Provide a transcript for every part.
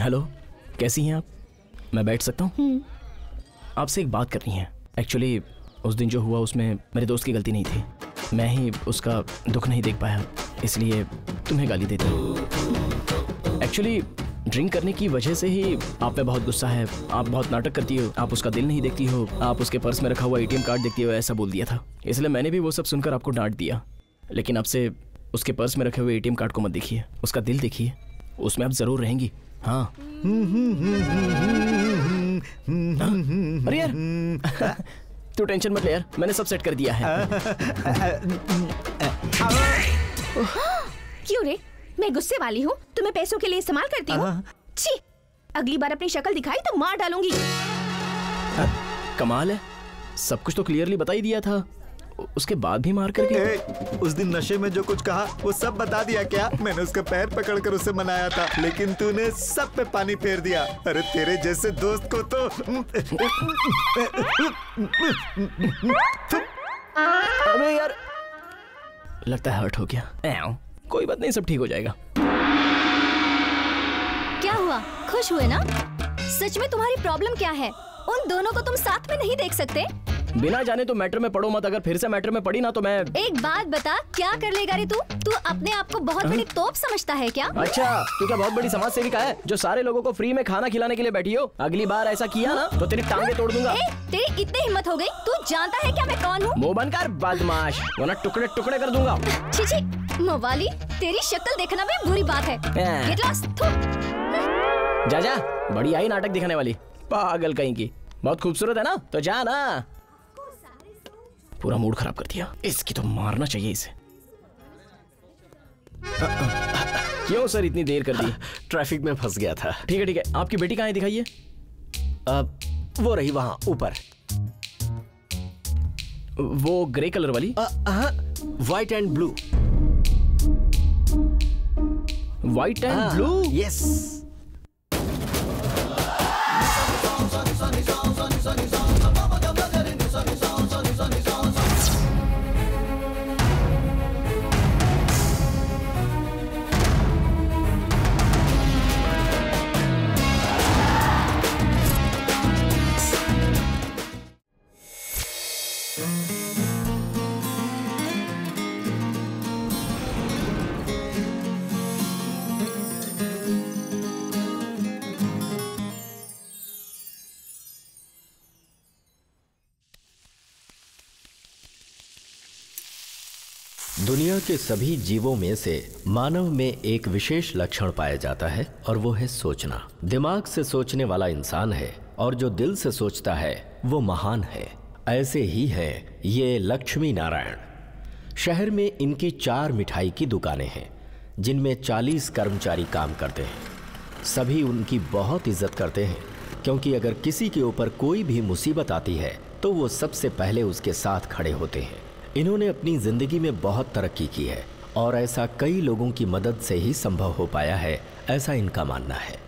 Hello, कैसी हैं आप? मैं बैठ सकता हूँ? आपसे एक बात करनी है। एक्चुअली उस दिन जो हुआ उसमें मेरे दोस्त की गलती नहीं थी। मैं ही उसका दुख नहीं देख पाया, इसलिए तुम्हें गाली देता हूँ। एक्चुअली ड्रिंक करने की वजह से ही आप पे बहुत गुस्सा है। आप बहुत नाटक करती हो, आप उसका दिल नहीं देखती हो, आप उसके पर्स में रखा हुआ ATM कार्ड देखती हो, ऐसा बोल दिया था। इसलिए मैंने भी वो सब सुनकर आपको डांट दिया। लेकिन आपसे उसके पर्स में रखे हुए ATM कार्ड को मत देखिए, उसका दिल देखिए, उसमें आप जरूर रहेंगी। हाँ। अरे यार तू टेंशन मत ले यार, मैंने सब सेट कर दिया है। क्यों रे, मैं गुस्से वाली हूँ? तुम्हें पैसों के लिए इस्तेमाल करती हूँ? छी, अगली बार अपनी शक्ल दिखाई तो मार डालूंगी। कमाल है, सब कुछ तो क्लियरली बता ही दिया था, उसके बाद भी मार करके। उस दिन नशे में जो कुछ कहा वो सब बता दिया क्या? मैंने उसका पैर पकड़कर उसे मनाया था, लेकिन तूने सब पे पानी फेर दिया। अरे तेरे जैसे दोस्त को तो अबे यार, लगता है हर्ट हो गया। कोई बात नहीं, सब ठीक हो जाएगा। क्या हुआ, खुश हुए ना? सच में तुम्हारी प्रॉब्लम क्या है? उन दोनों को तुम साथ में नहीं देख सकते? बिना जाने तो मैटर में पड़ो मत। अगर फिर से मैटर में पड़ी ना तो मैं... एक बात बता, क्या कर लेगा रे तू? तू अपने आप को बहुत बड़ी तोप समझता है क्या? अच्छा, तू क्या बहुत बड़ी समाज सेविका है जो सारे लोगों को फ्री में खाना खिलाने के लिए बैठी हो? अगली बार ऐसा किया ना तो तेरी टांगे तोड़ दूंगा। तेरी इतनी हिम्मत हो गई? तू जानता है क्या मैं कौन हूँ? मुंह बंद कर बदमाश, वरना टुकड़े टुकड़े कर दूंगा। छी, मवाली, तेरी शक्ल देखना भी बुरी बात है। Get lost, जा जा, बड़ी आई नाटक दिखाने वाली, पागल कहीं की। बहुत खूबसूरत है ना, तो जा ना। पूरा मूड खराब कर दिया, इसकी तो मारना चाहिए इसे। क्यों सर इतनी देर कर दी? ट्रैफिक में फंस गया था। ठीक है ठीक है, आपकी बेटी कहाँ है, दिखाइए। वो रही वहां ऊपर। वो ग्रे कलर वाली? White and blue. White and blue? Yes. दुनिया के सभी जीवों में से मानव में एक विशेष लक्षण पाया जाता है और वो है सोचना। दिमाग से सोचने वाला इंसान है और जो दिल से सोचता है वो महान है। ऐसे ही है ये लक्ष्मी नारायण। शहर में इनकी 4 मिठाई की दुकानें हैं जिनमें 40 कर्मचारी काम करते हैं। सभी उनकी बहुत इज्जत करते हैं क्योंकि अगर किसी के ऊपर कोई भी मुसीबत आती है तो वो सबसे पहले उसके साथ खड़े होते हैं। इन्होंने अपनी जिंदगी में बहुत तरक्की की है और ऐसा कई लोगों की मदद से ही संभव हो पाया है, ऐसा इनका मानना है।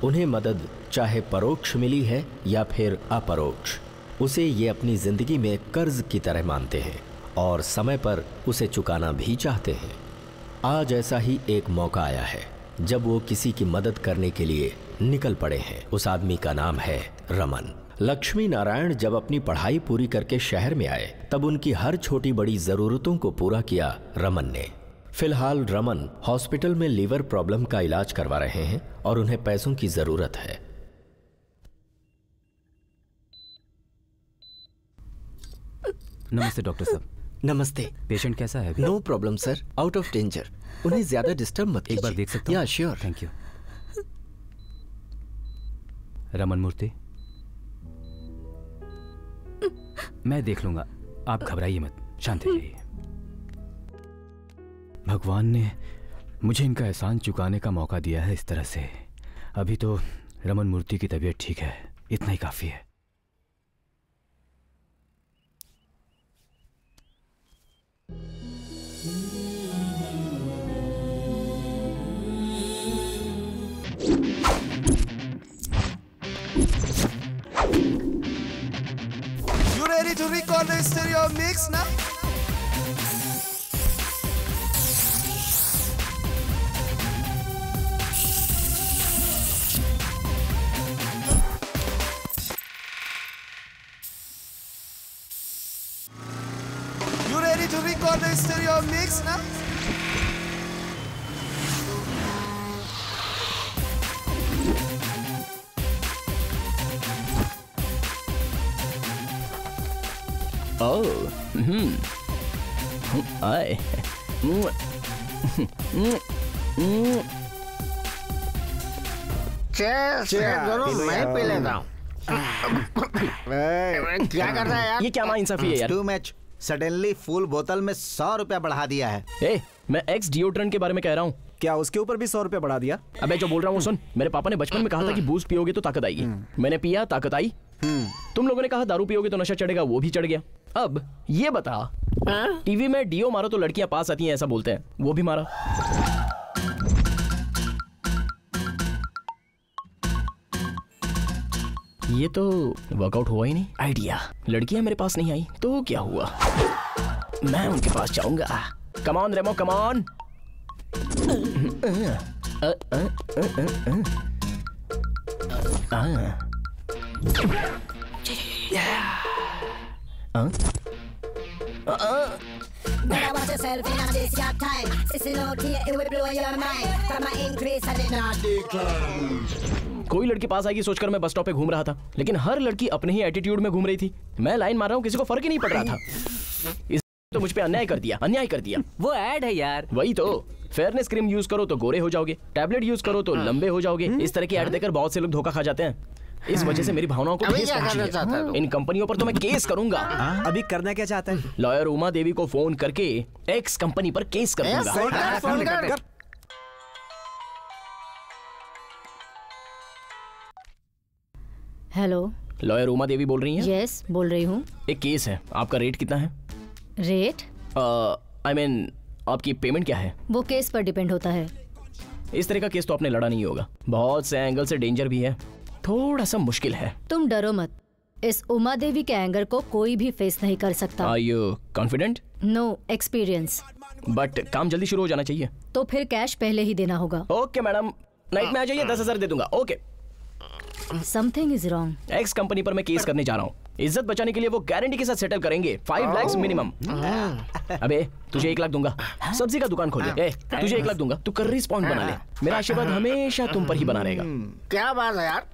उन्हें मदद चाहे परोक्ष मिली है या फिर अपरोक्ष, उसे ये अपनी जिंदगी में कर्ज की तरह मानते हैं और समय पर उसे चुकाना भी चाहते हैं। आज ऐसा ही एक मौका आया है जब वो किसी की मदद करने के लिए निकल पड़े हैं। उस आदमी का नाम है रमन। लक्ष्मी नारायण जब अपनी पढ़ाई पूरी करके शहर में आए तब उनकी हर छोटी बड़ी जरूरतों को पूरा किया रमन ने। फिलहाल रमन हॉस्पिटल में लीवर प्रॉब्लम का इलाज करवा रहे हैं और उन्हें पैसों की जरूरत है। नमस्ते डॉक्टर साहब। नमस्ते। पेशेंट कैसा है? No problem sir, out of danger. उन्हें ज्यादा डिस्टर्ब मत कीजिए। एक बार देख सकता हूं? या sure. Thank you. Raman Murthy, मैं देख लूंगा, आप घबराइए मत, शांत रहिए। भगवान ने मुझे इनका एहसान चुकाने का मौका दिया है इस तरह से। अभी तो रमन मूर्ति की तबीयत ठीक है, इतना ही काफी है। Ready to record the stereo mix now? to record the stereo mix now. आए जरूर मैं पी लेता हूँ। क्या कर रहा है यार? ये क्या नाइंसाफी है यार? टू मैच सडनली फुल बोतल में 100 रुपया बढ़ा दिया है। ए, मैं एक्स डिओड्रेंट के बारे में कह रहा हूँ। क्या उसके ऊपर भी 100 रुपया बढ़ा दिया? अबे जो बोल रहा हूँ सुन, मेरे पापा ने बचपन में कहा था कि बूस्ट पियोगे तो ताकत आएगी। मैंने पिया, ताकत आई। तुम लोगों ने कहा दारू पियोगे तो नशा चढ़ेगा, वो भी चढ़ गया। अब ये बता, टीवी में डीओ मारो तो लड़कियां पास आती हैं ऐसा बोलते हैं, वो भी मारा। ये तो वर्कआउट हुआ ही नहीं। आइडिया, लड़कियां मेरे पास नहीं आई तो क्या हुआ, मैं उनके पास जाऊंगा। Come on Remo, come on. Better watch yourself in this your time. Sissy out here, it will blow your mind. From my increase and it not decline. कोई लड़की पास आएगी सोचकर मैं बस स्टॉप पे घूम रहा था, लेकिन हर लड़की अपने ही एटीट्यूड में घूम रही थी। मैं लाइन मार रहा हूँ, किसी को फर्क ही नहीं पड़ रहा था। इस तो मुझ पे अन्याय कर दिया, अन्याय कर दिया। वो ऐड है यार। वही तो, फेयरनेस क्रीम यूज करो तो गोरे हो जाओगे, टैबलेट यूज करो तो लंबे हो जाओगे। इस तरह की ऐड देकर बहुत से लोग धोखा खा जाते हैं। इस वजह से मेरी भावनाओं को ठेस पहुंची है। इन कंपनियों पर तो मैं केस करूंगा। अभी करना क्या चाहता है? लॉयर उमा देवी को फोन करके एक्स कंपनी पर केस कर दूंगा। हेलो, लॉयर उमा देवी बोल रही हैं? यस, बोल रही हूँ। एक केस है, आपका रेट कितना है? रेट? आई मीन आपकी पेमेंट क्या है? वो केस पर डिपेंड होता है। इस तरह का केस तो आपने लड़ा नहीं होगा, बहुत से एंगल से डेंजर भी है, थोड़ा सा मुश्किल है। तुम डरो मत, इस उमा देवी के एंगर को कोई भी फेस नहीं कर सकता। Are you confident? No experience. But काम जल्दी शुरू हो जाना चाहिए। तो फिर कैश पहले ही देना होगा। ओके मैडम, नाइट में आ जाइए, 10,000 दे दूंगा। Okay. Something is wrong. X company पर मैं केस करने जा रहा हूँ, इज्जत बचाने के लिए वो गारंटी के साथ सेटल करेंगे, 5 लाख मिनिमम। अबे तुझे 1 लाख दूंगा, सब्जी का दुकान खोल ले। तुझे 1 लाख दूंगा, तू कर्रीज पॉइंट बना ले। मेरा आशीर्वाद हमेशा तुम पर ही बना रहेगा। क्या बात है यार?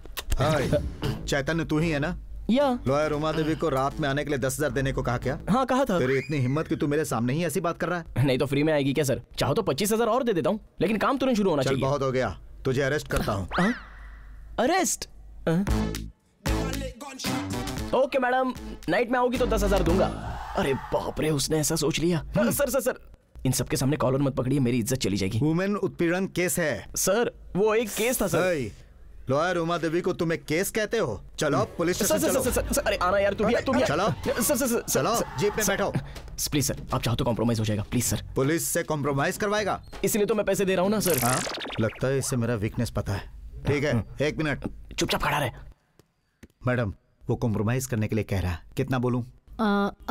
चैतन्य तू ही है ना? या लॉयर उमा देवी को रात में आने के लिए 10,000 देने को कहा क्या? हाँ कहा था। तेरी इतनी हिम्मत कि तू मेरे सामने ही ऐसी बात कर रहा है? नहीं तो फ्री में आएगी क्या सर? चाहो तो 25,000 और दे देता हूँ, लेकिन काम तुरंत शुरू होना चाहिए। बहुत हो गया, तुझे अरेस्ट करता हूँ। अरेस्ट? ओके मैडम, नाइट में आओगी तो 10,000 दूंगा। अरे बाप रे, उसने ऐसा सोच लिया। सर सर सर, इन सबके सामने कॉलर मत पकड़िए, मेरी इज्जत चली जाएगी। वुमेन उत्पीड़न केस है सर, वो एक केस था सर। लॉयर उमा देवी को तुम्हें केस कहते हो? चलो पुलिस स्टेशन चलो। अरे आना यार, तुम भी चलो। सर चलो जीप में बैठो। प्लीज सर, आप चाहो तो कॉम्प्रोमाइज हो जाएगा, प्लीज सर। पुलिस से कॉम्प्रोमाइज करवाएगा? इसलिए तो मैं पैसे दे रहा हूँ ना सर। हाँ, लगता है इससे मेरा वीकनेस पता है। ठीक है, 1 मिनट चुपचाप खड़ा रहे। मैडम, वो कॉम्प्रोमाइज करने के लिए कह रहा है, कितना बोलूं?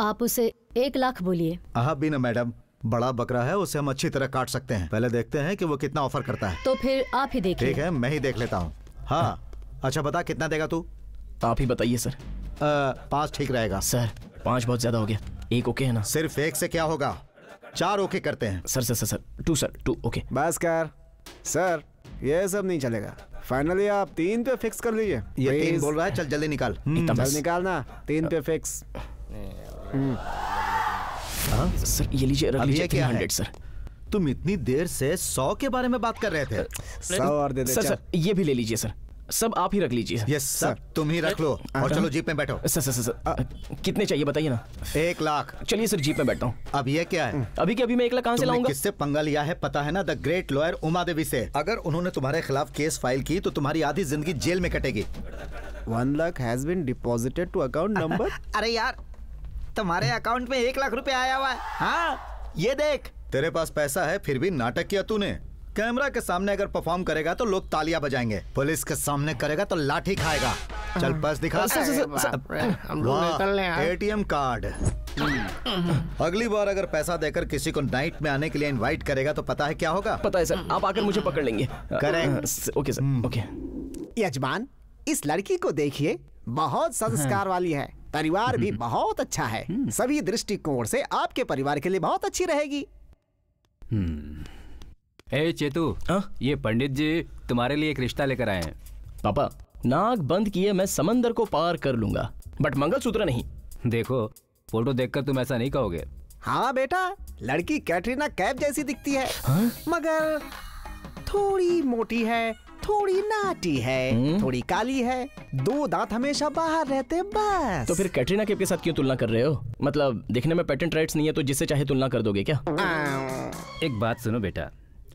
आप उसे 1 लाख बोलिए। हाँ भी ना मैडम, बड़ा बकरा है, उसे हम अच्छी तरह काट सकते हैं। पहले देखते हैं कि वो कितना ऑफर करता है। तो फिर आप ही देखिए। ठीक है, मैं ही देख लेता हूँ। हाँ अच्छा बता, कितना देगा तू? आप ही बताइए सर। 5 ठीक रहेगा। सर 5 बहुत ज्यादा हो गया, 1 ओके है ना? सिर्फ 1 से क्या होगा, 4 ओके करते हैं। Sir sir sir 2 sir 2 okay. बस कर सर, ये सब नहीं चलेगा। फाइनली आप 3 पे फिक्स कर लीजिए। ये 3 बोल रहा है, चल जल्दी निकाल। चल निकालना, 3 पे फिक्स। सर ये लीजिए, रख लीजिए 300 सर। तुम इतनी देर से 100 के बारे में बात कर रहे थे। 100 और दे दे। सर ये भी ले लीजिए सर, सब आप ही रख लीजिए। यस सर, तुम ही रख लो और चलो जीप में बैठो। सर सर सर कितने चाहिए बताइए ना? 1 लाख। चलिए सर जीप में बैठता हूँ। अब ये क्या है? अभी के अभी मैं 1 लाख कहाँ से लाऊंगा? किससे पंगा लिया है पता है ना? The great lawyer Uma Devi से। अगर उन्होंने तुम्हारे खिलाफ केस फाइल की तो तुम्हारी आधी जिंदगी जेल में कटेगी। 1 lakh has been deposited to account number. अरे यार, तुम्हारे अकाउंट में 1 लाख रुपए आया हुआ है। हाँ ये देख, तेरे पास पैसा है फिर भी नाटक किया तूने। कैमरा के सामने अगर परफॉर्म करेगा तो लोग तालियां बजाएंगे, पुलिस के सामने करेगा तो लाठी खाएगा। चल पर्स दिखा। ATM card. अगली बार अगर पैसा देकर किसी को नाइट में आने के लिए इनवाइट करेगा तो पता है क्या होगा? पता है सर, आप आकर मुझे पकड़ लेंगे। करेक्ट। Okay sir, okay. यजमान, इस लड़की को देखिए, बहुत संस्कार वाली है। परिवार भी बहुत अच्छा है। सभी दृष्टिकोण से आपके परिवार के लिए बहुत अच्छी रहेगी। ए चेतु, ये पंडित जी तुम्हारे लिए एक रिश्ता लेकर आए हैं। पापा, नाक बंद किए मैं समंदर को पार कर लूंगा, बट मंगलसूत्र नहीं। देखो, फोटो देखकर तुम ऐसा नहीं कहोगे। हाँ बेटा, लड़की कैटरीना कैफ जैसी दिखती है, मगर थोड़ी मोटी है, थोड़ी नाटी है, थोड़ी काली है, 2 दांत हमेशा बाहर रहते बस। तो फिर कैटरीना कैफ के साथ क्यों तुलना कर रहे हो? मतलब दिखने में पेटेंट राइट्स नहीं है तो जिससे चाहे तुलना कर दोगे क्या? एक बात सुनो बेटा,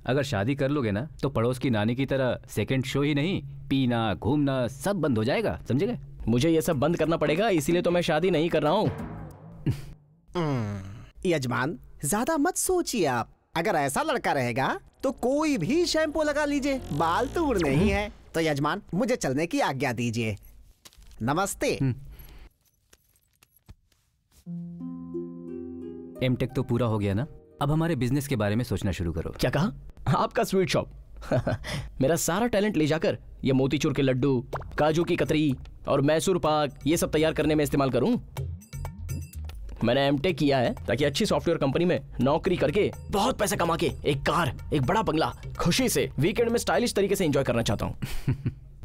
अगर शादी कर लोगे ना तो पड़ोस की नानी की तरह सेकंड शो ही नहीं, पीना घूमना सब बंद हो जाएगा, समझे गए? मुझे ये सब बंद करना पड़ेगा, इसीलिए तो मैं शादी नहीं कर रहा हूँ। यजमान, ज्यादा मत सोचिए आप। अगर ऐसा लड़का रहेगा तो कोई भी शैम्पू लगा लीजिए, बाल तो उड़ने ही है। तो यजमान, मुझे चलने की आज्ञा दीजिए। नमस्ते। एमटेक तो पूरा हो गया ना, अब हमारे बिजनेस के बारे में सोचना शुरू करो। क्या कहा? आपका स्वीट शॉप? मेरा सारा टैलेंट ले जाकर ये मोतीचूर के लड्डू, काजू की कतरी और मैसूर पाक ये सब तैयार करने में इस्तेमाल करूं? मैंने एमटेक किया है ताकि अच्छी सॉफ्टवेयर कंपनी में नौकरी करके बहुत पैसा कमा के एक कार, एक बड़ा बंगला खुशी से वीकेंड में स्टाइलिश तरीके से एंजॉय करना चाहता हूँ।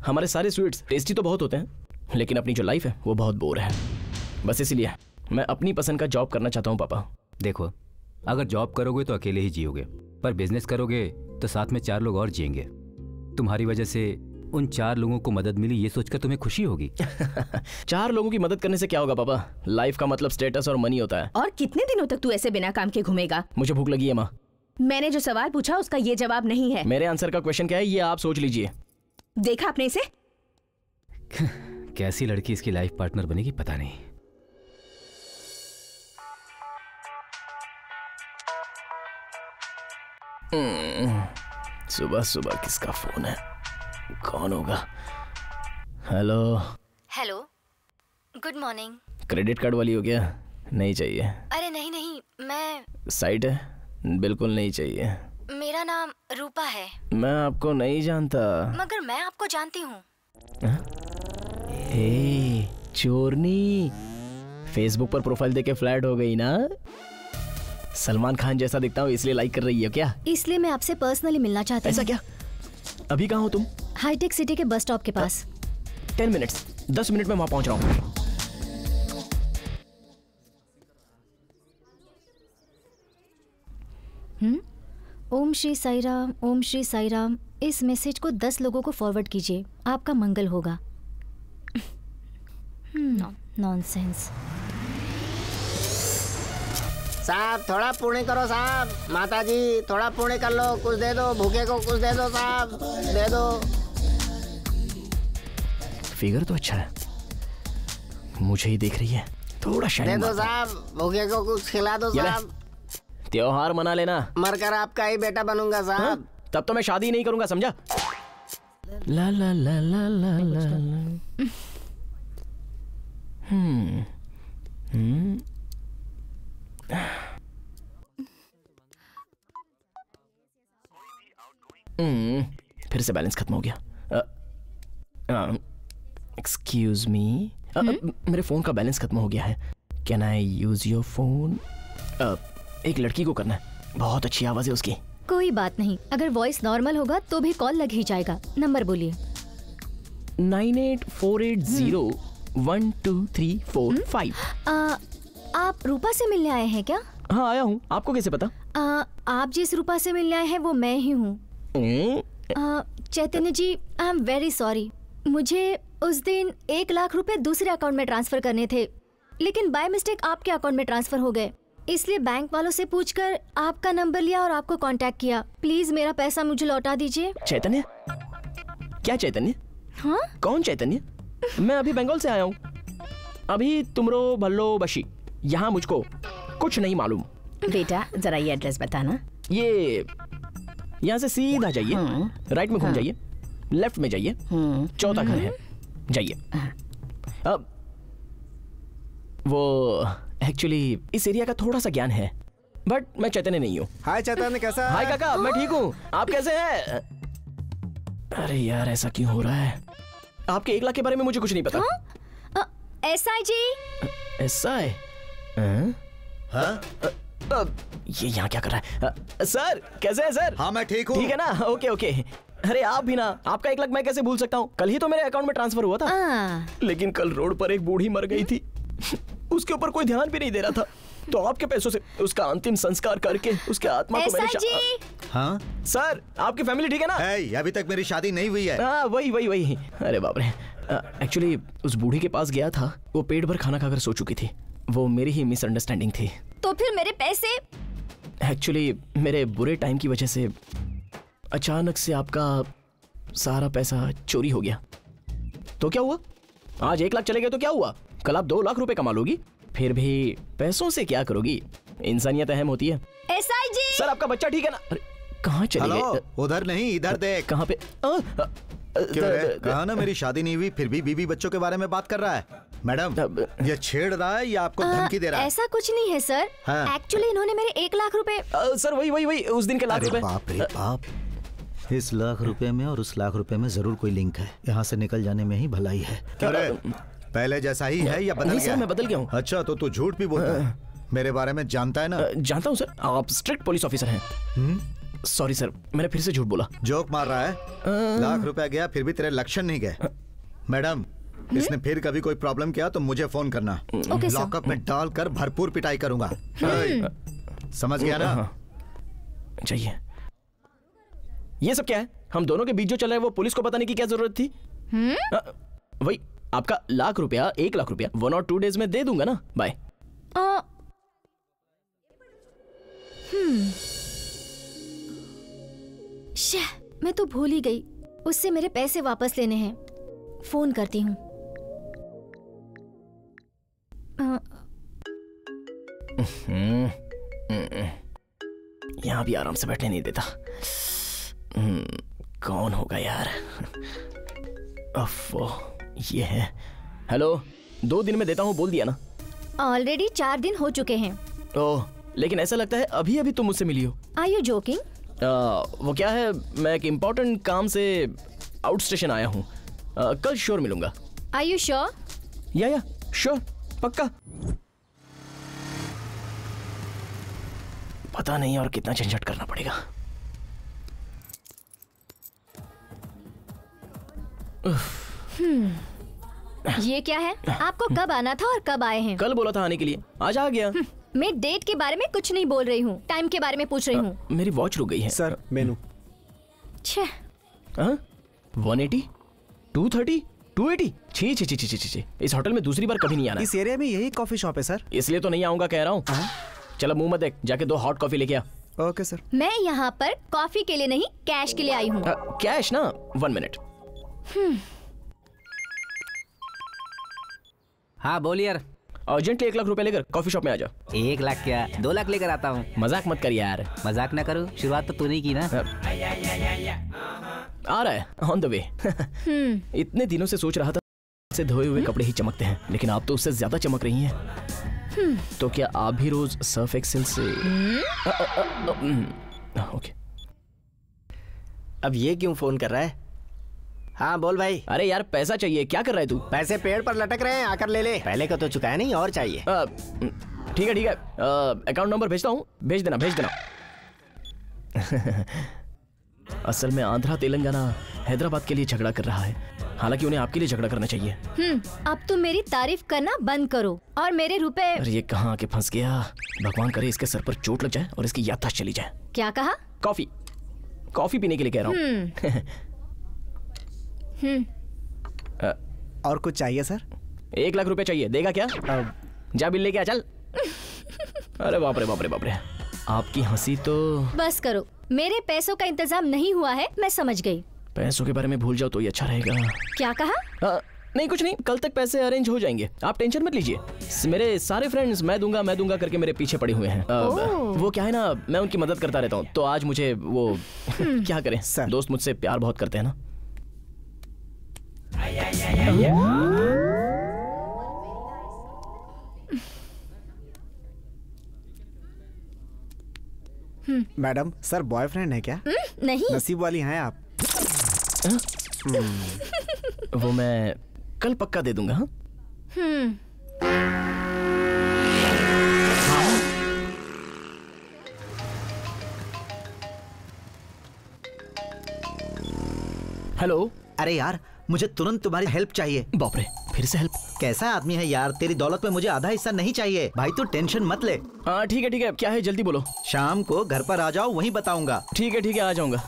हमारे सारे स्वीट्स टेस्टी तो बहुत होते हैं, लेकिन अपनी जो लाइफ है वो बहुत बोर है। बस इसीलिए मैं अपनी पसंद का जॉब करना चाहता हूँ पापा। देखो, अगर जॉब करोगे तो अकेले ही जियोगे, पर बिजनेस करोगे तो साथ में 4 लोग और जिएंगे। तुम्हारी वजह से उन 4 लोगों को मदद मिली, ये सोचकर तुम्हें खुशी होगी। 4 लोगों की मदद करने से क्या होगा पापा? लाइफ का मतलब स्टेटस और मनी होता है। और कितने दिनों तक तू ऐसे बिना काम के घूमेगा? मुझे भूख लगी है माँ। मैंने जो सवाल पूछा उसका ये जवाब नहीं है। मेरे आंसर का क्वेश्चन क्या है ये आप सोच लीजिए। देखा आपने इसे? कैसी लड़की इसकी लाइफ पार्टनर बनेगी पता नहीं। सुबह सुबह किसका फोन है? कौन होगा? Hello hello, good morning. Credit card वाली हो गया? नहीं चाहिए। अरे नहीं नहीं, मैं साइट है? बिल्कुल नहीं चाहिए। मेरा नाम रूपा है। मैं आपको नहीं जानता। मगर मैं आपको जानती हूँ। हे चोरनी, फेसबुक पर प्रोफाइल देके फ्लैट हो गई ना? सलमान खान जैसा दिखता हूँ इसलिए लाइक कर रही है क्या? इसलिए मैं आपसे पर्सनली मिलना चाहती हूँ। ऐसा क्या? अभी कहाँ हो तुम? हाईटेक सिटी के बस स्टॉप के पास। 10 मिनट्स, 10 मिनट में वहां पहुंच रहा हूँ। ओम श्री साई राम, ओम श्री साई राम। इस मैसेज को 10 लोगों को फॉरवर्ड कीजिए, आपका मंगल होगा। नॉनसेंस। साहब थोड़ा पुण्य करो साहब। माताजी थोड़ा पुण्य कर लो, कुछ दे दो, भूखे को कुछ दे दो साहब, दे दो। फिगर तो अच्छा है, मुझे ही देख रही है, थोड़ा शाइन दे दो साहब, भूखे को कुछ खिला दो साहब। त्योहार मना लेना। मरकर आपका ही बेटा बनूंगा साहब। तब तो मैं शादी नहीं करूंगा, समझा? ला ला ला ला ला ला। फिर से बैलेंस खत्म हो गया। एक्सक्यूज मी, मेरे फोन का बैलेंस खत्म हो गया है। Can I use your phone? एक लड़की को करना है, बहुत अच्छी आवाज है उसकी। कोई बात नहीं, अगर वॉइस नॉर्मल होगा तो भी कॉल लग ही जाएगा। नंबर बोलिए। 9848012345। आप रूपा से मिलने आए हैं क्या? हाँ आया हूँ, आपको कैसे पता? आप जिस रूपा से मिलने आए हैं वो मैं ही हूँ। Chaitanya ji, I am very sorry. मुझे उस दिन 1 लाख रुपए दूसरे अकाउंट में ट्रांसफर करने थे, लेकिन बाय मिस्टेक आपके अकाउंट में ट्रांसफर हो गए। इसलिए बैंक वालों से पूछकर आपका नंबर लिया और आपको कांटेक्ट किया। प्लीज मेरा पैसा मुझे लौटा दीजिए। चैतन्य? क्या चैतन्य? हाँ? कौन चैतन्य? मैं अभी बंगाल से आया हूँ। अभी तुमरो भल्लो बशी, यहाँ मुझको कुछ नहीं मालूम। बेटा जरा ये एड्रेस बताना। ये यहाँ से सीधा जाइए, राइट में घूम जाइए, लेफ्ट में जाइए, चौथा घर है, जाइए। अब वो एक्चुअली इस एरिया का थोड़ा सा ज्ञान है, बट मैं चैतन्य नहीं हूँ। हाय चैतन्य, कैसा? हाय काका, मैं ठीक हूँ, आप कैसे हैं? अरे यार ऐसा क्यों हो रहा है? आपके 1 लाख के बारे में मुझे कुछ नहीं पता। हाँ? एसआई जी। एसआई? हाँ? ये यहाँ क्या कर रहा है? सर कैसे है सर? हाँ मैं ठीक हूँ। ठीक है ना? Okay okay. अरे आप भी ना, आपका 1 लाख मैं कैसे भूल सकता हूँ? कल ही तो मेरे अकाउंट में ट्रांसफर हुआ था। लेकिन कल रोड पर एक बूढ़ी मर गई थी, उसके ऊपर कोई ध्यान भी नहीं दे रहा था, तो आपके पैसों से उसका अंतिम संस्कार करके उसके आत्मा को मैंने हाँ सर, आपकी फैमिली ठीक है ना? अभी तक मेरी शादी नहीं हुई है। हाँ वही। अरे बाप रे, एक्चुअली उस बूढ़ी के पास गया था, वो पेट भर खाना खाकर सो चुकी थी। वो मेरी ही मिसअंडरस्टैंडिंग थी। तो फिर मेरे पैसे? एक्चुअली मेरे बुरे टाइम की वजह से अचानक से आपका सारा पैसा चोरी हो गया। तो क्या हुआ? आज 1 लाख चले गए तो क्या हुआ? कल आप 2 लाख रुपए कमा लोगी, फिर भी पैसों से क्या करोगी? इंसानियत अहम होती है। एसआई जी। सर आपका बच्चा ठीक है ना? अरे कहाँ चले गए? उधर नहीं, इधर देख। कहाँ पे? क्यों रे? कहा ना मेरी शादी नहीं हुई, फिर भी बीवी बच्चों के बारे में बात कर रहा है। मैडम ये छेड़ रहा है या आपको धमकी दे रहा है? ऐसा कुछ नहीं है सर। एक्चुअली इन्होंने मेरे 1 लाख रुपए। सर वही उस दिन के लाख रुपए। बाप रे बाप, इस लाख रुपए में और उस लाख रुपए में जरूर कोई लिंक है। यहाँ से निकल जाने में ही भलाई है। अरे पहले जैसा ही है या बदल गया? सर मैं बदल गया हूँ। अच्छा तो तू झूठ भी बोलता है। मेरे बारे में जानता है ना? जानता हूँ सर, आप स्ट्रिक्ट पुलिस ऑफिसर हैं। सॉरी सर, मैंने फिर से झूठ बोला। जोक मार रहा है? लाख रुपया गया फिर भी तेरे लक्षण नहीं गए। मैडम इसने फिर कभी कोई प्रॉब्लम किया तो मुझे फोन करना। लॉकअप में डालकर भरपूर पिटाई करूंगा। समझ गया ना? चाहिए। ये सब क्या है? हम दोनों के बीच जो चल रहा है वो पुलिस को बताने की क्या जरूरत थी? वही आपका 1 लाख रुपया 1 और 2 डेज में दे दूंगा ना। बाय। मैं तो भूल ही गई, उससे मेरे पैसे वापस लेने हैं। फोन करती हूँ। यहाँ भी आराम से बैठने नहीं देता। कौन होगा यार? अफ़ो, ये है। हेलो, 2 दिन में देता हूँ बोल दिया ना। ऑलरेडी 4 दिन हो चुके हैं। ओह, लेकिन ऐसा लगता है अभी अभी तुम मुझसे मिली हो। Are you joking? वो क्या है, मैं एक इम्पोर्टेंट काम से आउट स्टेशन आया हूँ। कल श्योर मिलूंगा। Are you sure? Yeah sure, पक्का। पता नहीं और कितना झंझट करना पड़ेगा। ये क्या है? आपको कब आना था और कब आए हैं? कल बोला था आने के लिए, आज आ गया। मैं डेट के बारे में कुछ नहीं बोल रही हूँ, टाइम के बारे में पूछ रही हूँ। मेरी वॉच रुक गई है। सर मेनू। 180, 230, 280। छी। इस होटल में दूसरी बार कभी नहीं आना। इस एरिया में यही कॉफी शॉप है सर। इसलिए तो नहीं आऊंगा कह रहा हूँ। चलो मुंह मत देख, जाके 2 हॉट कॉफी लेके आ। Okay sir. मैं यहाँ पर कॉफी के लिए नहीं, कैश के लिए आई हूँ। कैश ना? 1 मिनट। हाँ बोल यार। अर्जेंटली 1 लाख रुपए लेकर कॉफी शॉप में आ जा। 1 लाख क्या, 2 लाख लेकर आता हूँ। मजाक मत कर यार। मजाक ना करो, शुरुआत तो तूने की ना। आ रहा है, ऑन द वे। इतने दिनों से सोच रहा था से धोए हुए कपड़े ही चमकते हैं, लेकिन आप तो उससे ज्यादा चमक रही हैं। तो क्या आप भी रोज सर्फ एक्सेल से? ओके। अब ये क्यों फोन कर रहा है? हाँ बोल भाई। अरे यार पैसा चाहिए, क्या कर रहा है तू? पैसे पेड़ पर लटक रहे हैं, आकर ले ले। पहले का तो चुकाया नहीं, और चाहिए। ठीक है अकाउंट नंबर भेजता हूँ, भेज देना। असल में आंध्रा तेलंगाना हैदराबाद के लिए झगड़ा कर रहा है, हालांकि उन्हें आपके लिए झगड़ा करना चाहिए। अब तुम मेरी तारीफ करना बंद करो और मेरे रुपए। अरे ये कहाँ आके फंस गया? भगवान करे इसके सर पर चोट लग जाए और इसकी याददाश्त चली जाए। क्या कहा? कॉफी पीने के लिए कह रहा हूँ। और कुछ चाहिए सर? 1 लाख रुपए चाहिए, देगा क्या? जा बिल लेके आ, चल। अरे बाप रे, आपकी हंसी तो। बस करो, मेरे पैसों का इंतजाम नहीं हुआ है, मैं समझ गई। पैसों के बारे में भूल जाओ तो ये अच्छा रहेगा। क्या कहा? नहीं कुछ नहीं, कल तक पैसे अरेंज हो जाएंगे, आप टेंशन मत लीजिए। मेरे सारे फ्रेंड्स मैं दूंगा करके मेरे पीछे पड़े हुए हैं। वो क्या है ना, मैं उनकी मदद करता रहता हूँ, तो आज मुझे वो क्या करें, दोस्त मुझसे प्यार बहुत करते हैं ना। मैडम सर बॉयफ्रेंड है क्या? नहीं। नसीब वाली हैं आप। वो मैं कल पक्का दे दूंगा। हेलो। अरे यार, मुझे तुरंत तुम्हारी हेल्प चाहिए। बाप रे, फिर से हेल्प? कैसा आदमी है यार, तेरी दौलत में मुझे आधा हिस्सा नहीं चाहिए। भाई तू टेंशन मत ले। हाँ ठीक है, क्या है, जल्दी बोलो। शाम को घर पर आ जाओ, वहीं बताऊंगा। ठीक है, आ जाऊंगा।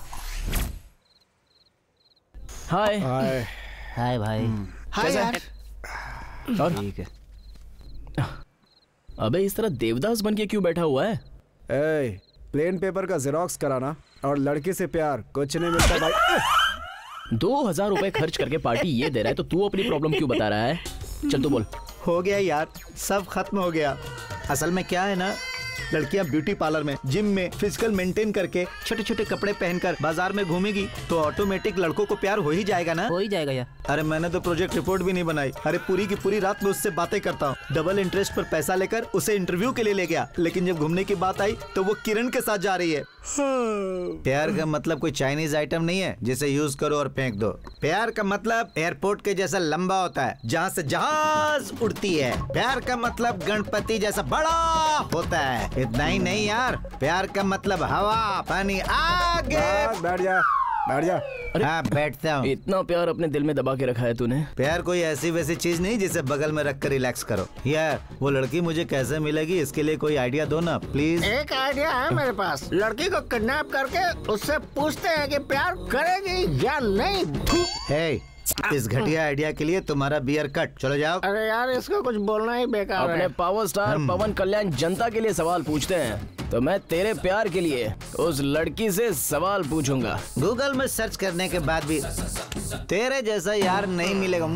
हाय। हाय भाई। हाय यार। और ठीक है। अबे इस तरह देवदास बन के क्यों बैठा हुआ है? प्लेन पेपर का जेरोक्स कराना और लड़की से प्यार कुछ नहीं मिलता भाई। 2000 रुपए खर्च करके पार्टी ये दे रहा है तो तू अपनी प्रॉब्लम क्यों बता रहा है? चल तू बोल। हो गया यार, सब खत्म हो गया। असल में क्या है ना, लड़कियां ब्यूटी पार्लर में, जिम में फिजिकल मेंटेन करके छोटे छोटे कपड़े पहनकर बाजार में घूमेगी तो ऑटोमेटिक लड़कों को प्यार हो ही जाएगा ना। हो ही जाएगा यार। अरे मैंने तो प्रोजेक्ट रिपोर्ट भी नहीं बनाई। अरे पूरी की पूरी रात में उससे बातें करता हूँ, डबल इंटरेस्ट पर पैसा लेकर उसे इंटरव्यू के लिए ले गया, लेकिन जब घूमने की बात आई तो वो किरण के साथ जा रही है। प्यार का मतलब कोई चाइनीज आइटम नहीं है जिसे यूज करो और फेंक दो। प्यार का मतलब एयरपोर्ट के जैसा लंबा होता है जहाँ से जहाज उड़ती है। प्यार का मतलब गणपति जैसा बड़ा होता है। इतना ही नहीं यार, प्यार का मतलब हवा पानी आगे। बैठ जा। हाँ बैठता हूँ। इतना प्यार अपने दिल में दबा के रखा है तूने। प्यार कोई ऐसी वैसी चीज नहीं जिसे बगल में रख कर रिलैक्स करो। यार वो लड़की मुझे कैसे मिलेगी, इसके लिए कोई आइडिया दो ना प्लीज। एक आइडिया है मेरे पास। लड़की को किडनैप करके उससे पूछते हैं कि प्यार करेगी या नहीं। हे, इस घटिया आइडिया के लिए तुम्हारा बियर कट। चलो जाओ। अरे यार इसको कुछ बोलना ही बेकार है। अपने पावर स्टार पवन कल्याण जनता के लिए सवाल पूछते हैं तो मैं तेरे प्यार के लिए उस लड़की से सवाल पूछूंगा। गूगल में सर्च करने के बाद भी तेरे जैसा यार नहीं मिलेगा।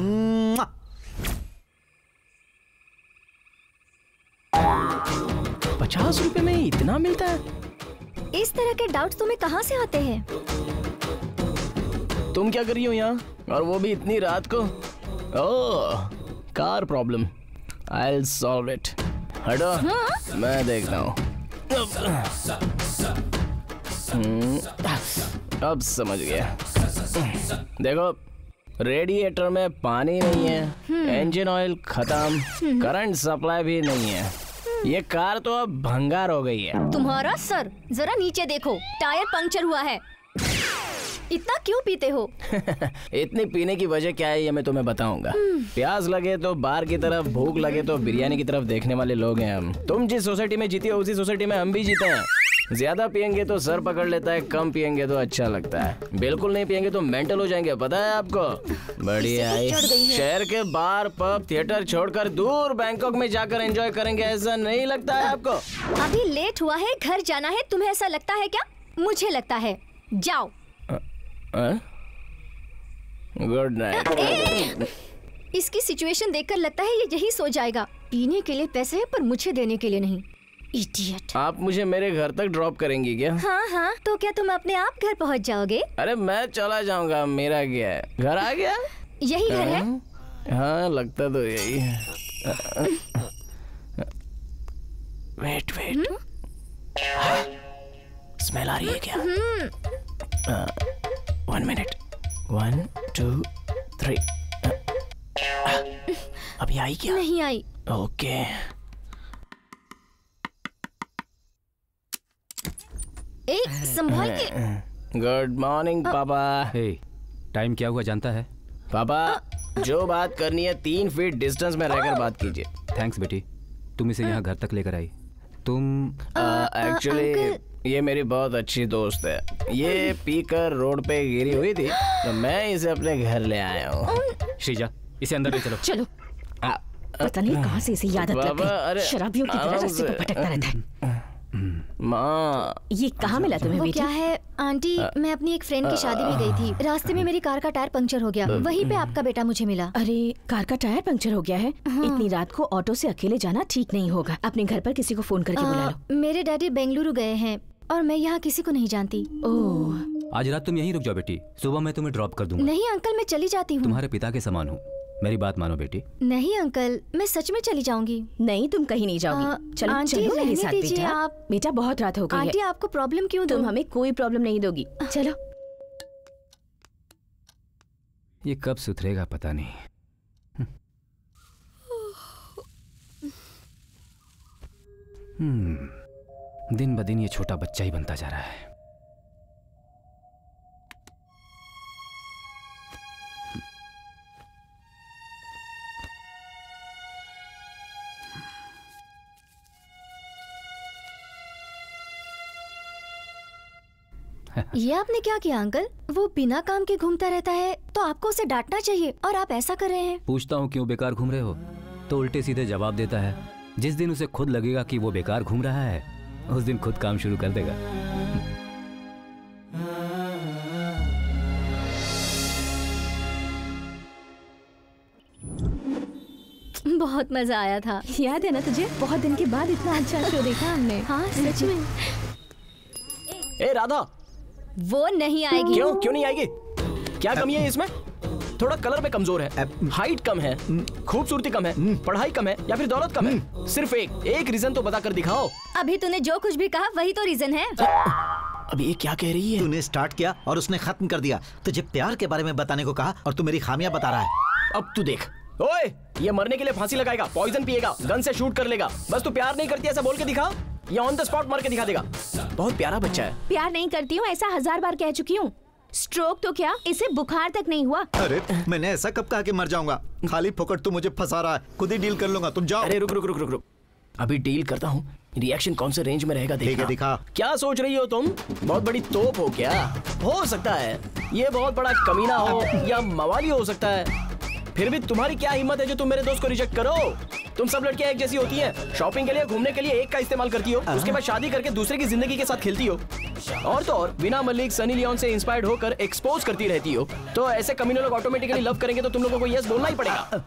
50 रुपए में इतना मिलता है? इस तरह के डाउट्स तुम्हें कहाँ से आते हैं? तुम क्या कर रही हो यहाँ, और वो भी इतनी रात को? Oh, car problem. I'll solve it। हटो। हाँ? मैं देखता हूँ। अब समझ गया। देखो, रेडिएटर में पानी नहीं है, इंजन ऑयल खत्म, करंट सप्लाई भी नहीं है। ये कार तो अब भंगार हो गई है। तुम्हारा सर जरा नीचे देखो, टायर पंक्चर हुआ है। इतना क्यों पीते हो? इतनी पीने की वजह क्या है ये मैं तुम्हें बताऊंगा। प्यास लगे तो बार की तरफ, भूख लगे तो बिरयानी की तरफ देखने वाले लोग हैं हम। तुम जिस सोसाइटी में जीती हो उसी सोसाइटी में हम भी जीते हैं। ज्यादा पियेंगे तो सर पकड़ लेता है, कम पियेंगे तो अच्छा लगता है, बिल्कुल नहीं पियेंगे तो मेंटल हो जाएंगे, पता है आपको? बढ़िया। शहर के बार पब थिएटर छोड़कर दूर बैंकॉक में जाकर एंजॉय करेंगे, ऐसा नहीं लगता है आपको? अभी लेट हुआ है, घर जाना है, तुम्हें ऐसा लगता है क्या? मुझे लगता है। जाओ। Good night. इसकी सिचुएशन देखकर लगता है ये यही सो जाएगा। पीने के लिए पैसे हैं पर मुझे देने के लिए नहीं। इडियट। आप मुझे मेरे घर तक ड्रॉप करेंगी क्या? हाँ, तो क्या तुम अपने आप घर पहुँच जाओगे? अरे मैं चला जाऊंगा, मेरा क्या है, घर आ गया। यही घर है? हाँ लगता तो यही है। वेट स्मेल आ रही है क्या? 1 मिनट। 1 2 3। अभी आई क्या? नहीं आई। ओके। संभाल के। गुड मॉर्निंग पापा। हे, टाइम क्या हुआ जानता है? पापा जो बात करनी है 3 फीट डिस्टेंस में रहकर बात कीजिए। थैंक्स बेटी, तुम इसे यहाँ घर तक लेकर आई। तुम एक्चुअली ये मेरी बहुत अच्छी दोस्त है। ये पीकर रोड पे गिरी हुई थी तो मैं इसे अपने घर ले आया हूँ। श्रीजा, इसे अंदर ले चलो। चलो। पता नहीं कहाँ से इसे याद लग गई। शराबियों की तरह रस्सी पर भटकता रहता है। माँ, ये कहाँ मिला तुम्हें बेटी? क्या है आंटी, मैं अपनी एक फ्रेंड की शादी में गई थी। रास्ते में मेरी कार का टायर पंक्चर हो गया, वहीं पे आपका बेटा मुझे मिला। अरे, कार का टायर पंक्चर हो गया है? इतनी रात को ऑटो से अकेले जाना ठीक नहीं होगा। अपने घर पर किसी को फोन करके बुला लो। मेरे डैडी बेंगलुरु गए हैं और मैं यहाँ किसी को नहीं जानती। ओह, आज रात तुम यहीं रुक जाओ बेटी, सुबह मैं तुम्हें ड्रॉप कर दूंगा। नहीं अंकल, मैं चली जाती हूँ। तुम्हारे पिता के समान हूँ, मेरी बात मानो बेटी। नहीं अंकल, मैं सच में चली जाऊंगी। नहीं, तुम कहीं नहीं जाओगी। चलो आंटी, चलो मेरे साथ रहने दीजिए बेटा। आप। बेटा बहुत रात हो गई है। आंटी आपको प्रॉब्लम क्यों दूं? तुम हमें कोई प्रॉब्लम नहीं दोगी। चलो। ये कब सुधरेगा पता नहीं। दिन ब दिन ये छोटा बच्चा ही बनता जा रहा है। ये आपने क्या किया अंकल? वो बिना काम के घूमता रहता है तो आपको उसे डांटना चाहिए, और आप ऐसा कर रहे हैं। पूछता हूँ क्यों बेकार घूम रहे हो, तो उल्टे सीधे जवाब देता है। जिस दिन उसे खुद लगेगा कि वो बेकार घूम रहा है, उस दिन खुद काम शुरू कर देगा। बहुत मजा आया था। याद है ना तुझे? बहुत दिन के बाद इतना अच्छा शो देखा हमने। हाँ सच में। ए राधा, वो नहीं आएगी। क्यों नहीं आएगी? क्या कमी है इसमें? थोड़ा कलर में कमजोर है, हाइट कम है, खूबसूरती कम है, पढ़ाई कम है, या फिर दौलत कम है? सिर्फ एक रीजन तो बता कर दिखाओ। अभी तूने जो कुछ भी कहा वही तो रीजन है। अभी ये क्या कह रही है? तूने स्टार्ट किया और उसने खत्म कर दिया। तुझे प्यार के बारे में बताने को कहा और तू मेरी खामियां बता रहा है। अब तू देख, ओए ये मरने के लिए फांसी लगाएगा, पॉइजन पिएगा, गन से शूट कर लेगा। बस तू प्यार नहीं करती ऐसा बोल के दिखा, या ऑन द स्पॉट मार के दिखा देगा। बहुत प्यारा बच्चा है। प्यार नहीं करती हूँ ऐसा 1000 बार कह चुकी हूँ। स्ट्रोक तो क्या, इसे बुखार तक नहीं हुआ। अरे मैंने ऐसा कब कहा कि मर जाऊंगा? खाली फोकट तू मुझे फंसा रहा है, खुद ही डील कर लूंगा, तुम जाओ। अरे रुक, अभी डील करता हूँ। रिएक्शन कौन से रेंज में रहेगा देखना। दिखा। क्या सोच रही हो तुम? बहुत बड़ी तोप हो क्या? हो सकता है ये बहुत बड़ा कमीना हो या मवाली हो सकता है। फिर भी तुम्हारी क्या हिम्मत है जो तुम मेरे दोस्त को रिजेक्ट करो? तुम सब लड़कियां एक जैसी होती हैं। शॉपिंग के लिए, घूमने के लिए एक का इस्तेमाल करती हो, उसके बाद शादी करके दूसरे की जिंदगी के साथ खेलती हो। और तो और बिना मलिक, सनी लियोन से इंस्पायर्ड होकर एक्सपोज करती रहती हो। तो ऐसे कमीने लोग ऑटोमेटिकली लव करेंगे तो तुम लोगों को यस बोलना ही पड़ेगा।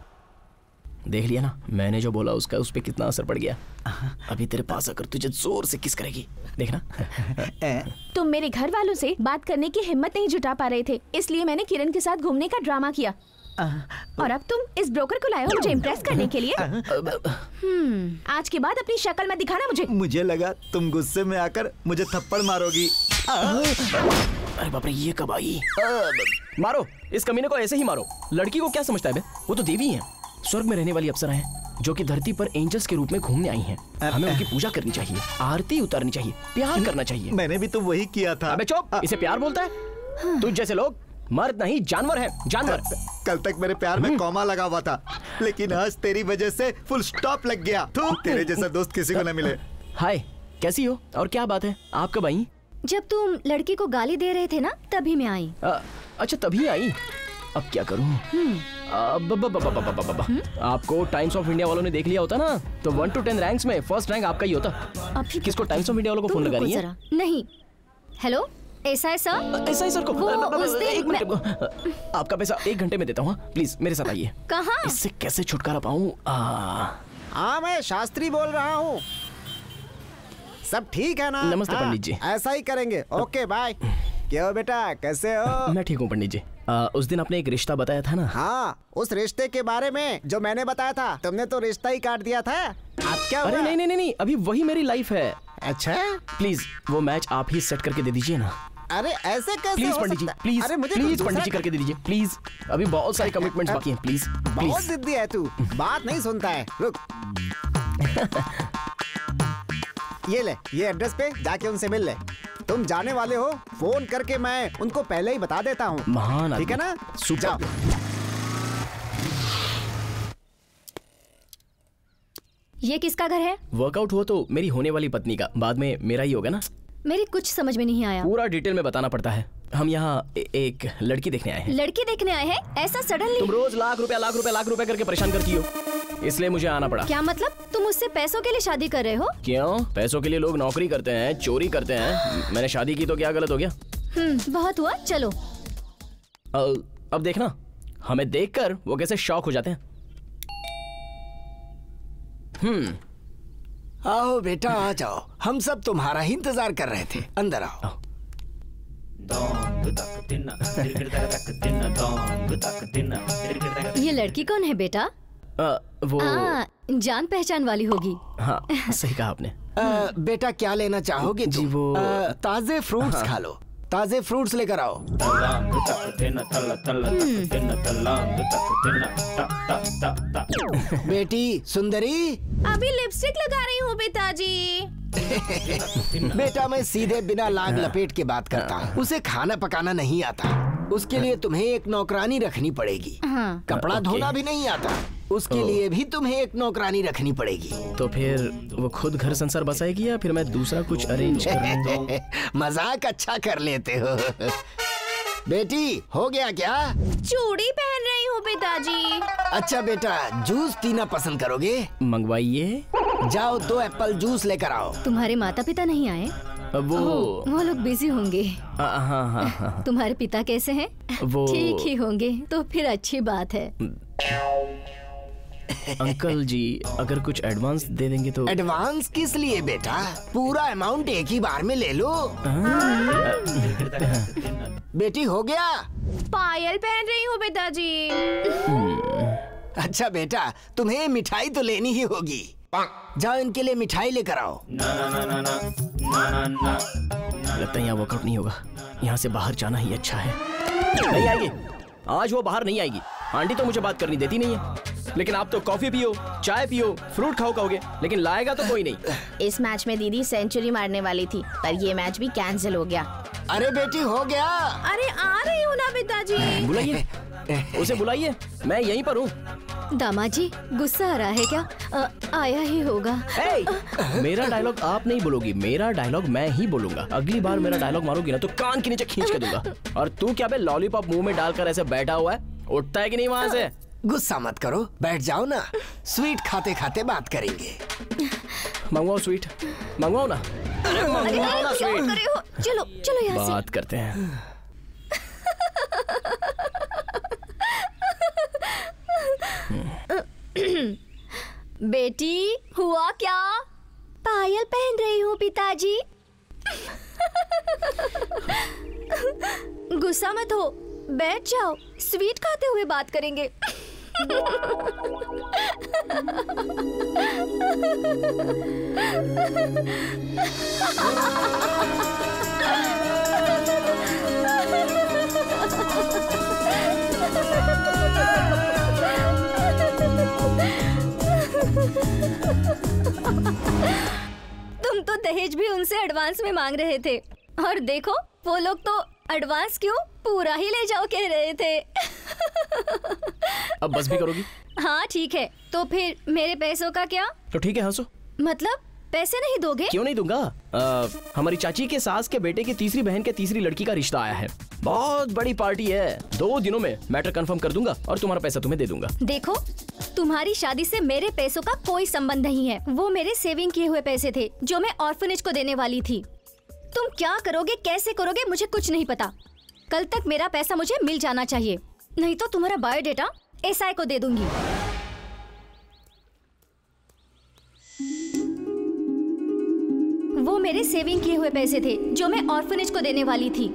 देख लिया ना मैंने जो बोला उसका उस पे कितना असर पड़ गया। अभी तेरे पास आकर तुझे जोर से किस करेगी, देखना। तुम मेरे घर वालों से बात करने की हिम्मत नहीं जुटा पा रहे थे, इसलिए मैंने किरण के साथ घूमने का ड्रामा किया। और अब तुम इस ब्रोकर को लाए हो मुझे इम्प्रेस करने के लिए। आज के बाद अपनी शक्ल मत दिखाना मुझे। मुझे लगा तुम गुस्से में आकर मुझे थप्पड़ मारोगी। अरे बाप रे, ये कब आई? मारो इस कमीने को, ऐसे ही मारो। लड़की को क्या समझता है बे? वो तो देवी है, स्वर्ग में रहने वाली अप्सरा है, जो कि धरती पर एंजल्स के रूप में घूमने आई हैं। हमें उनकी पूजा करनी चाहिए, आरती उतारनी चाहिए, प्यार करना चाहिए। मैंने भी तो वही किया था। अबे चुप, इसे प्यार बोलता है? तुझ जैसे लोग मर्द नहीं जानवर है, जानवर। कल तक मेरे प्यार में कॉमा लगा हुआ था, लेकिन आज तेरी वजह से फुल स्टॉप लग गया। तेरे जैसा दोस्त किसी को न मिले। हाय, कैसी हो और क्या बात है? आप कब आई? जब तुम लड़की को गाली दे रहे थे ना, तभी मैं आई। अच्छा तभी आई। अब क्या करूं? आपको टाइम्स ऑफ इंडिया वालों ने देख लिया होता ना, तो 1 to 10 रैंक्स में फर्स्ट रैंक आपका ही होता। अभी किसको टाइम्स ऑफ इंडिया वालों को फोन लगा रही है? नहीं। Hello SI sir. SI sir को एक मिनट, आपका पैसा 1 घंटे में देता हूँ, प्लीज मेरे साथ आइए। कहाँ? इससे कैसे छुटकारा पाऊँ? हाँ मैं शास्त्री बोल रहा हूँ। सब ठीक है ना? नमस्ते पंडित जी। ऐसा ही करेंगे। Okay bye. क्या हो बेटा, कैसे हो? मैं ठीक हूँ पंडित जी। उस दिन आपने एक रिश्ता बताया था ना? हाँ, उस रिश्ते के बारे में जो मैंने बताया था, तुमने तो रिश्ता ही काट दिया था। अब क्या हुआ? अरे नहीं, अभी वही मेरी लाइफ है। अच्छा, प्लीज वो मैच आप ही सेट करके दे दीजिए ना। अरे ऐसे कैसे? Please Pandit ji, please. अरे मुझे प्लीज पंडित जी करके दे दीजिए प्लीज। अभी बहुत सारे कमिटमेंट्स बाकी हैं, प्लीज। बहुत जिद्दी है तू, बात नहीं सुनता है। रुक। ये ले, ये एड्रेस पे जाके उनसे मिल ले। तुम जाने वाले हो, फोन करके मैं उनको पहले ही बता देता हूँ। महान, ठीक है ना? जाओ। ये किसका घर है? वर्कआउट हुआ तो मेरी होने वाली पत्नी का, बाद में मेरा ही होगा ना। मेरी कुछ समझ में नहीं आया। पूरा डिटेल में बताना पड़ता है। हम यहाँ एक लड़की देखने आए हैं। लड़की देखने आए हैं? ऐसा सडनली? तुम रोज लाख रुपया करके परेशान करती हो, इसलिए मुझे आना पड़ा। क्या मतलब? तुम मुझसे पैसों के लिए शादी कर रहे हो? क्यों? पैसों के लिए लोग नौकरी करते हैं, चोरी करते हैं। मैंने शादी की तो क्या गलत हो गया? बहुत हुआ, चलो। अब देखना, हमें देखकर वो कैसे शॉक हो जाते हैं। आओ बेटा आ जाओ, हम सब तुम्हारा ही इंतजार कर रहे थे। अंदर आओ। ये लड़की कौन है बेटा? वो जान पहचान वाली होगी। हाँ सही कहा आपने। बेटा क्या लेना चाहोगे? जी वो ताजे फ्रूट्स खा लो, ताजे फ्रूट्स लेकर आओ। बेटी सुंदरी, अभी लिपस्टिक लगा रही हूँ पिताजी। बेटा मैं सीधे बिना लाग लपेट के बात करता हूँ। उसे खाना पकाना नहीं आता, उसके लिए तुम्हें एक नौकरानी रखनी पड़ेगी। कपड़ा धोना भी नहीं आता, उसके लिए भी तुम्हें एक नौकरानी रखनी पड़ेगी। तो फिर वो खुद घर संसार बसाएगी या फिर मैं दूसरा कुछ अरेंज कर? मजाक अच्छा कर लेते हो। बेटी हो गया क्या? चूड़ी पहन रही हूँ पिताजी। अच्छा बेटा, जूस पीना पसंद करोगे? मंगवाइए। जाओ 2 एप्पल जूस लेकर आओ। तुम्हारे माता पिता नहीं आए? वो लोग बिजी होंगे। हाँ। तुम्हारे पिता कैसे हैं? वो ठीक ही होंगे, तो फिर अच्छी बात है। अंकल जी अगर कुछ एडवांस दे देंगे तो। एडवांस किस लिए बेटा? पूरा अमाउंट एक ही बार में ले लो। बेटी हो गया? पायल पहन रही हूँ पिताजी। अच्छा बेटा, तुम्हें मिठाई तो लेनी ही होगी। जाओ इनके लिए मिठाई लेकर आओ। लगता है यहाँ वर्कआउट नहीं होगा, यहाँ से बाहर जाना ही अच्छा है। नहीं आएगी, आज वो बाहर नहीं आएगी। आंटी तो मुझे बात करनी देती नहीं है, लेकिन आप तो कॉफी पियो, चाय पियो, फ्रूट खाओ कहोगे, लेकिन लाएगा तो कोई नहीं। इस मैच में दीदी सेंचुरी मारने वाली थी, पर ये मैच भी कैंसिल हो गया। अरे बेटी हो गया? अरे आ रही हूँ ना पिताजी। बुलाइए, उसे बुलाइए, मैं यहीं पर हूँ। दामाद जी गुस्सा आ रहा है क्या? आया ही होगा। मेरा डायलॉग आप नहीं बोलोगी, मेरा डायलॉग मैं ही बोलूंगा। अगली बार मेरा डायलॉग मारोगी ना तो कान के नीचे खींच के दूंगा। और तू क्या बे लॉलीपॉप मुंह में डालकर ऐसे बैठा हुआ है, उठता है कि नहीं वहाँ से? गुस्सा मत करो, बैठ जाओ ना, स्वीट खाते खाते बात करेंगे। मंगवाओ स्वीट, मंगवाओ ना। अरे मंगवाओ ना स्वीट। चलो चलो यहाँ से बात करते हैं। बेटी हुआ क्या? पायल पहन रही हूँ पिताजी। गुस्सा मत हो, बैठ जाओ, स्वीट खाते हुए बात करेंगे। तुम तो दहेज भी उनसे एडवांस में मांग रहे थे, और देखो वो लोग तो एडवांस क्यों पूरा ही ले जाओ कह रहे थे। अब बस भी करोगी? हाँ ठीक है, तो फिर मेरे पैसों का क्या? तो ठीक है हंसो। मतलब पैसे नहीं दोगे? क्यों नहीं दूंगा? हमारी चाची के सास के बेटे की तीसरी बहन के तीसरी लड़की का रिश्ता आया है, बहुत बड़ी पार्टी है। 2 दिनों में मैटर कंफर्म कर दूंगा और तुम्हारा पैसा तुम्हें दे दूंगा। देखो तुम्हारी शादी से मेरे पैसों का कोई संबंध नहीं है, वो मेरे सेविंग किए हुए पैसे थे जो मैं ऑर्फनेज को देने वाली थी। तुम क्या करोगे, कैसे करोगे, मुझे कुछ नहीं पता। कल तक मेरा पैसा मुझे मिल जाना चाहिए, नहीं तो तुम्हारा बायोडेटा एसआई को दे दूंगी। वो मेरे सेविंग किए हुए पैसे थे जो मैं ऑर्फनेज को देने वाली थी।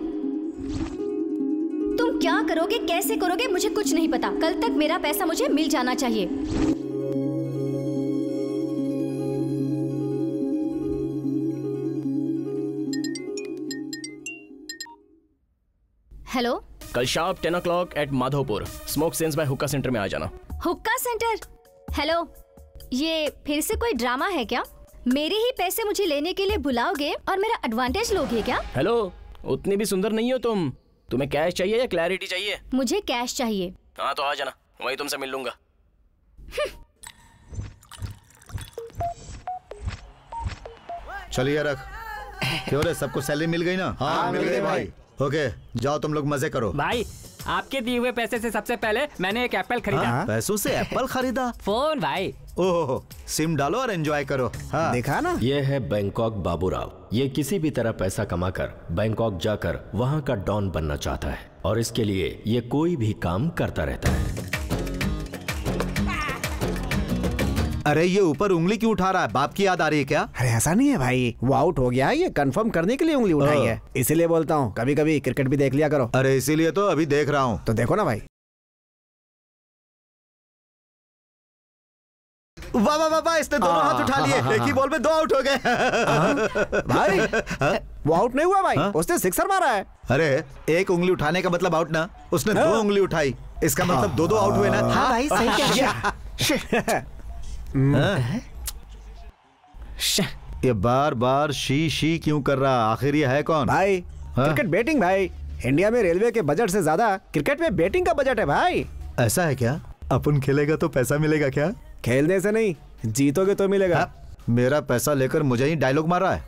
तुम क्या करोगे, कैसे करोगे, मुझे कुछ नहीं पता। कल तक मेरा पैसा मुझे मिल जाना चाहिए। हेलो, कल sharp 10 o'clock at Madhopur smoke sense by hookah center में आ जाना। हुक्का सेंटर? हेलो, ये फिर से कोई ड्रामा है क्या? मेरे ही पैसे मुझे लेने के लिए बुलाओगे और मेरा एडवांटेज लोगे क्या? हेलो, उतनी भी सुंदर नहीं हो तुम। तुम्हें कैश चाहिए या क्लैरिटी चाहिए? मुझे कैश चाहिए। हाँ तो आ जाना, वहीं तुमसे मिल लूंगा। चलिए रख। क्यों रे, सबको सैलरी मिल गई ना? हाँ मिल गई भाई। ओके जाओ तुम लोग मजे करो। भाई आपके दिए हुए पैसे से सबसे पहले मैंने एक एप्पल खरीदा। पैसों से एप्पल खरीदा? फोन भाई। ओहो, सिम डालो और एंजॉय करो। हाँ। देखा ना? ये है बैंकॉक बाबूराव। ये किसी भी तरह पैसा कमाकर बैंकॉक जाकर वहाँ का डॉन बनना चाहता है, और इसके लिए ये कोई भी काम करता रहता है। अरे ये ऊपर उंगली क्यों उठा रहा है? बाप की याद आ रही है क्या? अरे ऐसा नहीं है भाई, वो आउट हो गया है, ये कंफर्म करने के लिए उंगली उठाई है। इसीलिए बोलता हूँ कभी कभी क्रिकेट भी देख लिया करो। अरे इसीलिए तो अभी देख रहा हूँ। तो देखो ना भाई। वाह वाह वाह वाह, इसने दोनों हाथ उठा लिए, एक ही बॉल में 2 आउट हो गए। भाई वो आउट नहीं हुआ भाई, उसने सिक्सर मारा है। अरे एक उंगली उठाने का मतलब आउट ना, उसने 2 उंगली उठाई, इसका मतलब 2-2 आउट हुए ना। हाँ भाई सही कह रहे। ये बार बार शी क्यों कर रहा, आखिर ये है कौन? भाई क्रिकेट बैटिंग भाई, इंडिया में रेलवे के बजट से ज्यादा क्रिकेट में बैटिंग का बजट है भाई। ऐसा है क्या? अपन खेलेगा तो पैसा मिलेगा क्या? खेलने से नहीं, जीतोगे तो मिलेगा। मेरा पैसा लेकर मुझे ही डायलॉग मार रहा है।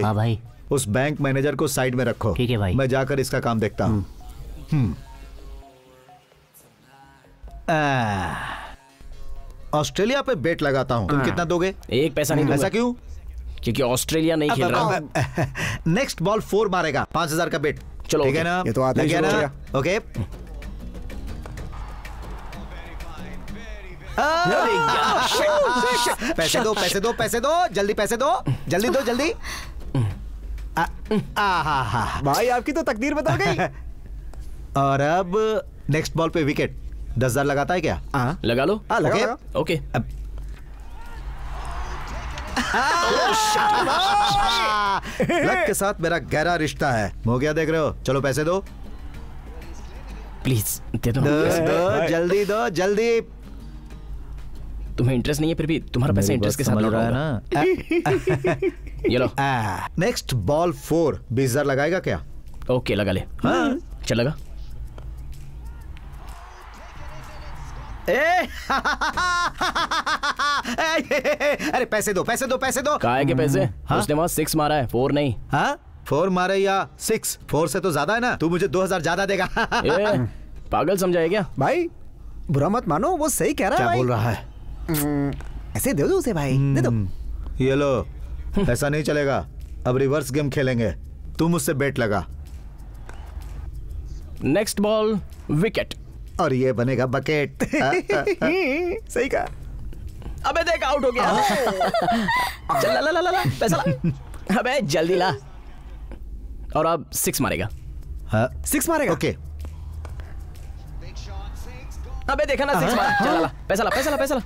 हाँ भाई, उस बैंक मैनेजर को साइड में रखो। ठीक है भाई, मैं जाकर इसका काम देखता हूँ। ऑस्ट्रेलिया पे बेट लगाता हूँ, तुम कितना दोगे? 1 पैसा नहीं दूंगा। ऐसा क्यों? क्योंकि ऑस्ट्रेलिया नहीं खेल रहा। नेक्स्ट बॉल 4 मारेगा, 5000 का बेट। चलो ठीक है ना? ये तो आता ही ना? शुरू हो ओके। पैसे दो, पैसे दो, पैसे दो, जल्दी पैसे दो, जल्दी दो, जल्दी। भाई आपकी तो तकदीर बदल गई। और अब नेक्स्ट बॉल पे विकेट। 10,000 लगाता है क्या? लगा लो। लगा। ओके। लक के साथ मेरा गहरा रिश्ता है। हो गया, देख रहे हो? चलो पैसे दो, प्लीज दे दो। जल्दी दो, जल्दी। तुम्हें इंटरेस्ट नहीं है, फिर भी तुम्हारा पैसा इंटरेस्ट के साथ लग रहा है ना। ये लो। नेक्स्ट बॉल 4, 20,000 लगाएगा क्या? ओके लगा ले। चल लगा। अरे पैसे दो, पैसे दो, पैसे दो। काहे के पैसे? उसने वहां 6 मारा है, 4 नहीं। 4 मारे या 6? 4 से तो ज्यादा है ना। तू मुझे 2000 ज्यादा देगा। पागल समझा है क्या? भाई बुरा मत मानो, वो सही कह रहा है। क्या बोल रहा है? ऐसे दे दो उसे भाई, दे दो। ये लो, ऐसा नहीं चलेगा। अब रिवर्स गेम खेलेंगे। तू मुझसे बेट लगा। Next ball wicket. और ये बनेगा बकेट। सही कहा। अबे देख, आउट हो गया। चल ला ला ला ला, पैसा ला। अबे जल्दी ला। और अब 6 मारेगा। 6 मारेगा? ओके। अबे देखा ना, 6 मारा। चल ला, पैसा ला, पैसा ला, पैसा ला।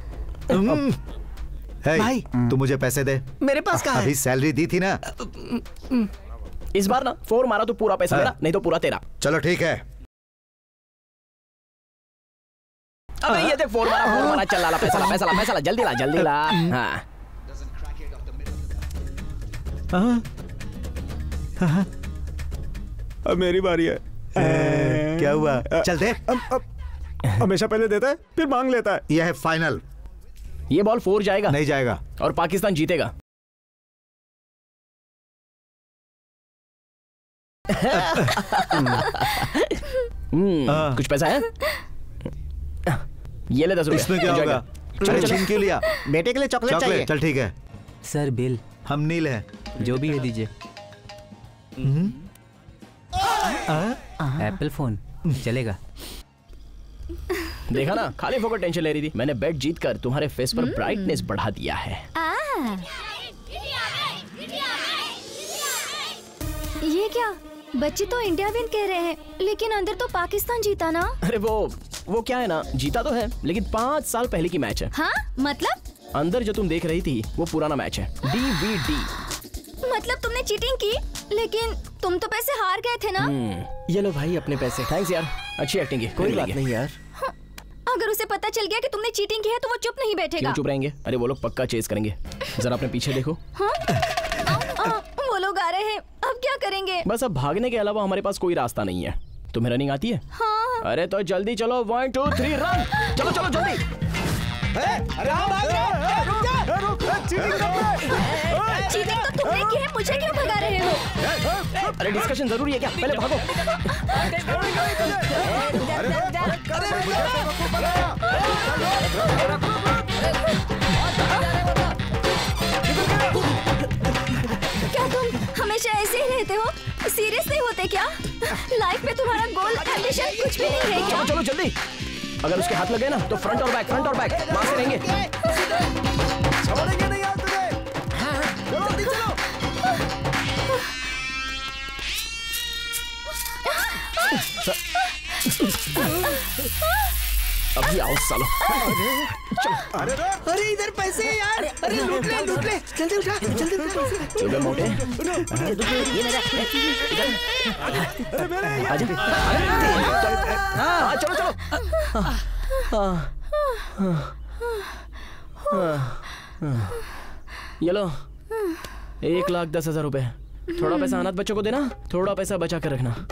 भाई तू मुझे पैसे दे। मेरे पास कहाँ है? अभी सैलरी दी थी ना। इस बार ना 4 मारा तो पूरा पैसा मेरा, नहीं तो पूरा तेरा। चलो ठीक है। अबे ये देख, 4 मारा, 4 मारा। चल ला, पैसा ला, पैसा ला, पैसा ला, जल्दी ला, जल्दी ला। अब मेरी बारी है। क्या हुआ? चल दे। हमेशा पहले देता है, फिर मांग लेता है। यह है फाइनल। ये बॉल 4 जाएगा। नहीं जाएगा। और पाकिस्तान जीतेगा। कुछ पैसा है? ये ले 10 रुपए। इसमें क्या होगा? छीन क्यों लिया? बेटे के लिए चॉकलेट चाहिए। चल ठीक है। Sir bill. हम नील हैं। जो भी है दीजिए। एप्पल फोन चलेगा। देखा ना, खाली फोकट टेंशन ले रही थी। मैंने बेट जीत कर तुम्हारे फेस पर ब्राइटनेस बढ़ा दिया है। ये क्या? बच्चे तो इंडिया विन कह रहे हैं, लेकिन अंदर तो पाकिस्तान जीता ना। अरे वो क्या है ना, जीता तो है, लेकिन 5 साल पहले की मैच है। हाँ मतलब? अंदर जो तुम देख रही थी वो पुराना मैच है। DVD। मतलब तुमने चीटिंग की, लेकिन तुम तो पैसे हार गए थे ना। ये लो भाई अपने पैसे। थैंक्स यार, अच्छी एक्टिंग है। कोई बात नहीं यार। अगर उसे पता चल गया कि तुमने चीटिंग की है तो वो चुप नहीं बैठेगा। क्यों चुप रहेंगे? अरे वो लोग पक्का चेस करेंगे। जरा अपने पीछे देखो। वो लोग आ रहे हैं, अब क्या करेंगे? बस अब भागने के अलावा हमारे पास कोई रास्ता नहीं है। तुम्हें रनिंग आती है? हाँ। अरे तो जल्दी चलो। 1 2 3 रन। चलो चलो जल्दी। चीटिंग तो तुमने की है, मुझे क्यों भगा रहे हो? अरे डिस्कशन जरूरी है क्या? पहले भागो। क्या तुम हमेशा ऐसे ही रहते हो? सीरियस नहीं होते क्या? लाइफ में तुम्हारा गोल एम्बिशन कुछ भी नहीं है क्या? चलो चलो जल्दी। अगर उसके हाथ लगे ना तो फ्रंट और बैक वहां से रहेंगे। छोड़ेंगे नहीं यार तुझे। जल्दी चलो। अभी आओ सालो। अरे अरे इधर पैसे हैं यार। अरे लूट ले जल्दी उठा जल्दी उठा। चलो मोटे ये मेरा आजा। हाँ चलो चलो। ये लो 1,10,000 रुपए। थोड़ा पैसा अनाथ बच्चों को देना, थोड़ा पैसा बचा कर रखना।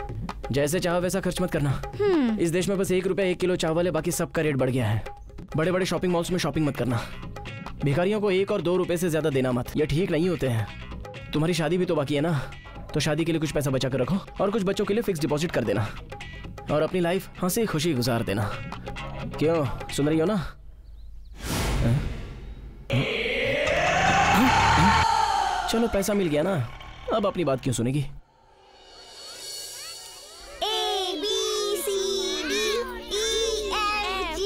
जैसे चाहो वैसा खर्च मत करना। इस देश में बस 1 रुपया 1 किलो चावल है, बाकी सब का रेट बढ़ गया है। बड़े बड़े शॉपिंग मॉल्स में शॉपिंग मत करना। भिखारियों को 1 और 2 रुपए से ज्यादा देना मत, ये ठीक नहीं होते हैं। तुम्हारी शादी भी तो बाकी है ना, तो शादी के लिए कुछ पैसा बचा कर रखो और कुछ बच्चों के लिए फिक्स डिपॉजिट कर देना और अपनी लाइफ हंसी खुशी गुजार देना। क्यों, सुन रही हो ना? चलो पैसा मिल गया ना, अब अपनी बात क्यों सुनेगी?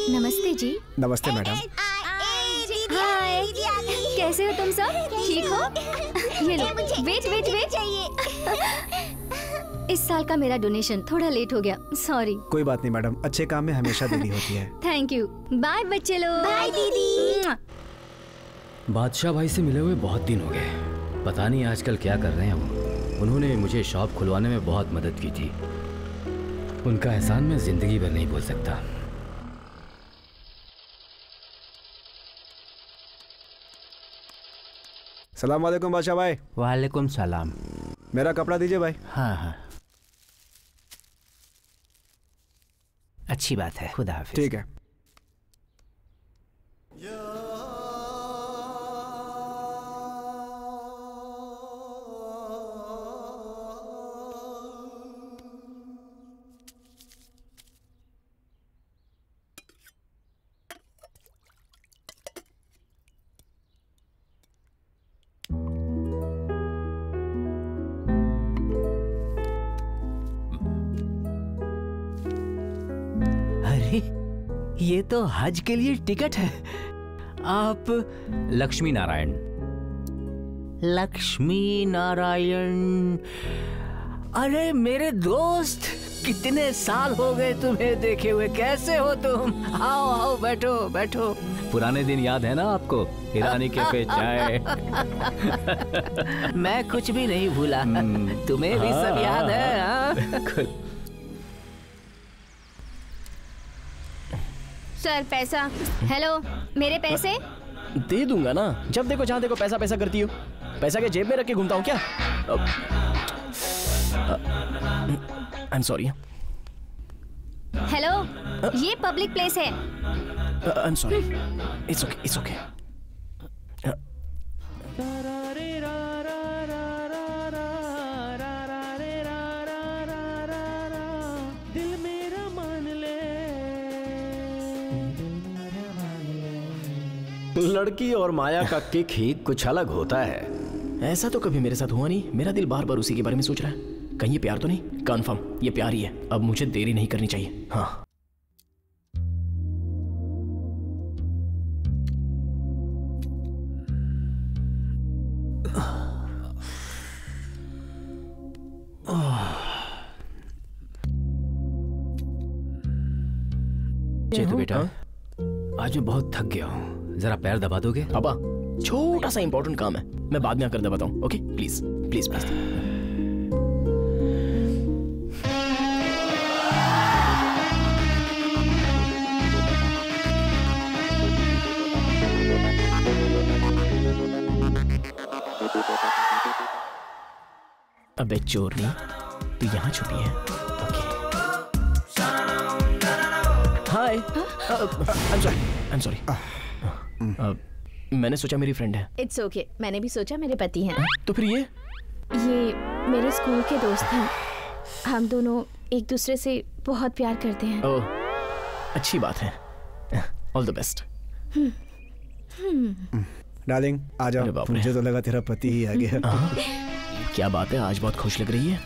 नमस्ते जी। नमस्ते मैडम। हाय, कैसे हो तुम सब? ठीक हो? ये लो, वेट वेट वेट। इस साल का मेरा डोनेशन थोड़ा लेट हो गया, सॉरी। कोई बात नहीं मैडम, अच्छे काम में हमेशा देरी होती है। Thank you. बाय बच्चे लोग। बाय दीदी। बादशाह भाई से मिले हुए बहुत दिन हो गए, पता नहीं आजकल क्या कर रहे हैं वो। उन्होंने मुझे शॉप खुलवाने में बहुत मदद की थी, उनका एहसान मैं जिंदगी भर नहीं भूल सकता। सलाम वालेकुम बादशाह भाई। वालेकुम सलाम। मेरा कपड़ा दीजिए भाई। हाँ हाँ, अच्छी बात है, खुदा हाफिज। ठीक है। ये तो हज के लिए टिकट है। आप लक्ष्मी नारायण। लक्ष्मी नारायण? अरे मेरे दोस्त, कितने साल हो गए तुम्हें देखे हुए, कैसे हो तुम? आओ आओ, बैठो बैठो। पुराने दिन याद है ना आपको, ईरानी कैफे चाय? मैं कुछ भी नहीं भूला, तुम्हें भी सब याद है? हाँ? सर पैसा। हेलो, मेरे पैसे? दे दूंगा ना, जब देखो जहाँ देखो पैसा पैसा करती हो। पैसा के जेब में रख के घूमता हूँ क्या? आई एम सॉरी। हेलो, ये पब्लिक प्लेस है। आई am sorry. It's okay, it's okay. लड़की और माया का किक ही कुछ अलग होता है। ऐसा तो कभी मेरे साथ हुआ नहीं। मेरा दिल बार बार उसी के बारे में सोच रहा है। कहीं ये प्यार तो नहीं? कंफर्म ये प्यार ही है। अब मुझे देरी नहीं करनी चाहिए। हाँ, चेतु बेटा, आज मैं बहुत थक गया हूँ, जरा पैर दबा दोगे? पापा, छोटा सा इंपॉर्टेंट काम है, मैं बाद में आकर दबाता हूँ। Okay, please please please. अबे चोरनी, तू यहाँ छुपी है? Okay. Hi, I am sorry. मैंने सोचा मेरी फ्रेंड है। इट्स ओके, मैंने भी सोचा मेरे पति हैं। तो फिर ये मेरे स्कूल के दोस्त हैं। हम दोनों एक दूसरे से बहुत प्यार करते हैं। ओह, अच्छी बात है। All the best. डार्लिंग आ जाओ, मुझे तो लगा तेरा पति ही आ गया। क्या बात है, आज बहुत खुश लग रही है।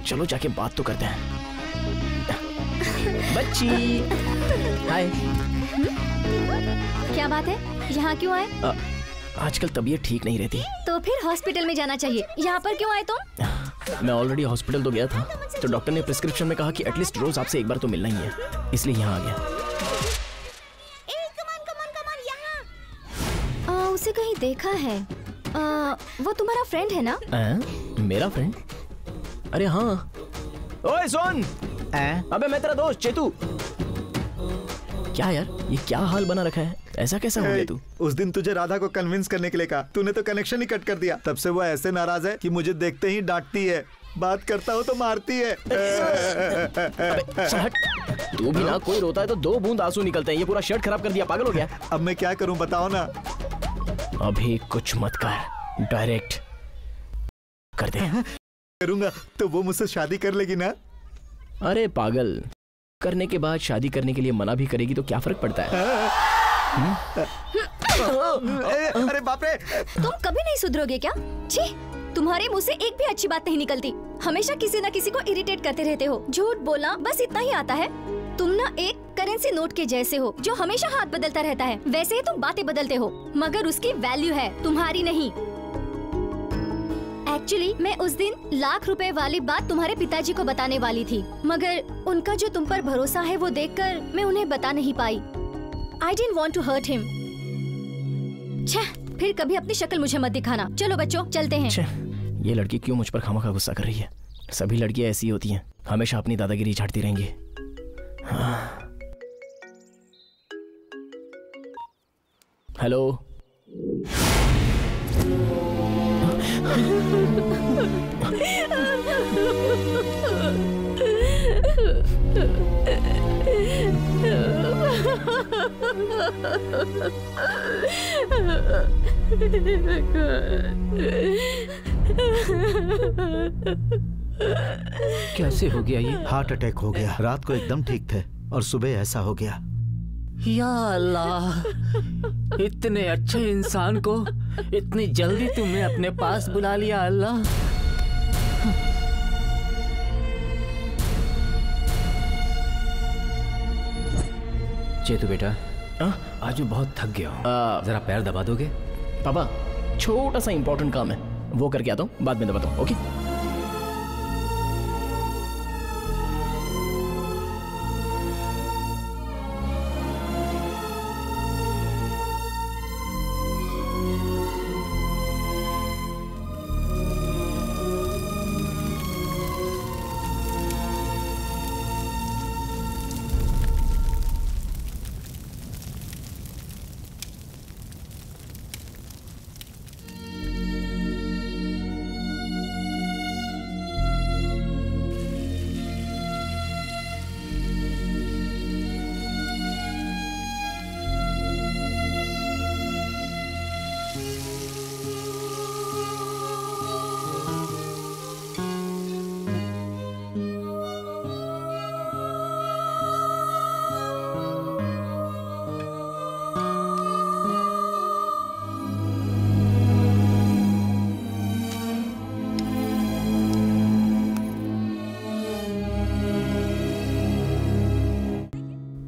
चलो जाके बात तो करते हैं। बच्ची, हाय। क्या बात है, यहाँ क्यों आए? आजकल तबीयत ठीक नहीं रहती। तो फिर हॉस्पिटल में जाना चाहिए, यहाँ पर क्यों आए तुम? मैं ऑलरेडी हॉस्पिटल तो गया था, तो डॉक्टर ने प्रिस्क्रिप्शन में कहा कि एटलीस्ट रोज आपसे एक बार तो मिलना ही है, इसलिए यहाँ आ गया। इसे कहीं देखा है। वो तुम्हारा फ्रेंड है ना? मेरा फ्रेंड? अरे हाँ। ओए सुन, अबे मैं तेरा दोस्त चेतू। क्या यार, ये क्या हाल बना रखा है? ऐसा कैसा हो गया तू? उस दिन तुझे राधा को कन्विंस करने के लिए कहा, तूने तो कनेक्शन ही कट कर दिया। तब से वो ऐसे नाराज है कि मुझे देखते ही डांटती है, बात करता हूँ तो मारती है। तू भी ना, कोई रोता है तो 2 बूंद आंसू निकलते हैं। ये पूरा शर्ट खराब कर दिया, पागल हो गया। अब मैं क्या करूँ बताओ ना। अभी कुछ मत कर, डायरेक्ट कर दे। करूँगा तो वो मुझसे शादी कर लेगी ना? अरे पागल, करने के बाद शादी करने के लिए मना भी करेगी तो क्या फर्क पड़ता है? अरे बाप रे, तुम कभी नहीं सुधरोगे क्या? छी, तुम्हारे मुंह से एक भी अच्छी बात नहीं निकलती। हमेशा किसी न किसी को इरिटेट करते रहते हो। झूठ बोलना बस इतना ही आता है। तुम ना एक करेंसी नोट के जैसे हो जो हमेशा हाथ बदलता रहता है। वैसे ही तुम बातें बदलते हो, मगर उसकी वैल्यू है, तुम्हारी नहीं। एक्चुअली मैं उस दिन ₹1,00,000 वाली बात तुम्हारे पिताजी को बताने वाली थी, मगर उनका जो तुम पर भरोसा है वो देखकर मैं उन्हें बता नहीं पाई। I didn't want to hurt him। फिर कभी अपनी शक्ल मुझे मत दिखाना। चलो बच्चों, चलते हैं। ये लड़की क्यों मुझ पर खामखा गुस्सा कर रही है? सभी लड़कियां ऐसी होती हैं, हमेशा अपनी दादागिरी झाड़ती रहेंगी। हेलो। कैसे हो गया ये? हार्ट अटैक हो गया। रात को एकदम ठीक थे और सुबह ऐसा हो गया। या अल्लाह, इतने अच्छे इंसान को इतनी जल्दी तुमने अपने पास बुला लिया। अल्लाह, चेतू बेटा, आज मैं बहुत थक गया हूँ, जरा पैर दबा दोगे? पापा, छोटा सा इंपॉर्टेंट काम है, वो करके आता हूँ, बाद में दबाता हूँ। ओके?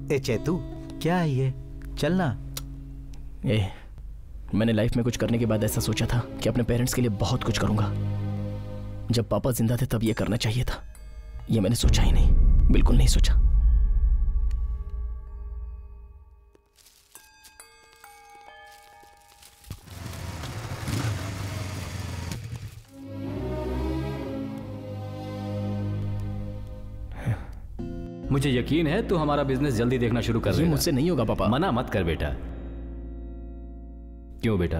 ए चेतू, क्या है ये? चलना। मैंने लाइफ में कुछ करने के बाद ऐसा सोचा था कि अपने पेरेंट्स के लिए बहुत कुछ करूंगा। जब पापा जिंदा थे तब ये करना चाहिए था। ये मैंने सोचा ही नहीं, बिल्कुल नहीं सोचा। मुझे यकीन है तू हमारा बिजनेस जल्दी देखना शुरू कर देगा। मुझसे नहीं होगा पापा। मना मत कर बेटा। क्यों बेटा,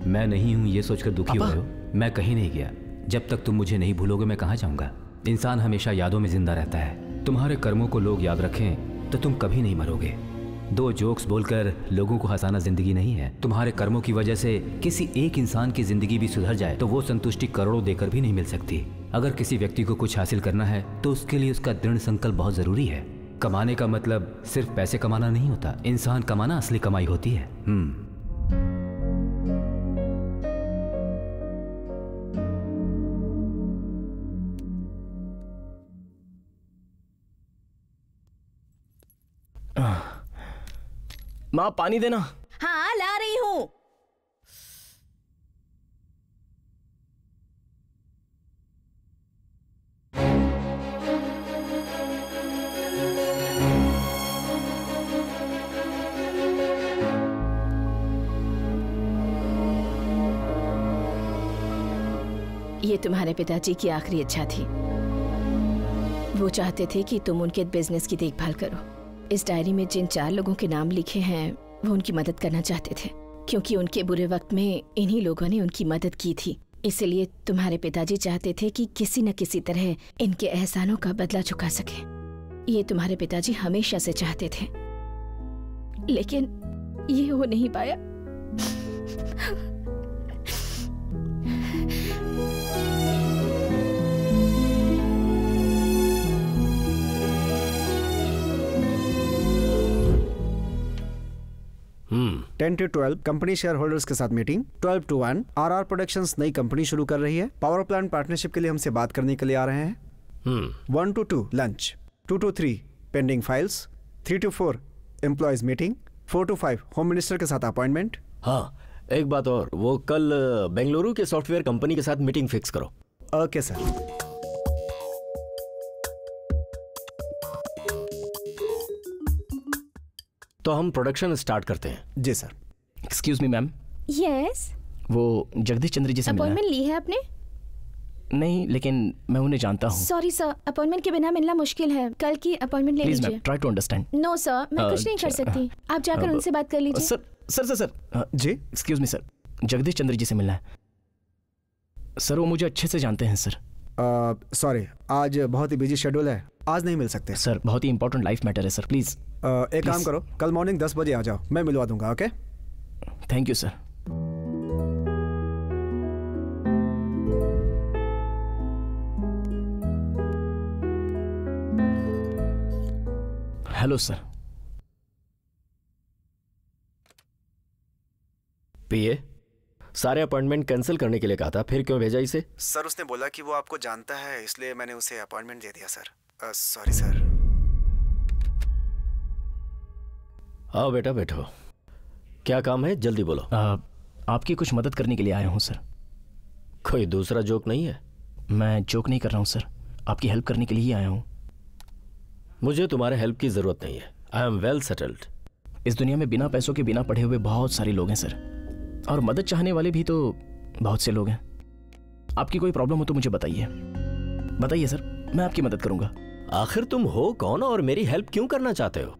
मैं नहीं हूं ये सोचकर दुखी हो रहे हो? मैं कहीं नहीं गया। जब तक तुम मुझे नहीं भूलोगे मैं कहां जाऊंगा? इंसान हमेशा यादों में जिंदा रहता है। तुम्हारे कर्मों को लोग याद रखें तो तुम कभी नहीं मरोगे। 2 जोक्स बोलकर लोगों को हंसाना जिंदगी नहीं है। तुम्हारे कर्मों की वजह से किसी एक इंसान की जिंदगी भी सुधर जाए तो वो संतुष्टि करोड़ों देकर भी नहीं मिल सकती। अगर किसी व्यक्ति को कुछ हासिल करना है तो उसके लिए उसका दृढ़ संकल्प बहुत जरूरी है। कमाने का मतलब सिर्फ पैसे कमाना नहीं होता, इंसान कमाना असली कमाई होती है। माँ पानी देना। हाँ ला रही हूँ। ये तुम्हारे पिताजी की आखिरी इच्छा थी। वो चाहते थे कि तुम उनके बिजनेस की देखभाल करो। इस डायरी में जिन 4 लोगों के नाम लिखे हैं वो उनकी मदद करना चाहते थे, क्योंकि उनके बुरे वक्त में इन्हीं लोगों ने उनकी मदद की थी। इसलिए तुम्हारे पिताजी चाहते थे कि किसी न किसी तरह इनके एहसानों का बदला चुका सके। ये तुम्हारे पिताजी हमेशा से चाहते थे, लेकिन ये हो नहीं पाया। Hmm. 10 to 12 company share holders के साथ मीटिंग। 12 to 1 RR प्रोडक्शंस नई कंपनी शुरू कर रही है। पावर प्लांट पार्टनरशिप के लिए हमसे बात करने के लिए आ रहे हैं। 1 to 2 lunch. 2 to 3 pending files. 3 to 4 employees meeting. 4 to 5 home minister के साथ अपॉइंटमेंट। हाँ, एक बात और, वो कल बेंगलुरु के सॉफ्टवेयर कंपनी के साथ मीटिंग फिक्स करो। Okay sir. तो हम प्रोडक्शन स्टार्ट करते हैं। जी sir. Excuse me ma'am. Yes. वो जगदीश चंद्र जी से मिलना है। अपॉइंटमेंट ली है आपने? नहीं, लेकिन मैं उन्हें जानता हूँ। सॉरी सर, अपॉइंटमेंट के बिना मिलना मुश्किल है। कल की अपॉइंटमेंट ले लीजिए। Please ma'am, try to understand. No sir, मैं कुछ नहीं कर सकती। आप जाकर उनसे बात कर लीजिए। सर सर सर सर जी excuse me sir, Jagdish Chandra ji से मिलना है सर। वो मुझे अच्छे से जानते हैं सर। सॉरी, आज बहुत ही बिजी शेड्यूल है, आज नहीं मिल सकते सर। बहुत ही इंपॉर्टेंट लाइफ मैटर है सर, प्लीज। एक काम करो, कल मॉर्निंग 10 बजे आ जाओ, मैं मिलवा दूंगा। Okay, thank you sir. Hello sir. PA, सारे अपॉइंटमेंट कैंसिल करने के लिए कहा था, फिर क्यों भेजा इसे? सर उसने बोला कि वो आपको जानता है, इसलिए मैंने उसे अपॉइंटमेंट दे दिया सर। Sorry sir. आओ बेटा, बैठो। क्या काम है, जल्दी बोलो। आपकी कुछ मदद करने के लिए आया हूँ सर। कोई दूसरा जोक नहीं है? मैं जोक नहीं कर रहा हूँ सर, आपकी हेल्प करने के लिए ही आया हूँ। मुझे तुम्हारे हेल्प की जरूरत नहीं है, आई एम वेल सेटल्ड। इस दुनिया में बिना पैसों के बिना पढ़े हुए बहुत सारे लोग हैं सर, और मदद चाहने वाले भी तो बहुत से लोग हैं। आपकी कोई प्रॉब्लम हो तो मुझे बताइए, बताइए सर, मैं आपकी मदद करूंगा। आखिर तुम हो कौन और मेरी हेल्प क्यों करना चाहते हो?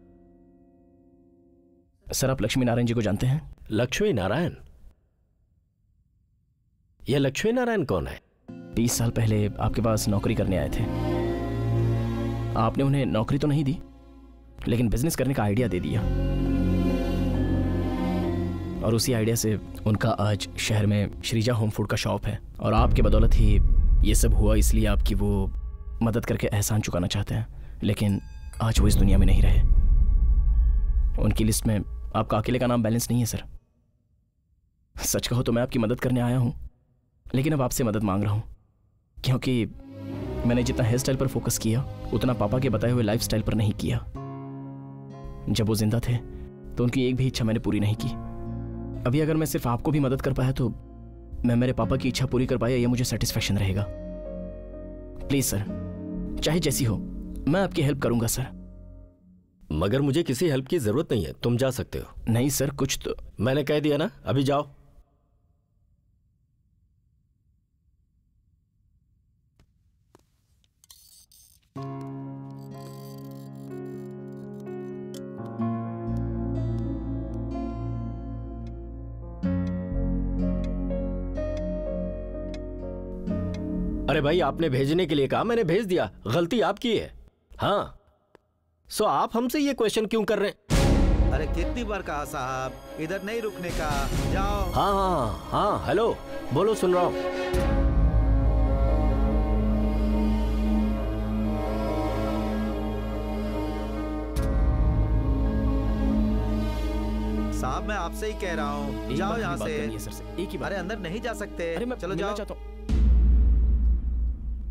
सर, आप लक्ष्मी नारायण जी को जानते हैं? लक्ष्मी नारायण? यह लक्ष्मी नारायण कौन है? 20 साल पहले आपके पास नौकरी करने आए थे। आपने उन्हें नौकरी तो नहीं दी, लेकिन बिजनेस करने का आइडिया दे दिया, और उसी आइडिया से उनका आज शहर में श्रीजा होम फूड का शॉप है, और आपके बदौलत ही ये सब हुआ। इसलिए आपकी वो मदद करके एहसान चुकाना चाहते हैं, लेकिन आज वो इस दुनिया में नहीं रहे। उनकी लिस्ट में आपका अकेले का नाम बैलेंस नहीं है सर। सच कहो तो मैं आपकी मदद करने आया हूँ, लेकिन अब आपसे मदद मांग रहा हूँ, क्योंकि मैंने जितना हेयर स्टाइल पर फोकस किया उतना पापा के बताए हुए लाइफ स्टाइल पर नहीं किया। जब वो जिंदा थे तो उनकी एक भी इच्छा मैंने पूरी नहीं की। अभी अगर मैं सिर्फ आपको भी मदद कर पाया तो मैं मेरे पापा की इच्छा पूरी कर पाया, ये मुझे सेटिस्फैक्शन रहेगा। प्लीज सर, चाहे जैसी हो, मैं आपकी हेल्प करूंगा सर। मगर मुझे किसी हेल्प की जरूरत नहीं है, तुम जा सकते हो। नहीं सर, कुछ तो मैंने कह दिया ना, अभी जाओ। अरे भाई, आपने भेजने के लिए कहा, मैंने भेज दिया, गलती आपकी है। हाँ, सो आप हमसे ये क्वेश्चन क्यों कर रहे हैं? अरे कितनी बार कहा साहब, इधर नहीं रुकने का, जाओ। हाँ हाँ हाँ, हेलो, बोलो, सुन रहा हूँ। साहब मैं आपसे ही कह रहा हूँ, जाओ यहाँ से। एक ही बार, अरे अंदर नहीं जा सकते। अरे मैं चलो जाओ। चाहता हूँ।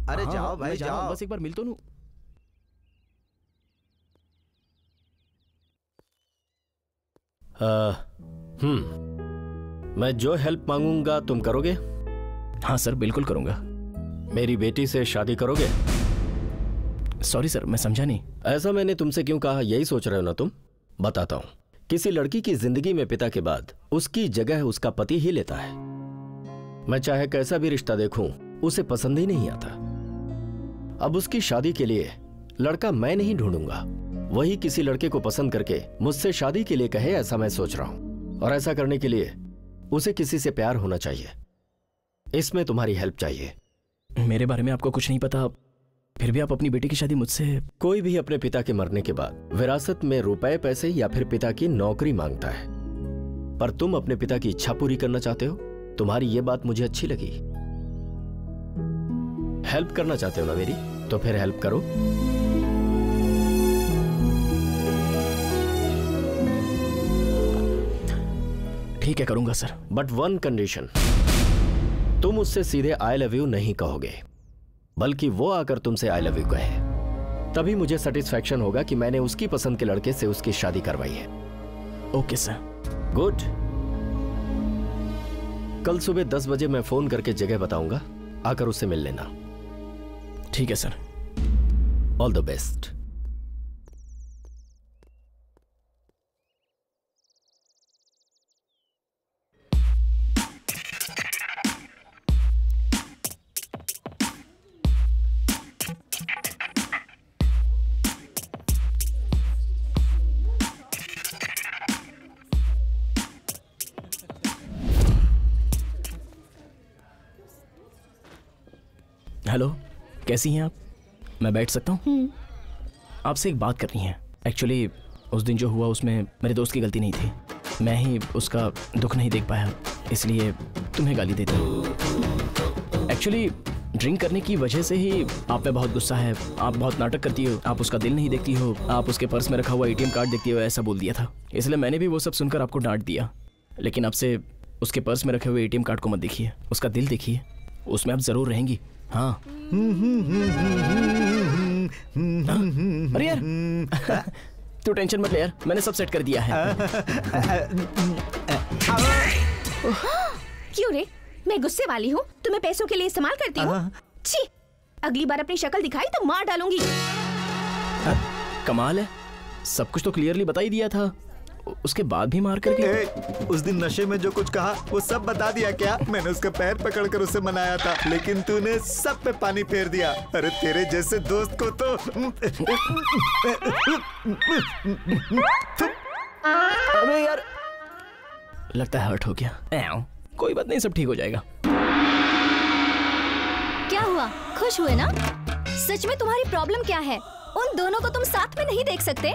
अरे हाँ, जाओ भाई, जाओ। बस एक बार मिल तो लूं। मैं जो हेल्प मांगूंगा तुम करोगे? हाँ सर, बिल्कुल करूंगा। मेरी बेटी से शादी करोगे? सॉरी सर, मैं समझा नहीं। ऐसा मैंने तुमसे क्यों कहा, यही सोच रहे हो ना तुम? बताता हूं। किसी लड़की की जिंदगी में पिता के बाद उसकी जगह उसका पति ही लेता है। मैं चाहे कैसा भी रिश्ता देखूं, उसे पसंद ही नहीं आता। अब उसकी शादी के लिए लड़का मैं नहीं ढूंढूंगा, वही किसी लड़के को पसंद करके मुझसे शादी के लिए कहे, ऐसा मैं सोच रहा हूं। और ऐसा करने के लिए उसे किसी से प्यार होना चाहिए। इसमें तुम्हारी हेल्प चाहिए। मेरे बारे में आपको कुछ नहीं पता, फिर भी आप अपनी बेटी की शादी मुझसे। कोई भी अपने पिता के मरने के बाद विरासत में रुपए पैसे या फिर पिता की नौकरी मांगता है, पर तुम अपने पिता की इच्छा पूरी करना चाहते हो। तुम्हारी ये बात मुझे अच्छी लगी। हेल्प करना चाहते हो ना मेरी, तो फिर हेल्प करो। ठीक है, करूंगा सर। बट वन कंडीशन, तुम उससे सीधे आई लव यू नहीं कहोगे, बल्कि वो आकर तुमसे आई लव यू कहे, तभी मुझे सेटिस्फैक्शन होगा कि मैंने उसकी पसंद के लड़के से उसकी शादी करवाई है। Okay sir. गुड। कल सुबह 10 बजे मैं फोन करके जगह बताऊंगा, आकर उससे मिल लेना। ठीक है sir. All the best. Hello, कैसी हैं आप? मैं बैठ सकता हूँ? आपसे एक बात करनी है। एक्चुअली उस दिन जो हुआ उसमें मेरे दोस्त की गलती नहीं थी। मैं ही उसका दुख नहीं देख पाया, इसलिए तुम्हें गाली देती हूँ। एक्चुअली ड्रिंक करने की वजह से ही आप पे बहुत गुस्सा है। आप बहुत नाटक करती हो, आप उसका दिल नहीं देखती हो, आप उसके पर्स में रखा हुआ ATM कार्ड देखती हो, ऐसा बोल दिया था। इसलिए मैंने भी वो सब सुनकर आपको डांट दिया। लेकिन आपसे उसके पर्स में रखे हुए ATM कार्ड को मत देखिए, उसका दिल देखिए, उसमें आप जरूर रहेंगी। हाँ। अरे यार तू टेंशन मत ले यार, मैंने सब सेट कर दिया है। क्यों रे, मैं गुस्से वाली हूँ? तुम्हें पैसों के लिए इस्तेमाल करती हूँ? छी, अगली बार अपनी शक्ल दिखाई तो मार डालूंगी। कमाल है, सब कुछ तो क्लियरली बता ही दिया था, उसके बाद भी मार करके। उस दिन नशे में जो कुछ कहा वो सब बता दिया क्या? मैंने उसका पैर पकड़कर उसे मनाया था, लेकिन तूने सब पे पानी फेर दिया। अरे तेरे जैसे दोस्त को तो। अबे यार, लगता है हर्ट हो गया। कोई बात नहीं, सब ठीक हो जाएगा। क्या हुआ, खुश हुए ना? सच में तुम्हारी प्रॉब्लम क्या है? उन दोनों को तुम साथ में नहीं देख सकते?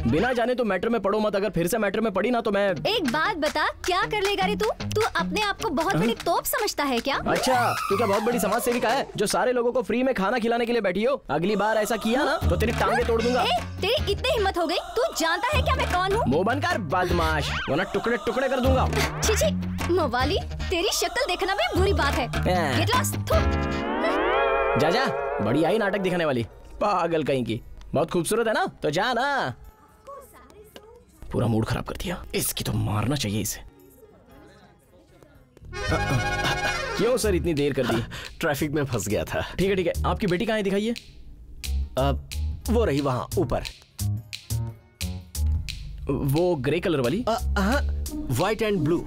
बिना जाने तो मैटर में पढ़ो मत, अगर फिर से मैटर में पड़ी ना तो मैं। एक बात बता, क्या कर लेगा रे तू? तू अपने आप को बहुत बड़ी तोप समझता है क्या? अच्छा, तू क्या बहुत बड़ी समाज सेविका है जो सारे लोगों को फ्री में खाना खिलाने के लिए बैठी हो? अगली बार ऐसा किया ना तो तेरी टांगे तोड़ दूंगा। तेरी इतनी हिम्मत हो गई? तू जानता है क्या मैं कौन हूँ? मुंह बंद कर बदमाश, वरना टुकड़े टुकड़े कर दूंगा। छी, मवाली, तेरी शक्ल देखना भी बुरी बात है। Get lost, जा जा, बड़ी आई नाटक दिखाने वाली, पागल कहीं की। बहुत खूबसूरत है ना, तो जा ना। पूरा मूड खराब कर दिया, इसकी तो मारना चाहिए इसे। क्यों सर इतनी देर कर दी? ट्रैफिक में फंस गया था। ठीक है ठीक है, आपकी बेटी कहाँ है, दिखाइए। वो रही वहां ऊपर। वो ग्रे कलर वाली? White and blue.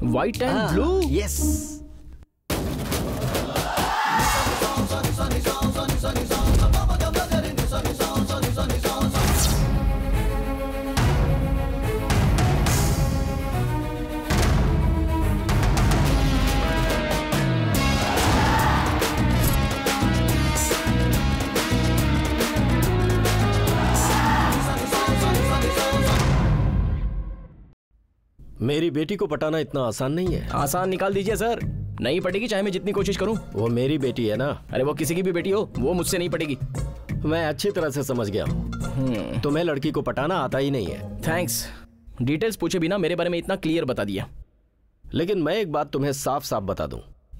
White and blue? Yes. मेरी बेटी को पटाना इतना आसान नहीं है। आसान निकाल दीजिए सर, नहीं पटेगी चाहे मैं जितनी कोशिश करूं। वो मेरी बेटी है ना। अरे वो किसी की भी बेटी हो, वो मुझसे नहीं पटेगी। मैं अच्छी तरह से समझ गया हूँ, तुम्हें लड़की को पटाना आता ही नहीं है। थैंक्स, डिटेल्स पूछे बिना मेरे बारे में इतना क्लियर बता दिया। लेकिन मैं एक बात तुम्हें साफ साफ बता दूं।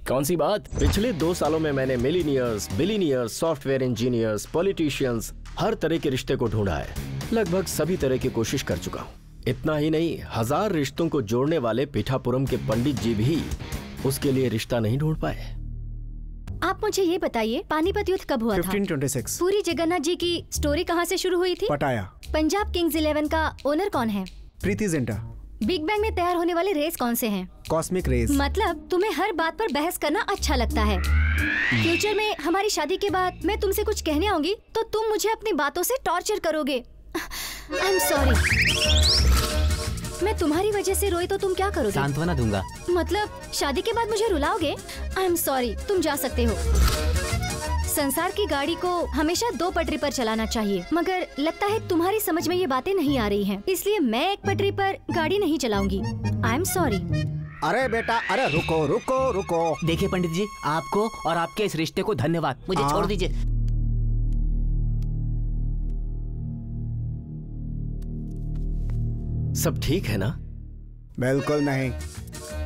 कौन सी बात? पिछले 2 सालों में मैंने millionaires, billionaires, software engineers, politicians, हर तरह के रिश्ते को ढूंढा है। लगभग सभी तरह की कोशिश कर चुका हूँ। इतना ही नहीं, 1000 रिश्तों को जोड़ने वाले पीठापुरम के पंडित जी भी उसके लिए रिश्ता नहीं ढूंढ पाए। आप मुझे ये बताइए, पानीपत युद्ध कब हुआ था? 1526। पूरी जगन्नाथ जी की स्टोरी कहाँ से शुरू हुई थी? पटाया। पंजाब किंग्स 11 का ओनर कौन है? प्रीति जिंटा। बिग बैंग में तैयार होने वाले रेस कौन से हैं? Cosmic rays. मतलब तुम्हें हर बात पर बहस करना अच्छा लगता है। फ्यूचर में हमारी शादी के बाद मैं तुमसे कुछ कहने आऊंगी तो तुम मुझे अपनी बातों से टॉर्चर करोगे। आई एम सॉरी। मैं तुम्हारी वजह से रोई तो तुम क्या करोगे? सांत्वना दूंगा। मतलब शादी के बाद मुझे रुलाओगे? आई एम सॉरी, तुम जा सकते हो। संसार की गाड़ी को हमेशा 2 पटरी पर चलाना चाहिए, मगर लगता है तुम्हारी समझ में ये बातें नहीं आ रही हैं, इसलिए मैं एक पटरी पर गाड़ी नहीं चलाऊंगी। आई एम सॉरी। अरे बेटा, अरे रुको रुको रुको। देखिए पंडित जी, आपको और आपके इस रिश्ते को धन्यवाद, मुझे छोड़ दीजिए। सब ठीक है ना? बिल्कुल नहीं।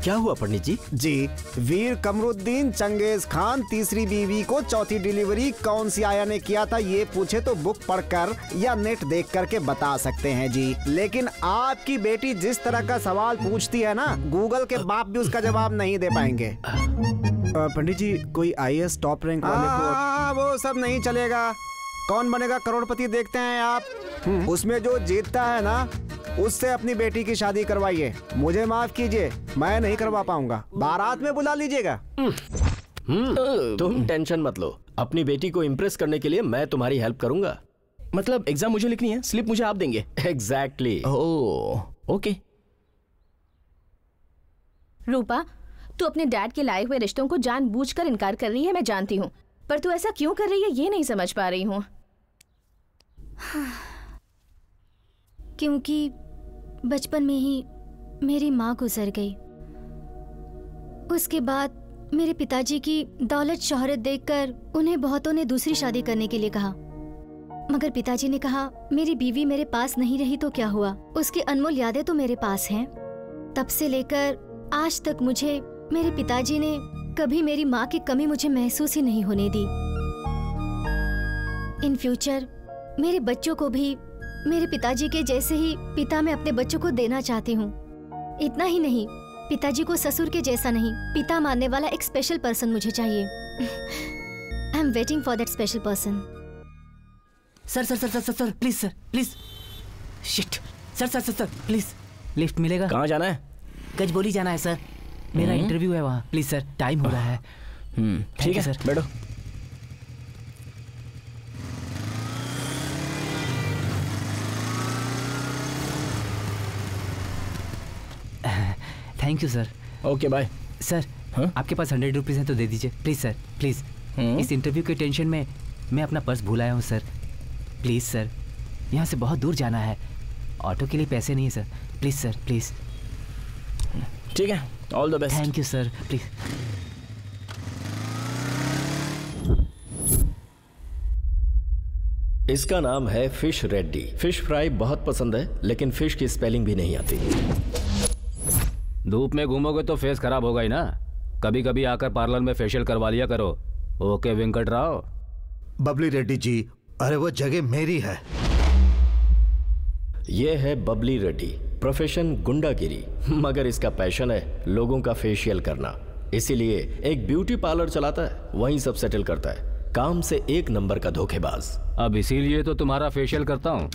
क्या हुआ पंडित जी? जी, वीर कमरुद्दीन चंगेज खान तीसरी बीवी को चौथी डिलीवरी कौन सी आया ने किया था ये पूछे तो बुक पढ़कर या नेट देख करके बता सकते हैं जी, लेकिन आपकी बेटी जिस तरह का सवाल पूछती है ना, गूगल के बाप भी उसका जवाब नहीं दे पाएंगे। पंडित जी, कोई IAS टॉप रैंक वाले को? वो सब नहीं चलेगा। कौन बनेगा करोड़पति देखते हैं आप। उसमें जो जीतता है ना, उससे अपनी बेटी की शादी करवाइए। मुझे माफ कीजिए, मैं नहीं करवा पाऊंगा। बारात में बुला लीजिएगा। तुम टेंशन मत लो, अपनी बेटी को इम्प्रेस करने के लिए मैं तुम्हारी हेल्प करूंगा। मतलब एग्जाम मुझे लिखनी है, स्लिप मुझे आप देंगे? एग्जैक्टली। ओके। रूपा, तू अपने डैड के लाए हुए रिश्तों को जानबूझकर इनकार कर रही है, मैं जानती हूँ, पर तू ऐसा क्यों कर रही है ये नहीं समझ पा रही हूँ। क्योंकि बचपन में ही मेरी माँ गुजर गई। उसके बाद मेरे पिताजी की दौलत शोहरत देखकर उन्हें बहुतों ने दूसरी शादी करने के लिए कहा, मगर पिताजी ने कहा मेरी बीवी मेरे पास नहीं रही तो क्या हुआ, उसकी अनमोल यादें तो मेरे पास हैं। तब से लेकर आज तक मुझे मेरे पिताजी ने कभी मेरी माँ की कमी मुझे महसूस ही नहीं होने दी। इन फ्यूचर मेरे बच्चों को भी मेरे पिताजी के जैसे ही पिता मैं अपने बच्चों को देना चाहती हूँ। इतना ही नहीं, पिताजी को ससुर के जैसा नहीं, पिता मानने वाला एक स्पेशल पर्सन मुझे चाहिए। I am waiting for that special person. Sir sir sir sir sir please sir please. Shit. Sir sir sir sir please, lift मिलेगा? कहाँ जाना है? गजबोली जाना है सर, मेरा इंटरव्यू है वहाँ। प्लीज सर, टाइम हो रहा है। ठीक है सर, बैठो। Thank you sir. Okay bye. Sir आपके पास 100 रुपीज़ हैं तो दे दीजिए प्लीज़ सर, प्लीज़। इस इंटरव्यू के टेंशन में मैं अपना पर्स भूल आया हूँ सर, प्लीज़ सर। यहाँ से बहुत दूर जाना है, ऑटो के लिए पैसे नहीं है सर, प्लीज़ सर, प्लीज़। ठीक है, all the best. Thank you sir, please. इसका नाम है फिश रेड्डी। फिश फ्राई बहुत पसंद है, लेकिन फिश की स्पेलिंग भी नहीं आती। धूप में घूमोगे तो फेस खराब होगा ही ना, कभी कभी आकर पार्लर में फेशियल करवा लिया करो। ओके वेंकट राव। बबली रेड्डी जी, अरे वो जगह मेरी है। ये है बबली रेड्डी, प्रोफेशन गुंडागिरी, मगर इसका पैशन है लोगों का फेशियल करना। इसीलिए एक ब्यूटी पार्लर चलाता है, वहीं सब सेटल करता है। काम से 1 नंबर का धोखेबाज। अब इसीलिए तो तुम्हारा फेशियल करता हूँ।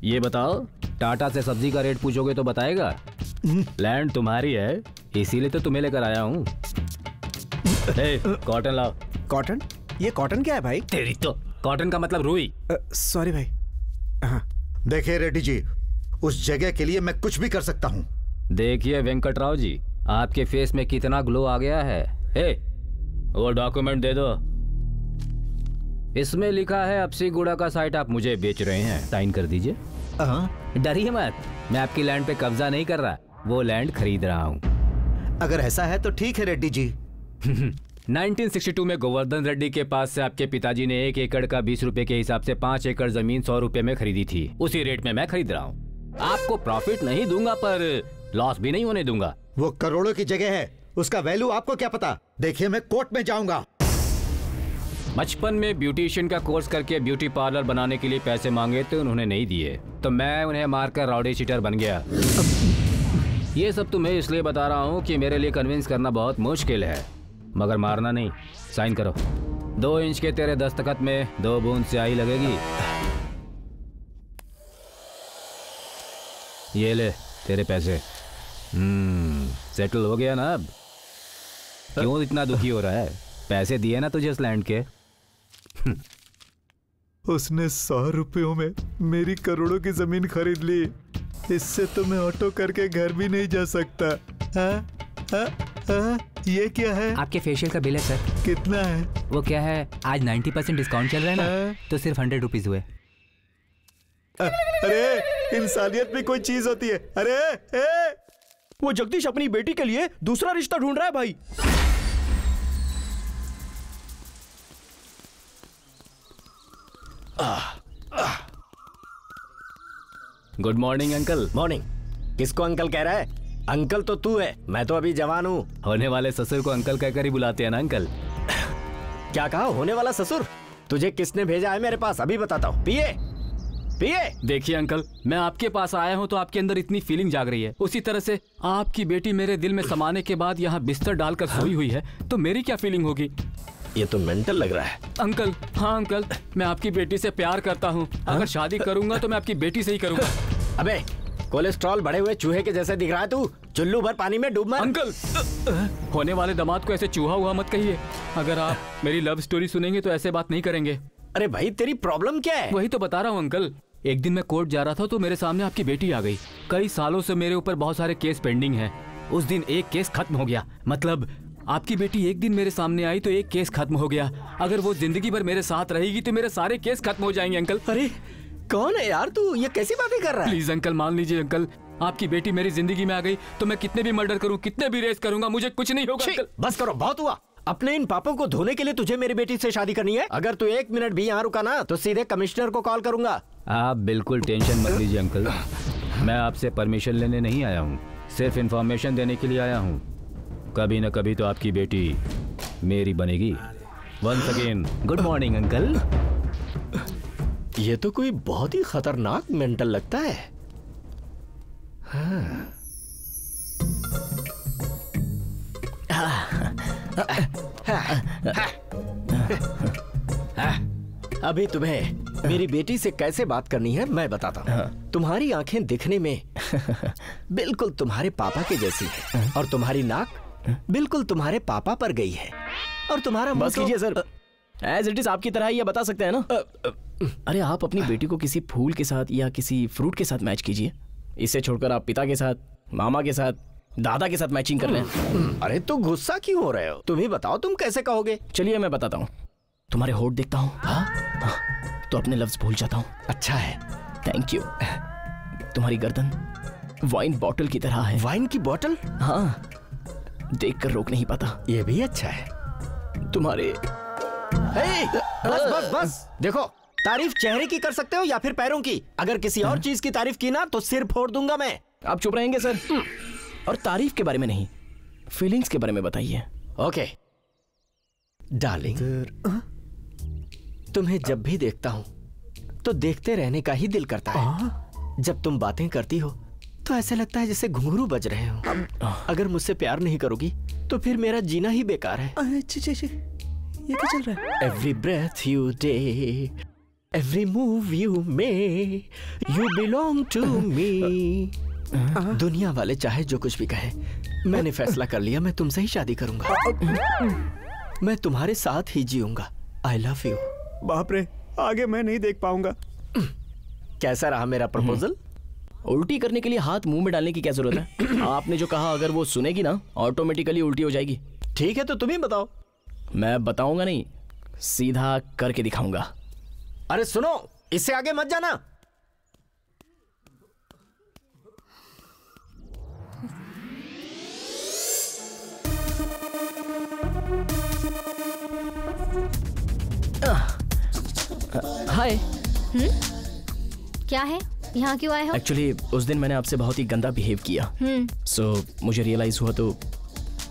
ये बताओ, टाटा से सब्जी का रेट पूछोगे तो बताएगा? लैंड तुम्हारी है, इसीलिए तो तुम्हें लेकर आया हूँ। कॉटन लाओ। कॉटन? ये कॉटन क्या है भाई? तेरी तो, कॉटन का मतलब रुई। सॉरी भाई। देखिए रेड्डी जी, उस जगह के लिए मैं कुछ भी कर सकता हूँ। देखिए वेंकट राव जी, आपके फेस में कितना ग्लो आ गया है। वो डॉक्यूमेंट दे दो। इसमें लिखा है अपसीगुड़ा का साइट आप मुझे बेच रहे हैं, साइन कर दीजिए। डरिए मत, मैं आपकी लैंड पे कब्जा नहीं कर रहा, वो लैंड खरीद रहा हूँ। अगर ऐसा है तो ठीक है रेड्डी जी। 1962 में गोवर्धन रेड्डी के पास से आपके पिताजी ने 1 एकड़ का 20 रुपए के हिसाब से 5 एकड़ जमीन 100 रुपए में खरीदी थी। उसी रेट में मैं खरीद रहा हूँ। आपको प्रॉफिट नहीं दूंगा पर लॉस भी नहीं होने दूंगा। वो करोड़ों की जगह है, उसका वैल्यू आपको क्या पता। देखिए मैं कोर्ट में जाऊंगा। बचपन में ब्यूटिशियन का कोर्स करके ब्यूटी पार्लर बनाने के लिए पैसे मांगे तो उन्होंने नहीं दिए, तो मैं उन्हें मारकर राउडी चीटर बन गया। ये सब तुम्हें इसलिए बता रहा हूँ कि मेरे लिए कन्विंस करना बहुत मुश्किल है, मगर मारना नहीं। साइन करो। 2 इंच के तेरे दस्तखत में 2 बूंद स्याही लगेगी। ये ले, तेरे पैसे। सेटल हो गया ना अब? क्यों इतना दुखी हो रहा है? पैसे दिए ना तुझे इस लैंड के। उसने 100 रुपयों में मेरी करोड़ों की जमीन खरीद ली। इससे तो मैं ऑटो करके घर भी नहीं जा सकता। ये क्या है? आपके फेशियल का बिल है सर। कितना है? वो क्या है, आज 90% डिस्काउंट चल रहा है ना, तो सिर्फ 100 रुपीज हुए। अरे इंसानियत में कोई चीज होती है। अरे वो जगदीश अपनी बेटी के लिए दूसरा रिश्ता ढूंढ रहा है भाई। Good morning uncle. मॉर्निंग? किसको अंकल कह रहा है? अंकल तो तू है, मैं तो अभी जवान हूँ। होने वाले ससुर को अंकल कहकर ही बुलाते हैं ना अंकल। क्या कहा, होने वाला ससुर? तुझे किसने भेजा है मेरे पास, अभी बताता हूँ। पिए। देखिए अंकल, मैं आपके पास आया हूँ तो आपके अंदर इतनी फीलिंग जाग रही है, उसी तरह से आपकी बेटी मेरे दिल में समाने के बाद यहाँ बिस्तर डालकर सोई हुई है, तो मेरी क्या फीलिंग होगी? ये तो मेंटल लग रहा है अंकल। हाँ अंकल, मैं आपकी बेटी से प्यार करता हूँ। अगर शादी करूंगा तो मैं आपकी बेटी से ही करूंगा। अबे कोलेस्ट्रॉल बढ़े हुए चूहे के जैसे दिख रहा है तू। चुल्लू भर पानी में डूब मर। अंकल, होने वाले दामाद को ऐसे चूहा हुआ मत कहिए। अगर आप मेरी लव स्टोरी सुनेंगे तो ऐसे बात नहीं करेंगे। अरे भाई तेरी प्रॉब्लम क्या है? वही तो बता रहा हूँ अंकल। एक दिन मैं कोर्ट जा रहा था तो मेरे सामने आपकी बेटी आ गई। कई सालों से मेरे ऊपर बहुत सारे केस पेंडिंग हैं। उस दिन एक केस खत्म हो गया। मतलब आपकी बेटी एक दिन मेरे सामने आई तो एक केस खत्म हो गया। अगर वो जिंदगी भर मेरे साथ रहेगी तो मेरे सारे केस खत्म हो जाएंगे अंकल। अरे कौन है यार तू, ये कैसी बातें कर रहा है? प्लीज अंकल मान लीजिए अंकल, आपकी बेटी मेरी जिंदगी में आ गई तो मैं कितने भी मर्डर करूं, कितने भी रेस करूंगा, मुझे कुछ नहीं होगा अंकल। बस करो, बहुत हुआ। अपने इन पापों को धोने के लिए तुझे मेरी बेटी से शादी करनी है? अगर तू 1 मिनट भी यहाँ रुका ना तो सीधे कमिश्नर को कॉल करूंगा। आप बिल्कुल टेंशन मत लीजिए अंकल, मैं आपसे परमिशन लेने नहीं आया हूँ, सिर्फ इन्फॉर्मेशन देने के लिए आया हूँ। कभी न कभी तो आपकी बेटी मेरी बनेगी। Once again good morning uncle. ये तो कोई बहुत ही खतरनाक मेंटल लगता है। हाँ। अभी तुम्हें मेरी बेटी से कैसे बात करनी है मैं बताता हूँ। तुम्हारी आंखें दिखने में बिल्कुल तुम्हारे पापा के जैसी है और तुम्हारी नाक बिल्कुल तुम्हारे पापा पर गई है और तुम्हारा बस कीजिए सर, एज इट इज आपकी तरह ही बता सकते हैं ना। अरे आप अपनी बेटी को किसी फूल के साथ या किसी फ्रूट के साथ मैच कीजिए। इसे छोड़कर आप पिता के साथ, मामा के साथ, दादा के साथ मैचिंग कर लें। अरे तो गुस्सा क्यों हो रहे हो? तुम ही बताओ तुम कैसे कहोगे? चलिए मैं बताता हूँ। तुम्हारे होठ देखता हूँ तो अपने लफ्ज भूल जाता हूँ। अच्छा है, थैंक यू। तुम्हारी गर्दन वाइन बॉटल की तरह है। वाइन की बॉटल? हाँ, देखकर रोक नहीं पाता। ये भी अच्छा है। तुम्हारे बस बस बस, देखो तारीफ चेहरे की कर सकते हो या फिर पैरों की। अगर किसी और चीज की तारीफ की ना तो सिर फोड़ दूंगा मैं। आप चुप रहेंगे सर? और तारीफ के बारे में नहीं, फीलिंग्स के बारे में बताइए। ओके डार्लिंग, तुम्हें जब भी देखता हूं तो देखते रहने का ही दिल करता है। जब तुम बातें करती हो तो ऐसा लगता है जैसे घुंघरू बज रहे हो। अगर मुझसे प्यार नहीं करोगी तो फिर मेरा जीना ही बेकार है। ये क्या चल रहा है? Every breath you take, every move you make, you belong to me. दुनिया वाले चाहे जो कुछ भी कहें, मैंने फैसला कर लिया, मैं तुमसे ही शादी करूंगा। मैं तुम्हारे साथ ही जीऊंगा। I love you. बाप रे, आगे मैं नहीं देख पाऊंगा। कैसा रहा मेरा प्रपोजल? उल्टी करने के लिए हाथ मुंह में डालने की क्या जरूरत है? आपने जो कहा अगर वो सुनेगी ना ऑटोमेटिकली उल्टी हो जाएगी। ठीक है तो तुम ही बताओ। मैं बताऊंगा नहीं, सीधा करके दिखाऊंगा। अरे सुनो, इससे आगे मत जाना। हाय। क्या है, यहाँ क्यों आए हो? एक्चुअली उस दिन मैंने आपसे बहुत ही गंदा बिहेव किया, सो मुझे रियलाइज हुआ तो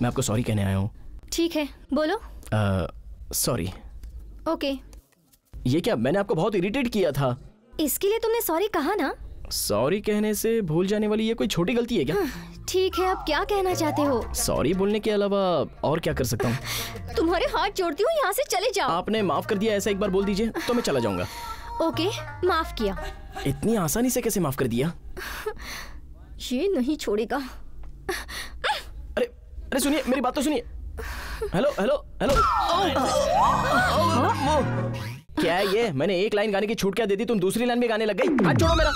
मैं आपको सॉरी कहने आया हूँ। ठीक है, बोलो। सॉरी। ओके। ये क्या, मैंने आपको बहुत इरिटेट किया था। इसके लिए तुमने सॉरी कहा ना? सॉरी कहने से भूल जाने वाली ये कोई छोटी गलती है क्या? ठीक है, अब क्या कहना चाहते हो? सॉरी बोलने के अलावा और क्या कर सकता हूँ? तुम्हारे हाथ जोड़ती हूँ, यहाँ से चले जाओ। आपने माफ कर दिया, ऐसा एक बार बोल दीजिए तो मैं चला जाऊंगा। ओके, माफ किया। इतनी आसानी से कैसे माफ कर दिया? ये नहीं छोड़ेगा। अरे सुनिए, मेरी बात तो सुनिए। Hello hello hello. क्या है ये? मैंने एक लाइन गाने की छूट क्या दे दी, तुम दूसरी लाइन में गाने लग गई। हाथ छोड़ो मेरा।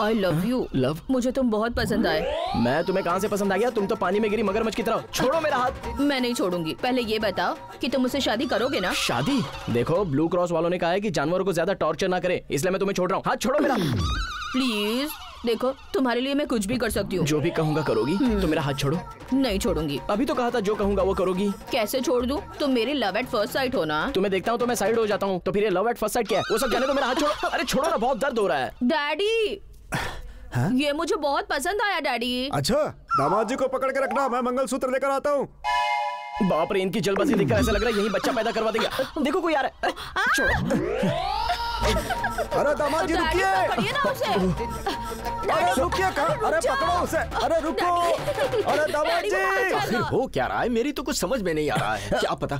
I love you। लव? मुझे तुम बहुत पसंद आए। मैं तुम्हें कहाँ से पसंद आ गया? तुम तो पानी में गिरी मगरमच्छ की तरह। छोड़ो मेरा हाथ। मैं नहीं छोड़ूंगी। पहले ये बताओ कि तुम मुझसे शादी करोगे ना? शादी? देखो, ब्लू क्रॉस वालों ने कहा है कि जानवरों को ज्यादा टॉर्चर ना करे, इसलिए मैं तुम्हें छोड़ रहा हूँ। हाथ छोड़ो मेरा। प्लीज देखो, तुम्हारे लिए मैं कुछ भी कर सकती हूँ। जो भी कहूँगा करोगी? तो मेरा हाथ छोड़ो। नहीं छोड़ूंगी। अभी तो कहा था जो कहूँगा वो करोगी। कैसे छोड़ दूँ? तुम मेरी लव एट फर्स्ट साइट हो ना। तुम्हें देखता हूँ तो मैं साइड हो जाता हूँ, तो फिर ये लव एट फर्स्ट साइट क्या है? वो सब जाने दो, मेरा हाथ छोड़ो। अरे छोड़ो ना, बहुत दर्द हो रहा है। डैडी, ये मुझे बहुत पसंद आया डैडी। अच्छा, दामाद जी को पकड़ के रखना, मैं मंगलसूत्र लेकर आता हूँ। बाप रे, इनकी जल्दबाजी देखकर ऐसा लग रहा है यही बच्चा पैदा करवा देगा। देखो कोई आ रहा है। छोड़ो। अरे दामाद जी रुकिए। अरे रुकिए कहाँ? अरे पकड़ो उसे। अरे रुको। अरे दामाद जी। आखिर हो क्या रहा है? मेरी तो कुछ समझ में नहीं आ रहा है। क्या पता।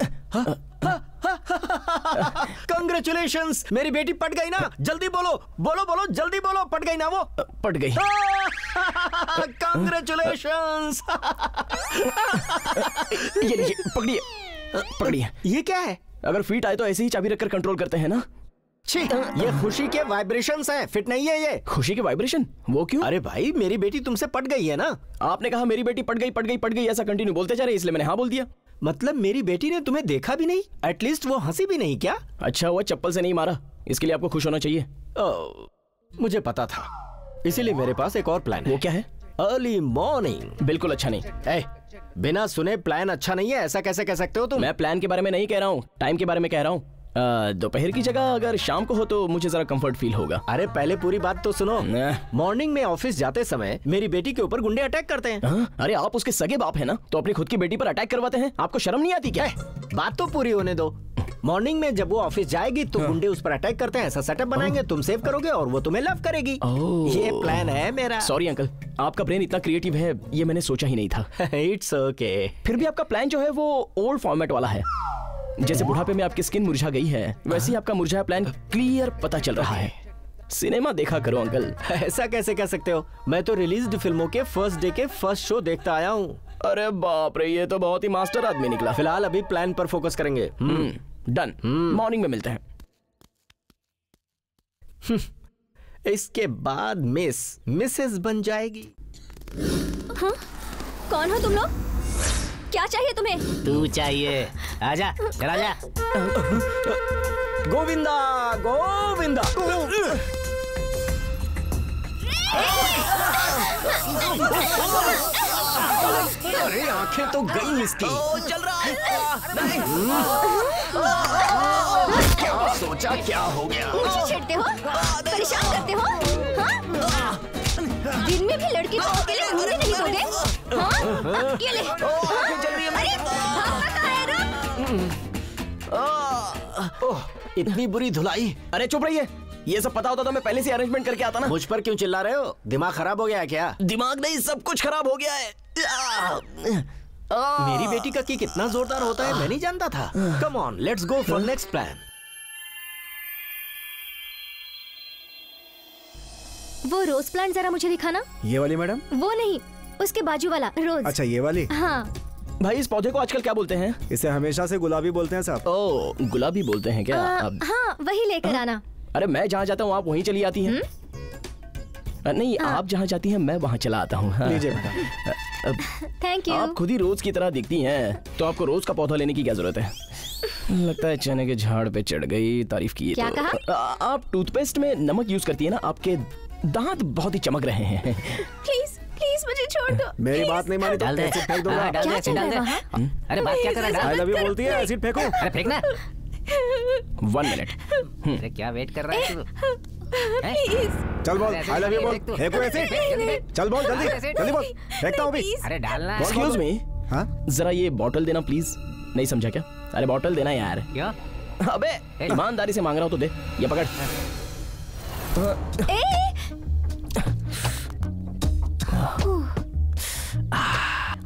कंग्रेचुलेशंस, मेरी बेटी पट गई ना। जल्दी बोलो बोलो बोलो, जल्दी बोलो। पट गई ना वो? पट गई। कंग्रेचुलेशंस। ये लीजिए, पकड़िए पकड़िए। ये क्या है? अगर फीट आए तो ऐसे ही चाबी रखकर कंट्रोल करते हैं ना। छी, ये खुशी के वाइब्रेशंस हैं, फिट नहीं है ये। खुशी के वाइब्रेशन? वो क्यों? अरे भाई, मेरी बेटी तुमसे पट गई है ना। आपने कहा मेरी बेटी पट गई पट गई पट गई, ऐसा कंटिन्यू बोलते जा रहे, इसलिए मैंने हाँ बोल दिया। मतलब मेरी बेटी ने तुम्हें देखा भी नहीं? एटलीस्ट वो हंसी भी नहीं क्या? अच्छा हुआ चप्पल से नहीं मारा, इसके लिए आपको खुश होना चाहिए। मुझे पता था, इसीलिए मेरे पास एक और प्लान है। वो क्या है? Early morning. बिल्कुल अच्छा नहीं। बिना सुने प्लान अच्छा नहीं है, ऐसा कैसे कह सकते हो तुम? मैं प्लान के बारे में नहीं कह रहा हूँ, टाइम के बारे में कह रहा हूँ। दोपहर की जगह अगर शाम को हो तो मुझे जरा कंफर्ट फील होगा। अरे पहले पूरी बात तो सुनो। मॉर्निंग में ऑफिस जाते समय मेरी बेटी के ऊपर गुंडे अटैक करते हैं। अरे आप उसके सगे बाप है ना, तो अपनी खुद की बेटी पर अटैक करवाते हैं, आपको शर्म नहीं आती क्या? बात तो पूरी होने दो। मॉर्निंग में जब वो ऑफिस जाएगी तो गुंडे उस पर अटैक करते हैं, ऐसा सेटअप बनाएंगे, तुम सेव करोगे और वो तुम्हें लव करेगी। ये प्लान है मेरा। सॉरी अंकल, आपका ब्रेन इतना क्रिएटिव है, ये मैंने सोचा ही नहीं था। It's okay. फिर भी आपका प्लान जो है वो ओल्ड फॉर्मेट वाला है। जैसे बुढ़ापे में आपकी स्किन मुरझा गई है, वैसे ही आपका मुरझाया प्लान क्लियर पता चल रहा है। सिनेमा देखा करो अंकल। ऐसा कैसे कह सकते हो? मैं तो रिलीज्ड फिल्मों के फर्स्ट डे के फर्स्ट शो देखता आया हूँ। अरे बाप रे, ये तो बहुत ही मास्टर आदमी निकला। फिलहाल अभी प्लान पर फोकस करेंगे। डन। मॉर्निंग में मिलते हैं। इसके बाद मिसेस बन जाएगी। हाँ? कौन हो तुम लोग? क्या चाहिए तुम्हें? तू चाहिए, आजा चला जा। गोविंदा गोविंदा। अरे आंखें तो गई इसकी। चल रहा है। क्या सोचा, क्या हो गया? मुझे छेड़ते हो, परेशान करते हो, हाँ? दिन में भी लड़की को अकेले घूमने नहीं दोगे? हाँ? अकेले? अरे भागना कहाँ है ओह, इतनी बुरी धुलाई। अरे चुप रहिए, ये सब पता होता तो मैं पहले से अरेंजमेंट करके आता ना। मुझ पर क्यों चिल्ला रहे हो? दिमाग खराब हो गया है क्या? दिमाग नहीं, सब कुछ खराब हो गया है। मेरी बेटी का किक कितना जोरदार होता है मैं नहीं जानता था। Come on, let's go for next plan. वो रोज प्लांट जरा मुझे दिखाना। ये वाली मैडम? वो नहीं, उसके बाजू वाला रोज। अच्छा ये वाली? हाँ। भाई इस पौधे को आजकल क्या बोलते हैं? इसे हमेशा से गुलाबी बोलते हैं साहब। ओह, गुलाबी बोलते हैं क्या? हाँ, वही लेकर आना। अरे मैं जहाँ जाता हूँ आप वहीं चली आती हैं। नहीं, आप जहाँ जाती हैं मैं वहाँ चला आता हूँ। लीजिए मैडम। Thank you. आप खुद ही रोज की तरह दिखती हैं, तो आपको रोज का पौधा लेने की क्या जरूरत है? लगता है चने के झाड़ पे चढ़ गई, तारीफ की। क्या तो कहा? आप टूथपेस्ट में नमक यूज करती है ना, आपके दांत बहुत ही चमक रहे हैं। प्लीज प्लीज मुझे छोड़ दो। मेरी बात नहीं मानी तो एसिड फेंक दूंगा। डाल दे। अरे बात क्या कर रहा है? आई लव यू बोलती है, एसिड फेंको। अरे फेंकना। 1 मिनट। अरे क्या वेट कर रहा है तू? चल बोल, आई लव यू बोल। फेंको एसिड। चल बोल जल्दी जल्दी बोल। फेंकता हूँ अभी। अरे डालना। एक्सक्यूज मी, हाँ जरा ये बॉटल देना प्लीज। नहीं समझा क्या? अरे बॉटल देना यार। क्या? अबे ईमानदारी से मांग रहा हूँ तो दे। ये पकड़।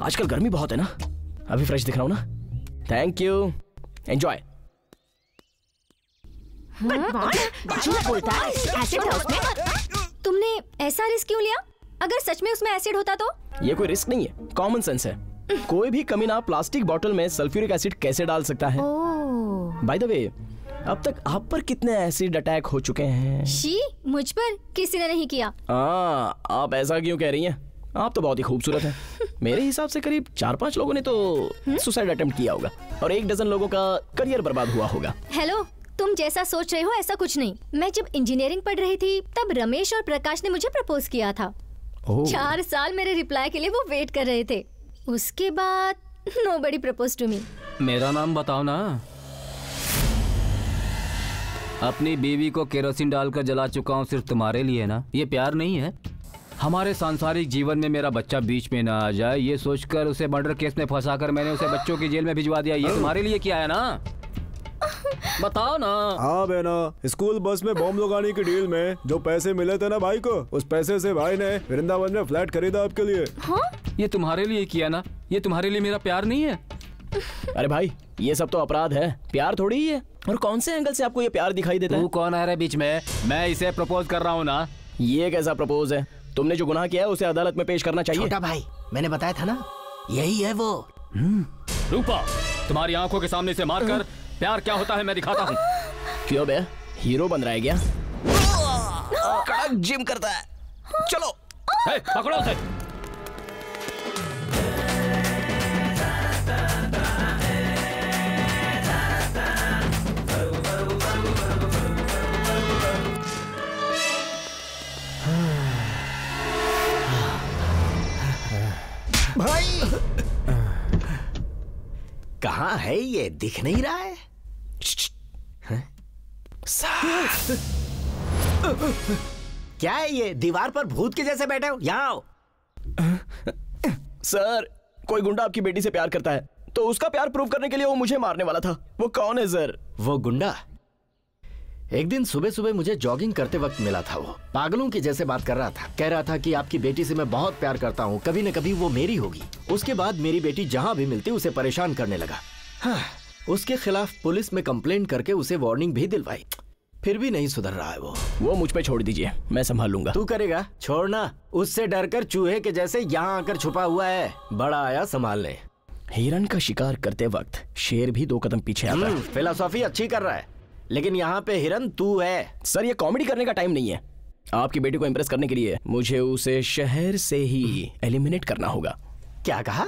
आजकल गर्मी बहुत है ना, अभी फ्रेश दिख रहा हूँ ना। Thank you, enjoy. तुमने ऐसा रिस्क क्यों लिया? अगर सच में उसमें एसिड होता तो? ये कोई रिस्क नहीं है, कॉमन सेंस है। कोई भी कमीना प्लास्टिक बोतल में सल्फ्यूरिक एसिड कैसे डाल सकता है? बाय द वे, अब तक आप पर कितने एसिड अटैक हो चुके हैं? शी, मुझ पर किसी ने नहीं किया। आप ऐसा क्यों कह रही हैं? आप तो बहुत ही खूबसूरत हैं। मेरे हिसाब से करीब 4-5 लोगों ने तो सुसाइड अटेम्प्ट किया होगा और 1 डजन लोगों का करियर बर्बाद हुआ होगा। हेलो, तुम जैसा सोच रहे हो ऐसा कुछ नहीं। मैं जब इंजीनियरिंग पढ़ रही थी तब रमेश और प्रकाश ने मुझे प्रपोज किया था। 4 साल मेरे रिप्लाई के लिए वो वेट कर रहे थे। उसके बाद नोबडी प्रपोज टू मी। मेरा नाम बताओ ना। अपनी बीवी को केरोसिन डालकर जला चुका हूँ सिर्फ तुम्हारे लिए ना। ये प्यार नहीं है। हमारे सांसारिक जीवन में मेरा बच्चा बीच में ना आ जाए ये सोचकर उसे मर्डर केस में फंसाकर मैंने उसे बच्चों की जेल में भिजवा दिया। ये तुम्हारे लिए किया है ना? बताओ ना। हाँ बेना, स्कूल बस में बॉम्ब लगाने की डील में जो पैसे मिले थे ना भाई को, उस पैसे से भाई ने वृंदावन में फ्लैट खरीदा आपके लिए। हाँ? ये तुम्हारे लिए किया ना। ये तुम्हारे लिए मेरा प्यार नहीं है। अरे भाई, ये सब तो अपराध है, प्यार थोड़ी ही है। और कौन से एंगल से आपको ये प्यार दिखाई देता है? तू कौन है रे बीच में? मैं इसे प्रपोज कर रहा हूँ ना। ये कैसा प्रपोज है? तुमने जो गुनाह किया है उसे अदालत में पेश करना चाहिए। छोटा भाई, मैंने बताया था ना, यही है वो। रूपा, तुम्हारी आंखों के सामने से मारकर प्यार क्या होता है मैं दिखाता हूँ। क्यों बे, हीरो बन रहा है क्या? कड़क जिम करता है। चलो पकड़ो उसे। भाई कहाँ है ये? दिख नहीं रहा है। क्या है ये? दीवार पर भूत के जैसे बैठे हो? यहाँ आओ। सर, कोई गुंडा आपकी बेटी से प्यार करता है तो उसका प्यार प्रूव करने के लिए वो मुझे मारने वाला था। वो कौन है सर? वो गुंडा एक दिन सुबह सुबह मुझे जॉगिंग करते वक्त मिला था। वो पागलों की जैसे बात कर रहा था। कह रहा था कि आपकी बेटी से मैं बहुत प्यार करता हूँ, कभी न कभी वो मेरी होगी। उसके बाद मेरी बेटी जहाँ भी मिलती उसे परेशान करने लगा। हाँ, उसके खिलाफ पुलिस में कंप्लेंट करके उसे वार्निंग भी दिलवाई, फिर भी नहीं सुधर रहा है वो मुझ पे छोड़ दीजिए, मैं संभाल लूंगा। तू करेगा? छोड़ना। उससे डरकर चूहे के जैसे यहाँ आकर छुपा हुआ है। बड़ा आया संभालने। हिरन का शिकार करते वक्त शेर भी 2 कदम पीछे आता है। फिलॉसफी अच्छी कर रहा है, लेकिन यहाँ पे हिरन तू है। सर, ये कॉमेडी करने का टाइम नहीं है। आपकी बेटी को इम्प्रेस करने के लिए मुझे उसे शहर से ही एलिमिनेट करना होगा। क्या कहा?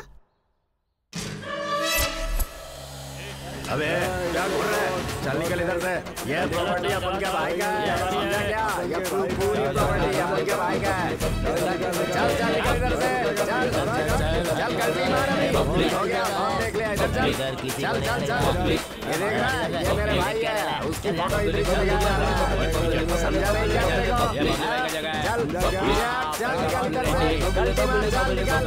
अबे क्या बोल रहा है? चल निकल इधर से। ये प्रॉपर्टी अपन के भाई का है, समझा क्या? ये पूरी प्रॉपर्टी अपन के भाई का है। चल चल निकल इधर से। चल चल गलती मार अभी हो गया। देख ले इधर चल। चल चल चल। ये देख रहा है? ये मेरे भाई है। उसकी फोटो इधर लगा रहा। समझा नहीं क्या तेरे को? चल चल निकल इधर से। गलती मार चल निकल।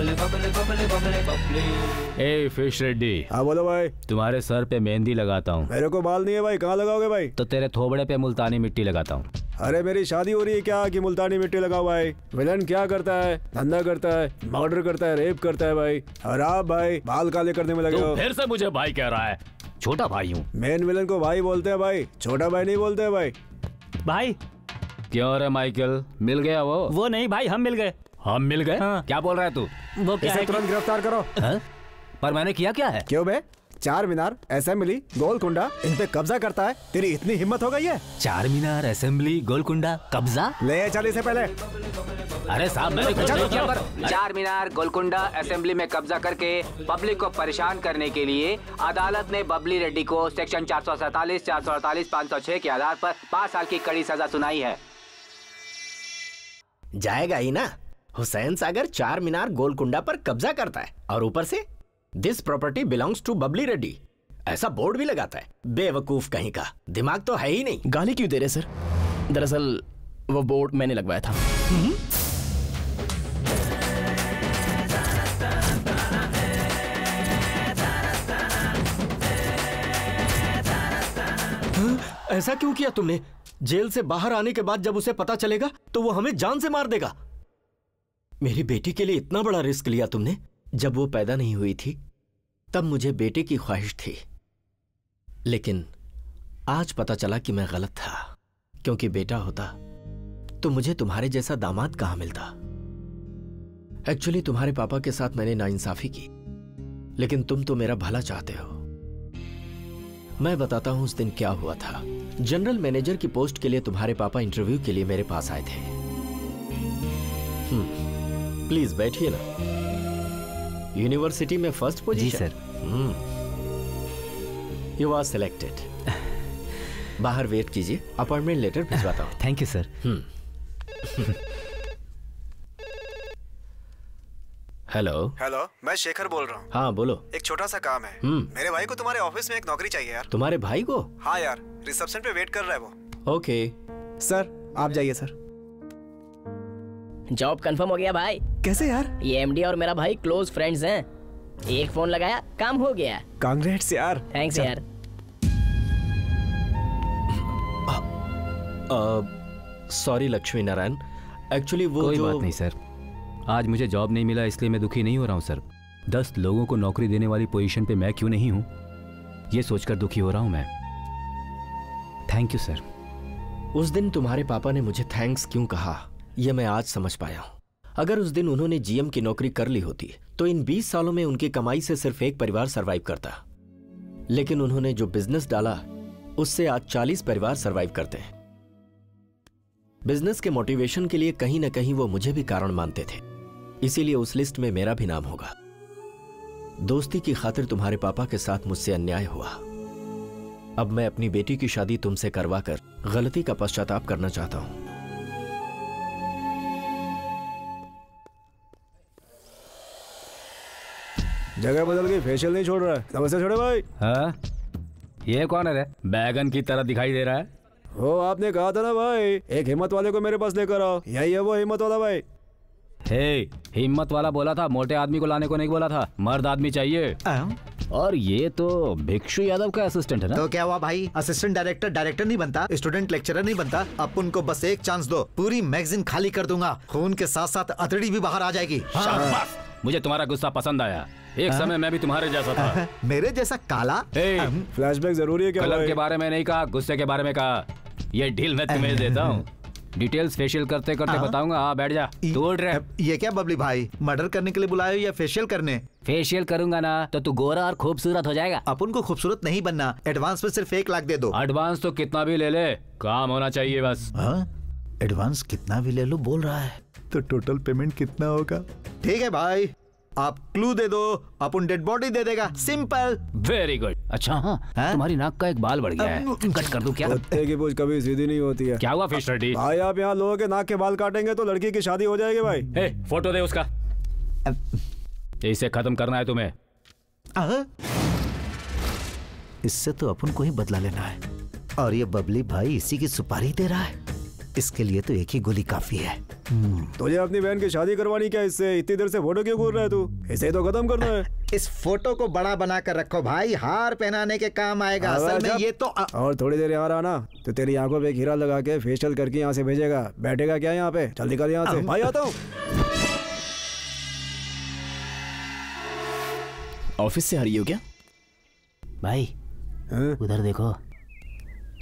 A fish Reddy. हाँ बोलो भाई। तुम्हारे सर पे मेहंदी लगाता हूँ। मेरे को बाल नहीं है भाई, कहाँ लगाओगे भाई? तो तेरे थोबड़े पे मुल्तानी मिट्टी लगाता हूँ। अरे मेरी शादी हो रही है क्या कि मुल्तानी मिट्टी लगाओ भाई? विलन क्या करता है? धंधा करता है, मर्डर करता है, रेप करता है भाई। और आप भाई बाल काले करने में लगे हो। फिर से मुझे भाई कह रहा है? छोटा भाई हूँ। मेन विलन को भाई बोलते हैं भाई, छोटा भाई नहीं बोलते हैं भाई। भाई क्यों रे माइकल, मिल गया वो नहीं भाई, हम मिल गए। हम मिल गए? हाँ। क्या बोल रहा है तू? वो क्या है? तुरंत गिरफ्तार करो। पर मैंने किया क्या है? क्यों बे? चार मीनार, असेंबली, गोलकुंडा, इन पे कब्जा करता है। तेरी इतनी हिम्मत हो गई है? चार मीनार, असेंबली, गोलकुंडा, कब्जा? ले चल इसे पहले। अरे साहब, मैंने कुछ नहीं किया। पर चार मीनार, गोलकुंडा, असेंबली में कब्जा करके पब्लिक को परेशान करने के लिए अदालत ने बबली रेड्डी को सेक्शन 447, 448, 506 के आधार पर 5 साल की कड़ी सजा सुनाई है। जाएगा ही ना। हुसैन सागर चार मीनार गोलकुंडा पर कब्जा करता है और ऊपर से this property belongs to Babli Reddy ऐसा बोर्ड भी लगाता है। बेवकूफ कहीं का, दिमाग तो है ही नहीं। गाली क्यों दे रहे सर? दरअसल वो बोर्ड मैंने लगवाया था। ऐसा क्यों किया तुमने? जेल से बाहर आने के बाद जब उसे पता चलेगा तो वो हमें जान से मार देगा। मेरी बेटी के लिए इतना बड़ा रिस्क लिया तुमने। जब वो पैदा नहीं हुई थी तब मुझे बेटे की ख्वाहिश थी, लेकिन आज पता चला कि मैं गलत था। क्योंकि बेटा होता तो मुझे तुम्हारे जैसा दामाद कहां मिलता। एक्चुअली तुम्हारे पापा के साथ मैंने नाइंसाफी की, लेकिन तुम तो मेरा भला चाहते हो। मैं बताता हूं उस दिन क्या हुआ था। जनरल मैनेजर की पोस्ट के लिए तुम्हारे पापा इंटरव्यू के लिए मेरे पास आए थे। प्लीज बैठिए ना। यूनिवर्सिटी में फर्स्ट पोजीशन। जी सर। You are selected. बाहर वेट कीजिए, अपॉइंटमेंट लेटर भिजवाता हूं। Thank you sir. Hello. Hello, मैं शेखर बोल रहा हूँ। हाँ बोलो। एक छोटा सा काम है। मेरे भाई को तुम्हारे ऑफिस में एक नौकरी चाहिए यार। तुम्हारे भाई को? हाँ यार, रिसेप्शन पे वेट कर रहा है वो। ओके सर, आप जाइए सर। जॉब कंफर्म हो गया भाई। कैसे यार? ये एमडी और मेरा भाई क्लोज फ्रेंड्स हैं। एक फोन लगाया, काम हो गया। कांग्रेट्स यार। थैंक्स यार। सॉरी लक्ष्मी नारायण, एक्चुअली वो कोई बात नहीं सर। आज मुझे जॉब नहीं मिला इसलिए मैं दुखी नहीं हो रहा हूँ सर। 10 लोगों को नौकरी देने वाली पोजीशन पे मैं क्यों नहीं हूँ, ये सोचकर दुखी हो रहा हूँ मैं। Thank you sir. उस दिन तुम्हारे पापा ने मुझे थैंक्स क्यों कहा, यह मैं आज समझ पाया हूँ। अगर उस दिन उन्होंने जीएम की नौकरी कर ली होती तो इन 20 सालों में उनकी कमाई से सिर्फ एक परिवार सरवाइव करता, लेकिन उन्होंने जो बिजनेस डाला उससे आज 40 परिवार सरवाइव करते हैं। बिजनेस के मोटिवेशन के लिए कहीं ना कहीं वो मुझे भी कारण मानते थे, इसीलिए उस लिस्ट में मेरा भी नाम होगा। दोस्ती की खातिर तुम्हारे पापा के साथ मुझसे अन्याय हुआ। अब मैं अपनी बेटी की शादी तुमसे करवाकर गलती का पश्चाताप करना चाहता हूं। जगह बदल गई, फेशियल नहीं छोड़ रहा है। नमस्ते छोड़े भाई। हाँ, ये कौन है रे? बैगन की तरह दिखाई दे रहा है। वो आपने कहा था ना भाई, एक हिम्मत वाले को मेरे पास लेकर आओ। यही है वो हिम्मत वाला भाई। हे, हिम्मत वाला बोला था, मोटे आदमी को लाने को नहीं बोला था। मर्द आदमी चाहिए। और ये तो भिक्षु यादव का असिस्टेंट है ना? तो क्या हुआ भाई, असिस्टेंट डायरेक्टर डायरेक्टर नहीं बनता, स्टूडेंट लेक्चरर नहीं बनता। अब उनको बस एक चांस दो, पूरी मैगजीन खाली कर दूंगा। खून के साथ साथ अतड़ी भी बाहर आ जाएगी। शाबाश, मुझे तुम्हारा गुस्सा पसंद आया। एक समय मैं भी तुम्हारे जैसा था। मेरे जैसा काला? फ्लैशबैक जरूरी है क्या? कलर के बारे में नहीं कहा, गुस्से के बारे में कहा। ये डील मैं तुम्हें देता हूँ। डिटेल्स फेशियल करते करते बताऊंगा। हाँ बैठ जा। तोड़ रहे। ये क्या बबली भाई, मर्डर करने के लिए बुलाए हो या फेशियल करने? फेशियल करूंगा ना तो तू गोरा और खूबसूरत हो जाएगा। अपन को खूबसूरत नहीं बनना, एडवांस में सिर्फ 1 लाख दे दो। एडवांस तो कितना भी ले ले, काम होना चाहिए बस। एडवांस कितना भी ले लो बोल रहा है, तो टोटल पेमेंट कितना होगा? ठीक है भाई, आप क्लू दे दो, अपन डेड बॉडी दे देगा। सिंपल। Very good. अच्छा हाँ, तुम्हारी नाक का एक बाल बढ़ गया है, कट कर दूं क्या? कुत्ते की पूंछ कभी सीधी नहीं होती है। क्या हुआ फिश रेड्डी? भाई आप यहाँ लोगों के नाक के बाल काटेंगे तो लड़की की शादी हो जाएगी भाई। हे, फोटो दे उसका। इसे खत्म करना है तुम्हें। इससे तो अपन को ही बदला लेना है, और ये बबली भाई इसी की सुपारी दे रहा है। इसके लिए तो एक ही गोली काफी है। तुझे अपनी बहन की शादी करवानी क्या? इससे इतनी देर से फोटो क्यों घूर रहा है तू? इसे तो खत्म करना है। इस फोटो को बड़ा बना कर रखो भाई, हार पहनाने के काम आएगा। असल में ये तो और थोड़ी देर यहाँ रहा ना तो तेरी आंखों पे हीरा लगा के फेशियल करके यहाँ से भेजेगा। बैठेगा क्या यहाँ पे? जल्दी कर यहाँ से भाई, आता हूँ। ऑफिस से आ रही हो क्या भाई? उधर देखो।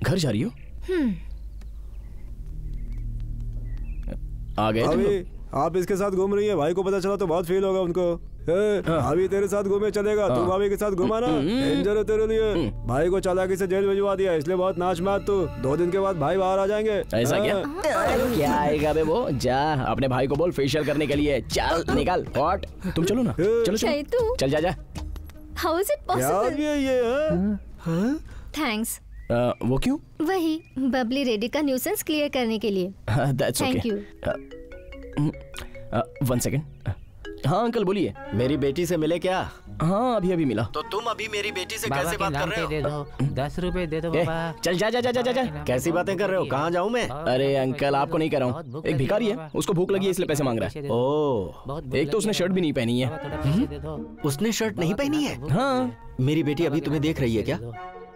घर जा रही हो? आ गए अभी आप इसके साथ घूम रही है, भाई को पता चला तो बहुत फील होगा उनको। अभी तेरे साथ घूमे चलेगा, तू भाभी के साथ घुमा ना, डेंजर है तेरे लिए। भाई को चालाकी से जेल भिजवा दिया, इसलिए बहुत नाच मात तू। 2 दिन के बाद भाई बाहर आ जाएंगे। ऐसा क्या? क्या आएगा बे वो? जा अपने भाई को बोल फेशियल करने के लिए। चल निकाल हॉट। तुम चलो ना, चलो चलो। चल जा। How is it possible? ये थैंक्स। वो क्यों? वही बबली रेड्डी का न्यूसेंस क्लियर करने के लिए। That's okay. Thank you. 1 second. हाँ अंकल बोलिए। मेरी बेटी से मिले क्या? हाँ अभी अभी मिला। तो तुम अभी मेरी बेटी से कैसे बात कर रहे हो? दे दो 10 रुपए दे दो बाबा। चल जा जा जा जा जा। कैसी बातें कर रहे हो? कहाँ जाऊँ मैं? अरे अंकल आपको नहीं कर रहा हूँ, एक भिखारी है, उसको भूख लगी है इसलिए पैसे मांग रहा है। ओह, एक तो उसने शर्ट भी नहीं पहनी है। उसने शर्ट नहीं पहनी है? हाँ। मेरी बेटी अभी तुम्हें देख रही है क्या?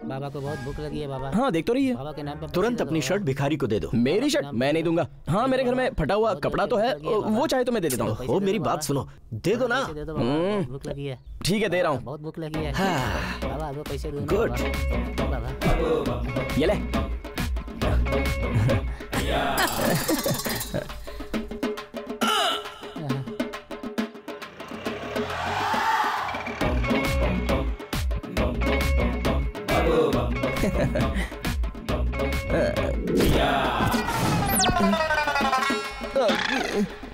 बाबा को बहुत भूख लगी है बाबा। हाँ देख तो रही है। बाबा के नाम पे तुरंत अपनी शर्ट भिखारी को दे दो। मेरी शर्ट मैं नहीं दूंगा। हाँ मेरे घर में फटा हुआ कपड़ा तो है, वो चाहे तो मैं दे देता हूँ। ओ मेरी बात सुनो, दे दो ना। भूख लगी है। ठीक है दे रहा हूँ। बहुत भूख लगी है। बाबा दो पैसे दो। गुड। ये ले।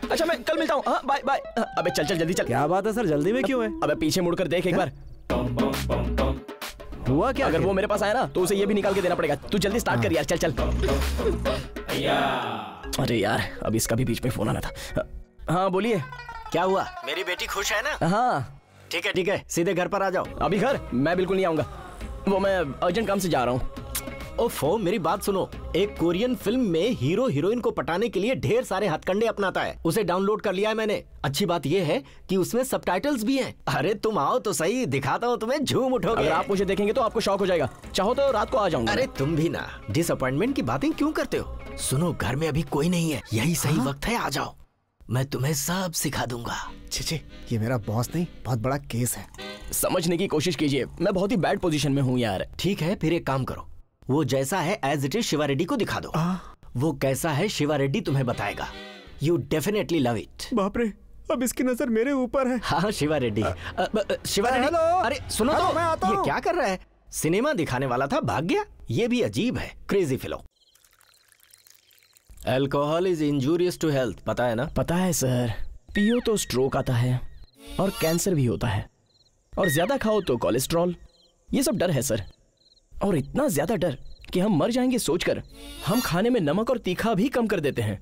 अच्छा मैं कल मिलता हूँ। हाँ बाय बाय। अबे चल चल जल्दी चल। क्या बात है सर, जल्दी में क्यों है? अबे पीछे मुड़कर देख एक बार। हुआ क्या? अगर वो मेरे पास आया ना तो उसे ये भी निकाल के देना पड़ेगा। तू जल्दी स्टार्ट कर यार, चल चल। अरे यार अब इसका भी बीच में फोन आना था। हाँ बोलिए। क्या हुआ? मेरी बेटी खुश है ना? हाँ ठीक है, सीधे घर पर आ जाओ। अभी घर? मैं बिल्कुल नहीं आऊंगा, वो मैं अर्जेंट काम से जा रहा हूँ। ओफो, मेरी बात सुनो। एक कोरियन फिल्म में हीरो हीरोइन को पटाने के लिए ढेर सारे हथकंडे अपनाता है। उसे डाउनलोड कर लिया है मैंने। अच्छी बात यह है कि उसमें सबटाइटल्स भी हैं। अरे तुम आओ तो सही, दिखाता हूँ तुम्हें, झूम उठोगे। अगर आप मुझे देखेंगे तो आपको शौक हो जाएगा। चाहो तो रात को आ जाऊंगा। अरे तुम भी ना डिसअपॉइंटमेंट की बातें क्यों करते हो? सुनो, घर में अभी कोई नहीं है, यही सही वक्त है, आ जाओ, मैं तुम्हें सब सिखा दूंगा। छे, ये मेरा बॉस नहीं, बहुत बड़ा केस है। समझने की कोशिश कीजिए, मैं बहुत ही बैड पोजीशन में हूँ यार। ठीक है, फिर एक काम करो, वो जैसा है as it is Shiva Reddy को दिखा दो। वो कैसा है शिवा रेड्डी तुम्हें बताएगा। You definitely love it. बाप रे, अब इसकी नजर मेरे ऊपर है। हाँ शिवा रेड्डी। शिवा रेड्डी, अरे सुनो तो, मैं आता हूँ। ये क्या कर रहा है? सिनेमा दिखाने वाला था, भाग गया। ये भी अजीब है, crazy fellow. Alcohol is injurious to health, पता है ना? पता है सर, पियो तो स्ट्रोक आता है और कैंसर भी होता है, और ज्यादा खाओ तो कोलेस्ट्रॉल। ये सब डर है सर, और इतना ज्यादा डर कि हम मर जाएंगे सोचकर हम खाने में नमक और तीखा भी कम कर देते हैं।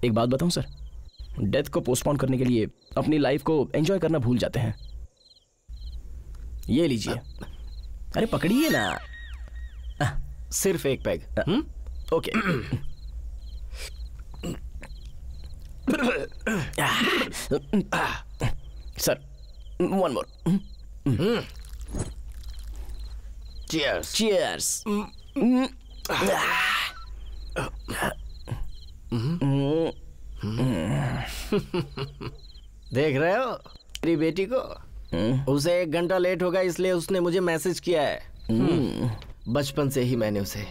एक बात बताऊं सर, डेथ को पोस्टपोन करने के लिए अपनी लाइफ को एंजॉय करना भूल जाते हैं। ये लीजिए। अरे पकड़िए ना। सिर्फ एक peg. Okay. Sir one more. Cheers. Cheers. देख रहे हो तेरी बेटी को? उसे 1 घंटा लेट होगा इसलिए उसने मुझे मैसेज किया है। बचपन से ही मैंने उसे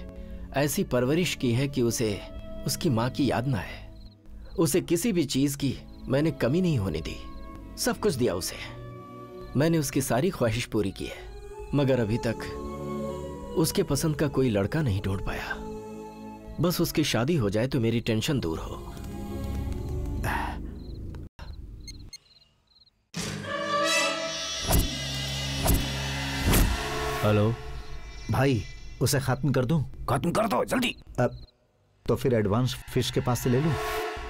ऐसी परवरिश की है कि उसे उसकी माँ की याद ना है। उसे किसी भी चीज की मैंने कमी नहीं होने दी, सब कुछ दिया उसे। मैंने उसकी सारी ख्वाहिश पूरी की है, मगर अभी तक उसके पसंद का कोई लड़का नहीं ढूंढ पाया। बस उसकी शादी हो जाए तो मेरी टेंशन दूर हो। हेलो भाई, उसे खत्म कर दूं? खत्म कर दो जल्दी। अब तो फिर एडवांस फिश के पास से ले लूं?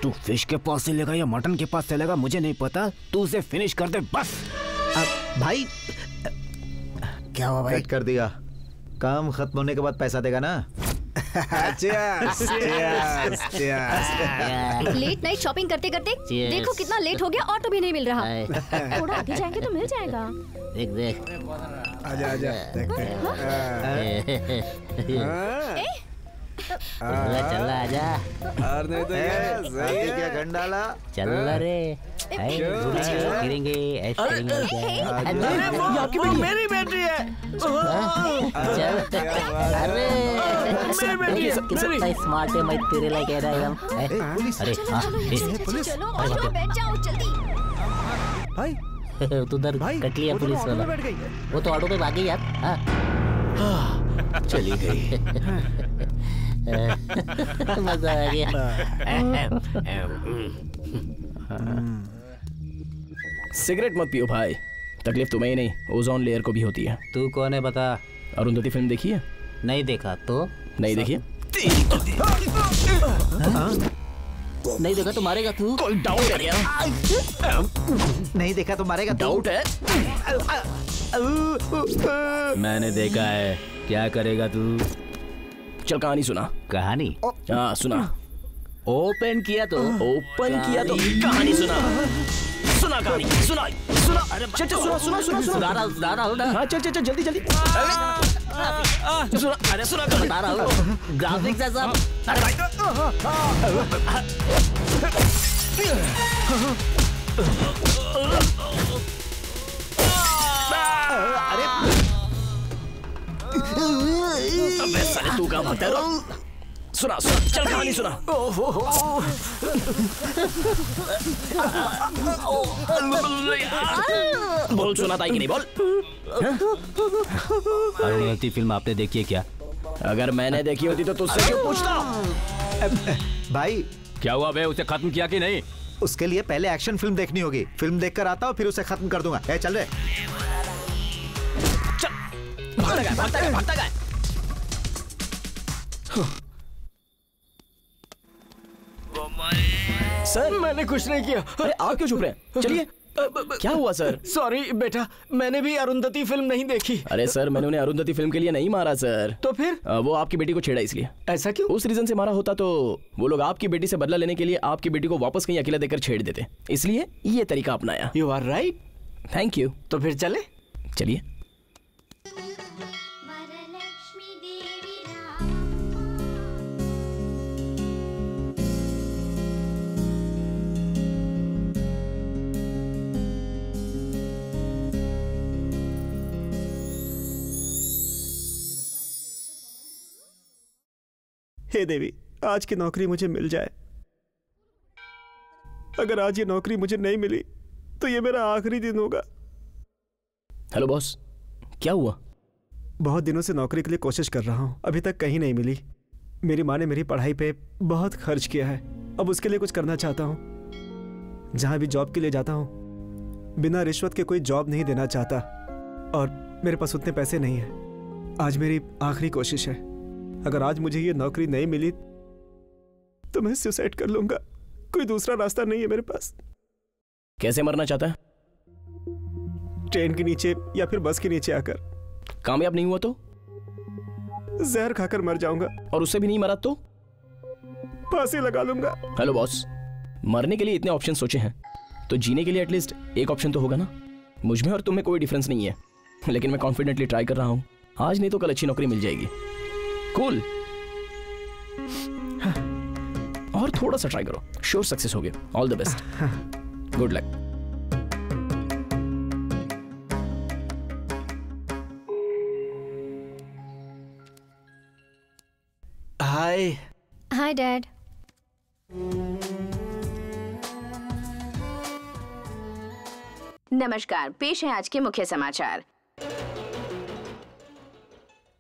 तू फिश के पास से लेगा या मटन के पास से लेगा मुझे नहीं पता, तू उसे फिनिश कर दे बस। अब भाई क्या हुआ भाई? कट कर दिया। काम खत्म होने के बाद पैसा देगा ना? लेट नाइट शॉपिंग करते करते देखो कितना लेट हो गया, ऑटो भी नहीं मिल रहा। थोड़ा आगे जाएंगे तो मिल जाएगा। देख देख, आजा आजा, चल आजा। और नहीं तो क्या घंडाला? चल रे, गिरेंगे ऐश करेंगे। मेरी बेटी है। अरे स्मार्ट है, मैं तेरे लिए कह रहा एकदम। अरे चलो ऑटो बैठ जाओ जल्दी। भाई तू उधर कट लिया पुलिस वाला, वो तो ऑटो पे भाग गई यार। चली गई। मजा आ गया। सिगरेट मत पियो भाई, तकलीफ तुम्हें ही नहीं ओजोन लेयर को भी होती है। तू कौन है बता? अरुंधति फिल्म देखी है? नहीं देखा तो? नहीं देखी? नहीं देखा तो मारेगा तू? कोई डाउट है क्या? नहीं देखा तो मारेगा? डाउट है? मैंने देखा है, क्या करेगा तू? चल कहानी सुना। कहानी? हाँ सुना। ओपन किया तो कहानी सुना। सुना कहानी, सुना सुना। चल चल सुना सुना सुना सुना रहा हूँ। हाँ चल चल चल जल्दी जल्दी। सुना, अरे सुना कहानी। बता रहा हूँ, ग्राफिक्स है सब। अबे साले तू क्या भागता है? सुना सुना, चल कहानी सुना। बोल, सुना था कि नहीं? बोल। अरुणधति फिल्म आपने देखी है क्या? अगर मैंने देखी होती तो तुझसे क्यों पूछता? भाई क्या हुआ बे, उसे खत्म किया कि नहीं? उसके लिए पहले एक्शन फिल्म देखनी होगी। फिल्म देखकर आता हूँ, फिर उसे खत्म कर दूंगा। ए, चल रे। चल, भागता गया। सर मैंने कुछ नहीं किया। अरे आप क्यों चुप रहे? चलिए। क्या हुआ सर? सॉरी बेटा, मैंने भी अरुंधति फिल्म नहीं देखी। अरे सर, मैंने उन्हें अरुंधति फिल्म के लिए नहीं मारा सर। तो फिर? वो आपकी बेटी को छेड़ा इसलिए। ऐसा क्यों? उस रीजन से मारा होता तो वो लोग आपकी बेटी से बदला लेने के लिए आपकी बेटी को वापस कहीं अकेला देकर छेड़ देते, इसलिए ये तरीका अपनाया। You are right. Thank you. तो फिर चले? चलिए। हे देवी, आज की नौकरी मुझे मिल जाए। अगर आज ये नौकरी मुझे नहीं मिली तो ये मेरा आखिरी दिन होगा। हेलो बॉस, क्या हुआ? बहुत दिनों से नौकरी के लिए कोशिश कर रहा हूँ, अभी तक कहीं नहीं मिली। मेरी माँ ने मेरी पढ़ाई पे बहुत खर्च किया है, अब उसके लिए कुछ करना चाहता हूँ। जहाँ भी जॉब के लिए जाता हूँ बिना रिश्वत के कोई जॉब नहीं देना चाहता, और मेरे पास उतने पैसे नहीं हैं। आज मेरी आखिरी कोशिश है। अगर आज मुझे ये नौकरी नहीं मिली तो मैं सुसाइड कर लूंगा। कोई दूसरा रास्ता नहीं है मेरे पास। कैसे मरना चाहता है? ट्रेन के नीचे या फिर बस के नीचे आकर। कामयाब नहीं हुआ तो? जहर खाकर मर जाऊंगा। और उससे भी नहीं मरा तो? फांसी लगा लूंगा। हेलो बॉस, मरने के लिए इतने ऑप्शन सोचे हैं तो जीने के लिए एटलीस्ट एक ऑप्शन तो होगा ना। मुझ में और तुम में कोई डिफरेंस नहीं है, लेकिन मैं कॉन्फिडेंटली ट्राई कर रहा हूँ। आज नहीं तो कल अच्छी नौकरी मिल जाएगी। कूल। और थोड़ा सा ट्राई करो, श्योर सक्सेस होगे। All the best, good luck. Hi. Hi dad. नमस्कार, पेश है आज के मुख्य समाचार।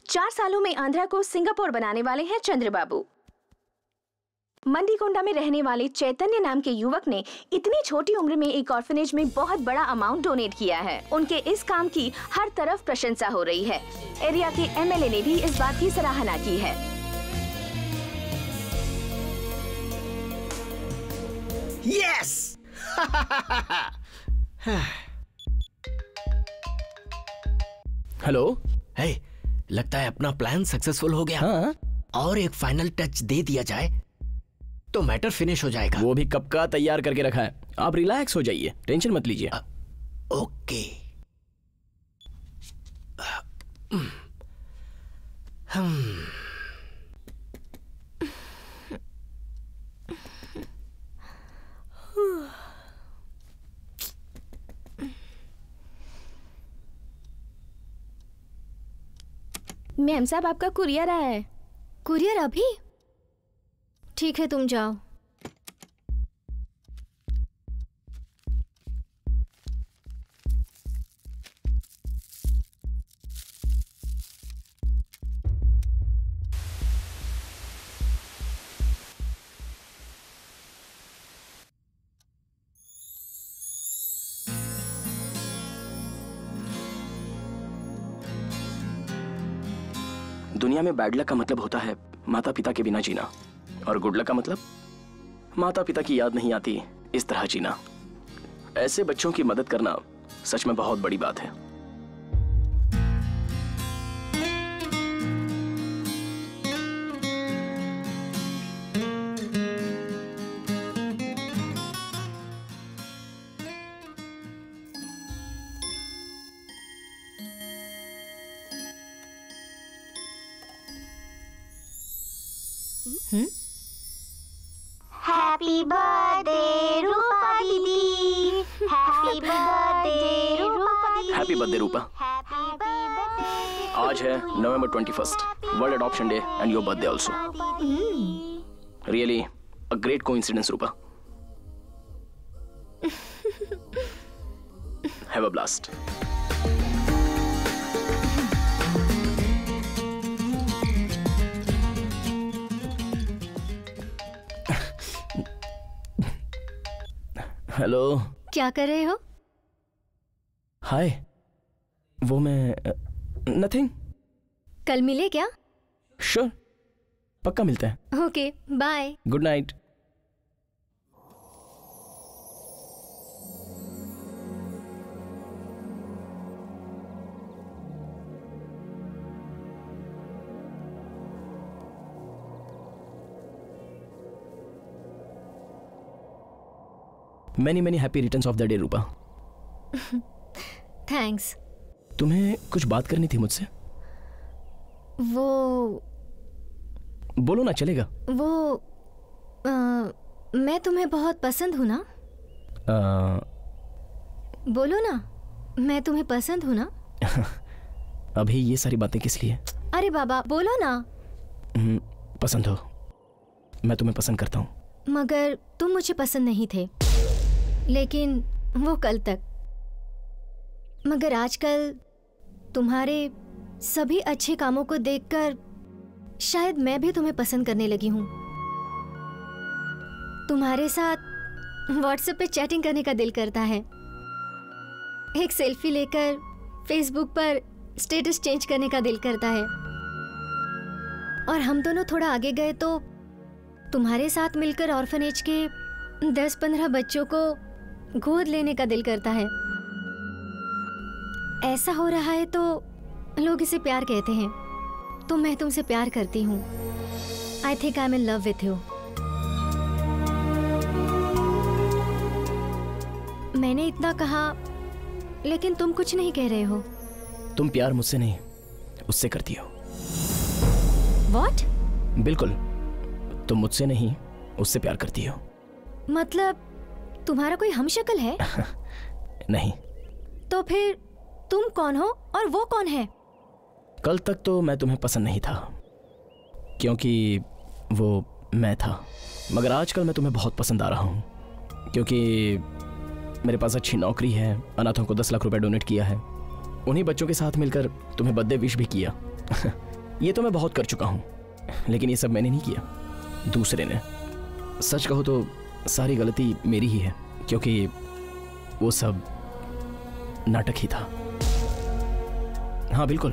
4 सालों में आंध्रा को सिंगापुर बनाने वाले हैं चंद्रबाबू। मंडीकोंडा में रहने वाले चैतन्य नाम के युवक ने इतनी छोटी उम्र में एक ऑर्फनेज में बहुत बड़ा अमाउंट डोनेट किया है। उनके इस काम की हर तरफ प्रशंसा हो रही है। एरिया के एमएलए ने भी इस बात की सराहना की है। यस! हेलो। हे, लगता है अपना प्लान सक्सेसफुल हो गया। हाँ? और एक फाइनल टच दे दिया जाए तो मैटर फिनिश हो जाएगा। वो भी कब का तैयार करके रखा है। आप रिलैक्स हो जाइए, टेंशन मत लीजिए। ओके। मैम साहब, आपका कुरियर आया है। कुरियर अभी? ठीक है, तुम जाओ। दुनिया में बैड लक का मतलब होता है माता पिता के बिना जीना, और गुड लक का मतलब माता पिता की याद नहीं आती इस तरह जीना। ऐसे बच्चों की मदद करना सच में बहुत बड़ी बात है। हैप्पी बर्थडे रूपा दीदी, हैप्पी बर्थडे रूपा दीदी, हैप्पी बर्थडे रूपा। आज है November 21st, world adoption day and your birthday also. Really a great coincidence Rupa. Have a blast. Hello. क्या कर रहे हो? हाय. वो मैं नथिंग. कल मिले क्या? श्योर, पक्का मिलते हैं. Okay, bye. Good night. Many many happy returns of the day, Rupa. Thanks. तुम्हें कुछ बात करनी थी मुझसे. वो बोलो ना, चलेगा. वो मैं तुम्हें बहुत पसंद हूँ ना. बोलो ना, मैं तुम्हें पसंद हूँ ना. अभी ये सारी बातें किस लिए? अरे बाबा, बोलो ना. पसंद हो. मैं तुम्हें पसंद करता हूँ. मगर तुम मुझे पसंद नहीं थे. लेकिन वो कल तक. मगर आजकल तुम्हारे सभी अच्छे कामों को देखकर शायद मैं भी तुम्हें पसंद करने लगी हूँ. तुम्हारे साथ व्हाट्सएप पे चैटिंग करने का दिल करता है. एक सेल्फी लेकर फेसबुक पर स्टेटस चेंज करने का दिल करता है. और हम दोनों थोड़ा आगे गए तो तुम्हारे साथ मिलकर ऑर्फनेज के 10-15 बच्चों को गोद लेने का दिल करता है. ऐसा हो रहा है तो लोग इसे प्यार कहते हैं. तो मैं तुमसे प्यार करती हूँ. I think I am in love with you. मैंने इतना कहा, लेकिन तुम कुछ नहीं कह रहे हो. तुम प्यार मुझसे नहीं, उससे करती हो. What? बिल्कुल. तुम मुझसे नहीं, उससे प्यार करती हो. मतलब तुम्हारा कोई हमशक्ल है? नहीं. तो फिर तुम कौन हो और वो कौन है? कल तक तो मैं तुम्हें पसंद नहीं था, क्योंकि वो मैं था. मगर आजकल मैं तुम्हें बहुत पसंद आ रहा हूँ, क्योंकि मेरे पास अच्छी नौकरी है, अनाथों को 10 लाख रुपए डोनेट किया है, उन्हीं बच्चों के साथ मिलकर तुम्हें बर्थडे विश भी किया. ये तो मैं बहुत कर चुका हूँ, लेकिन ये सब मैंने नहीं किया, दूसरे ने. सच कहो तो सारी गलती मेरी ही है, क्योंकि वो सब नाटक ही था. हाँ बिल्कुल,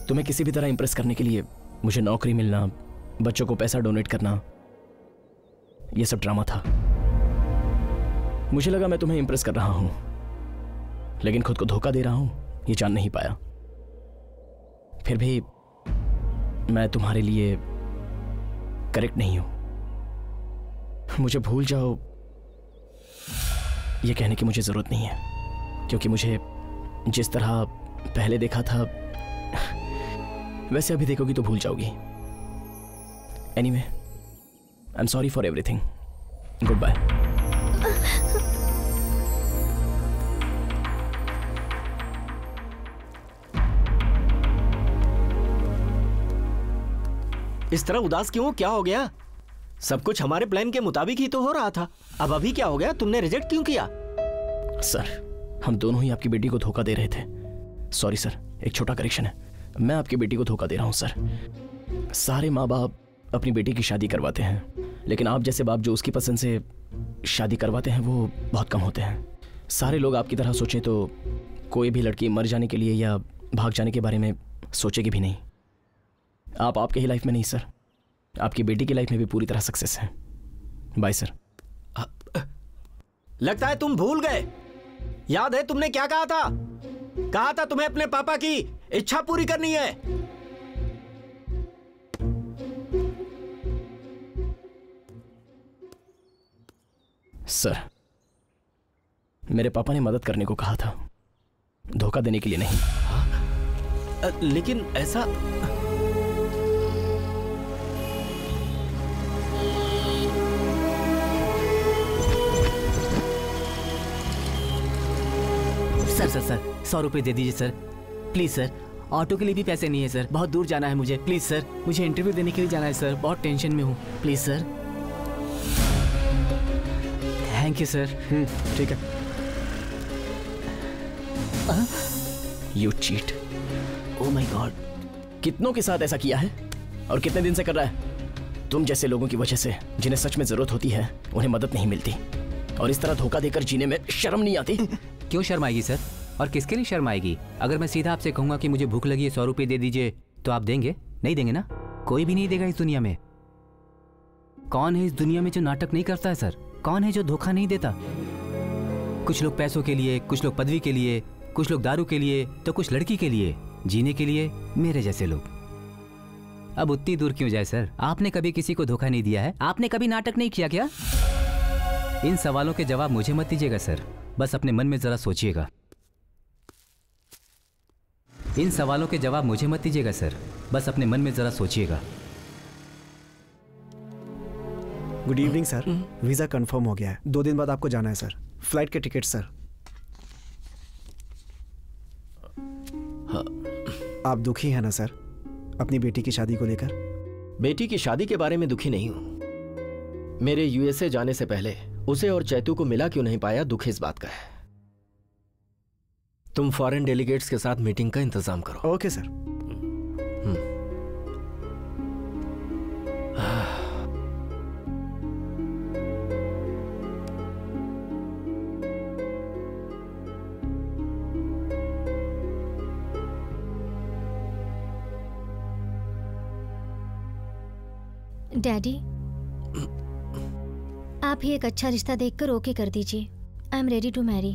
तुम्हें किसी भी तरह इंप्रेस करने के लिए मुझे नौकरी मिलना, बच्चों को पैसा डोनेट करना, ये सब ड्रामा था. मुझे लगा मैं तुम्हें इंप्रेस कर रहा हूं, लेकिन खुद को धोखा दे रहा हूं ये जान नहीं पाया. फिर भी मैं तुम्हारे लिए करेक्ट नहीं हूं. मुझे भूल जाओ ये कहने की मुझे जरूरत नहीं है, क्योंकि मुझे जिस तरह पहले देखा था वैसे अभी देखोगी तो भूल जाओगी. Anyway, I am sorry for everything. Goodbye. इस तरह उदास क्यों? क्या हो गया? सब कुछ हमारे प्लान के मुताबिक ही तो हो रहा था. अब अभी क्या हो गया? तुमने रिजेक्ट क्यों किया? सर, हम दोनों ही आपकी बेटी को धोखा दे रहे थे. सॉरी सर, एक छोटा करेक्शन है. मैं आपकी बेटी को धोखा दे रहा हूं सर. सारे माँ बाप अपनी बेटी की शादी करवाते हैं, लेकिन आप जैसे बाप जो उसकी पसंद से शादी करवाते हैं वो बहुत कम होते हैं. सारे लोग आपकी तरह सोचें तो कोई भी लड़की मर जाने के लिए या भाग जाने के बारे में सोचेगी भी नहीं. आप आपके ही लाइफ में नहीं सर, आपकी बेटी की लाइफ में भी पूरी तरह सक्सेस है. Bye sir. लगता है तुम भूल गए. याद है तुमने क्या कहा था? कहा था तुम्हें अपने पापा की इच्छा पूरी करनी है. सर, मेरे पापा ने मदद करने को कहा था, धोखा देने के लिए नहीं. लेकिन ऐसा सर 100 रुपए दे दीजिए सर, प्लीज सर. ऑटो के लिए भी पैसे नहीं है सर, बहुत दूर जाना है मुझे। प्लीज सर, मुझे इंटरव्यू देने के लिए जाना है सर, बहुत टेंशन में हूँ, please sir. Thank you sir. ठीक है। You cheat. Oh my God, कितनों के साथ ऐसा किया है और कितने दिन से कर रहा है? तुम जैसे लोगों की वजह से जिन्हें सच में जरूरत होती है उन्हें मदद नहीं मिलती, और इस तरह धोखा देकर जीने में शर्म नहीं आती? क्यों शर्म आएगी सर, और किसके लिए शर्म आएगी? अगर मैं सीधा आपसे कहूंगा कि मुझे भूख लगी है, 100 रुपए दे दीजिए, तो आप देंगे? नहीं देंगे ना, कोई भी नहीं देगा इस दुनिया में। कौन है इस दुनिया में जो नाटक नहीं करता है सर? कौन है जो धोखा नहीं देता? कुछ लोग पैसों के लिए, कुछ लोग पदवी के लिए, कुछ लोग दारू के लिए, तो कुछ लड़की के लिए, जीने के लिए मेरे जैसे लोग। अब उतनी दूर क्यों जाए सर? आपने कभी किसी को धोखा नहीं दिया है? आपने कभी नाटक नहीं किया क्या? इन सवालों के जवाब मुझे मत दीजिएगा सर, बस अपने मन में जरा सोचिएगा। इन सवालों के जवाब मुझे मत दीजिएगा सर, बस अपने मन में जरा सोचिएगा। Good evening sir, visa confirm हो गया है, 2 दिन बाद आपको जाना है सर। फ्लाइट के टिकट सर। आप दुखी हैं ना सर अपनी बेटी की शादी को लेकर? बेटी की शादी के बारे में दुखी नहीं हूं। मेरे यूएसए जाने से पहले उसे और चैतू को मिला क्यों नहीं पाया, दुख इस बात का है। तुम फॉरेन डेलीगेट्स के साथ मीटिंग का इंतजाम करो। Okay sir. डैडी, आप ही एक अच्छा रिश्ता देखकर ओके कर दीजिए। I am ready to marry.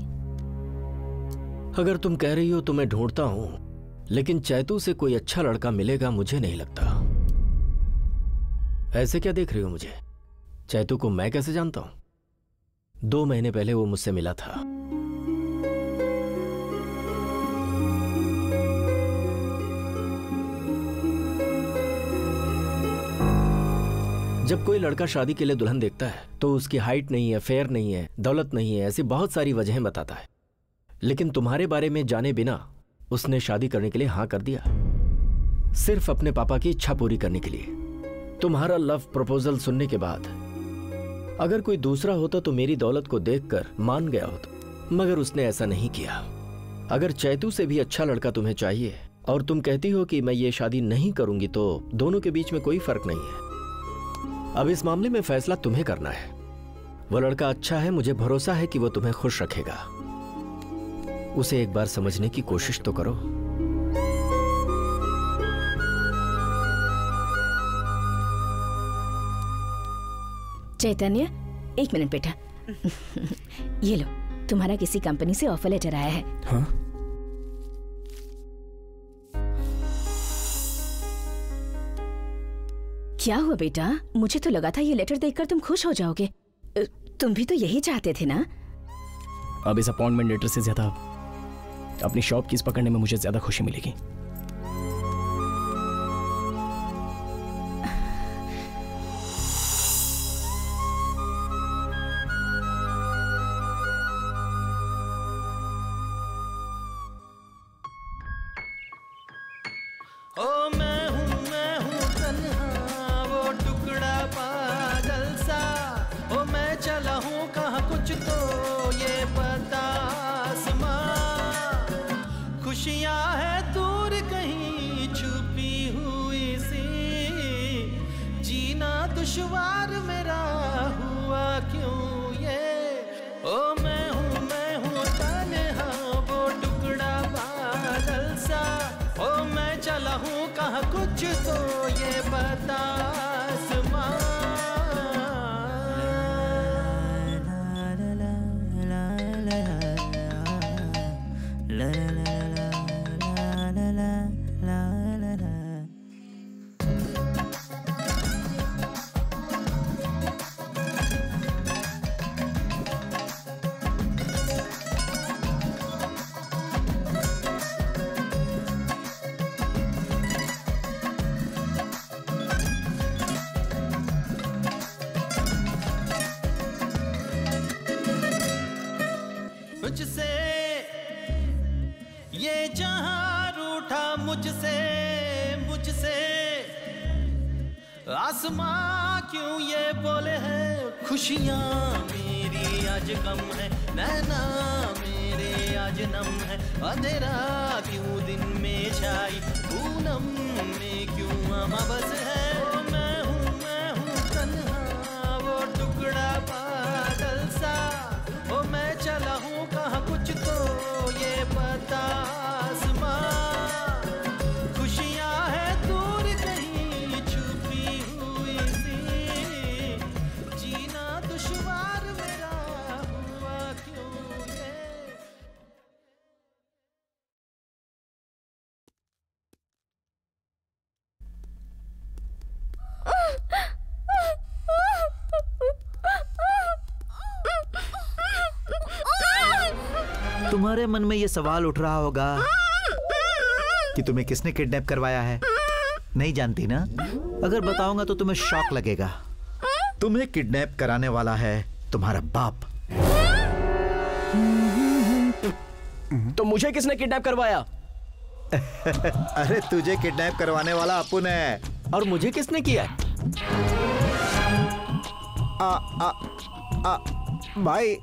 अगर तुम कह रही हो तो मैं ढूंढता हूं, लेकिन चैतू से कोई अच्छा लड़का मिलेगा मुझे नहीं लगता। ऐसे क्या देख रही हो मुझे? चैतू को मैं कैसे जानता हूं? 2 महीने पहले वो मुझसे मिला था। जब कोई लड़का शादी के लिए दुल्हन देखता है तो उसकी हाइट नहीं है, फेयर नहीं है, दौलत नहीं है, ऐसी बहुत सारी वजहें बताता है। लेकिन तुम्हारे बारे में जाने बिना उसने शादी करने के लिए हाँ कर दिया, सिर्फ अपने पापा की इच्छा पूरी करने के लिए। तुम्हारा लव प्रपोजल सुनने के बाद अगर कोई दूसरा होता तो मेरी दौलत को देखकर मान गया होता, मगर उसने ऐसा नहीं किया। अगर चैतू से भी अच्छा लड़का तुम्हें चाहिए और तुम कहती हो कि मैं ये शादी नहीं करूंगी, तो दोनों के बीच में कोई फर्क नहीं है। अब इस मामले में फैसला तुम्हें करना है। वो लड़का अच्छा है, मुझे भरोसा है कि वो तुम्हें खुश रखेगा। उसे एक बार समझने की कोशिश तो करो। चैतन्य, 1 मिनट बेटा। ये लो, तुम्हारा किसी कंपनी से ऑफर लेटर आया है। हाँ? क्या हुआ बेटा? मुझे तो लगा था ये लेटर देखकर तुम खुश हो जाओगे। तुम भी तो यही चाहते थे ना? अब इस अपॉइंटमेंट लेटर से ज्यादा अपनी शॉप कीज पकड़ने में मुझे ज्यादा खुशी मिलेगी। दुश्वार मेरा हुआ क्यों ये, ओ मैं हूँ तन्हा वो टुकड़ा बादल सा, ओ मैं चला हूँ कहाँ कुछ तो ये बता आसमां। मुझसे मुझसे आसमां क्यों ये बोले हैं खुशियां मेरी आज गम है नैना मेरे आज नम है अंधेरा क्यों दिन में छाई पूनम में क्यों अमावस है मैं हूँ तन्हा वो टुकड़ा पागल सा ओ मैं चला हूँ कहाँ कुछ तो ये पता आसमां खुशियाँ है दूर कहीं छुपी हुई सी जीना दुश्वार मेरा हुआ क्यों ये तुम्हारे मन में ये सवाल उठ रहा होगा कि तुम्हें किसने किडनैप करवाया है। नहीं जानती ना? अगर बताऊंगा तो तुम्हें शॉक लगेगा। तुम्हें किडनैप कराने वाला है तुम्हारा बाप। तो मुझे किसने किडनैप करवाया? अरे तुझे किडनैप करवाने वाला अपुन है। और मुझे किसने किया? भाई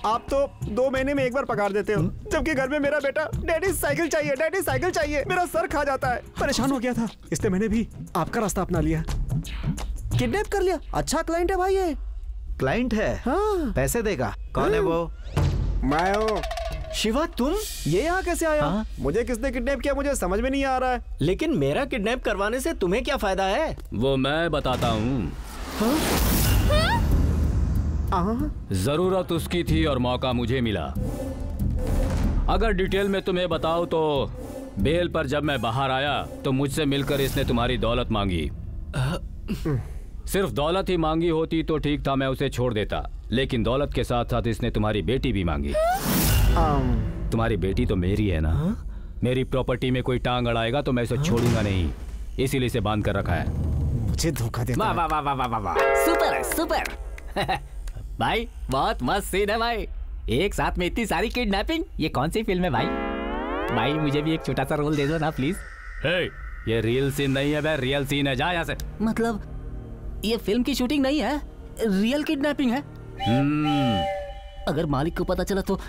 आप तो 2 महीने में एक बार पगार देते हो, जबकि घर में मेरा बेटा डैडी साइकिल चाहिए, डैडी साइकिल चाहिए, मेरा सर खा जाता है। परेशान हो गया था, इसलिए मैंने भी आपका रास्ता अपना लिया, किडनैप कर लिया। अच्छा क्लाइंट है भाई ये। क्लाइंट है? हाँ। पैसे देगा? कौन है वो? मैं हूँ। शिवा तुम ये यहाँ कैसे आया? हाँ? मुझे किसने किडनैप किया मुझे समझ में नहीं आ रहा है। लेकिन मेरा किडनैप करवाने से तुम्हें क्या फायदा है? वो मैं बताता हूँ। जरूरत उसकी थी और मौका मुझे मिला। अगर डिटेल में तुम्हें बताऊं तो बेल पर जब मैं बाहर आया तो मुझसे मिलकर इसने तुम्हारी दौलत मांगी। सिर्फ दौलत ही मांगी होती तो ठीक था, मैं उसे छोड़ देता, लेकिन दौलत के साथ साथ इसने तुम्हारी बेटी भी मांगी। तुम्हारी बेटी तो मेरी है ना? मेरी प्रॉपर्टी में कोई टांग अड़ाएगा तो मैं इसे छोड़ूंगा नहीं, इसीलिए इसे बांध कर रखा है। मुझे धोखा देता है। वाह वाह वाह वाह वाह, सुपर है सुपर। भाई बहुत मस्त सीन है भाई, एक साथ में इतनी सारी किडनैपिंग। ये कौन सी फिल्म है भाई? भाई मुझे भी एक छोटा सा रोल दे दो ना प्लीज। हे, ये रियल सीन नहीं है, रियल सीन है, जा यहाँ से। मतलब ये फिल्म की शूटिंग नहीं है, रियल किडनैपिंग है? अगर मालिक को पता चला तो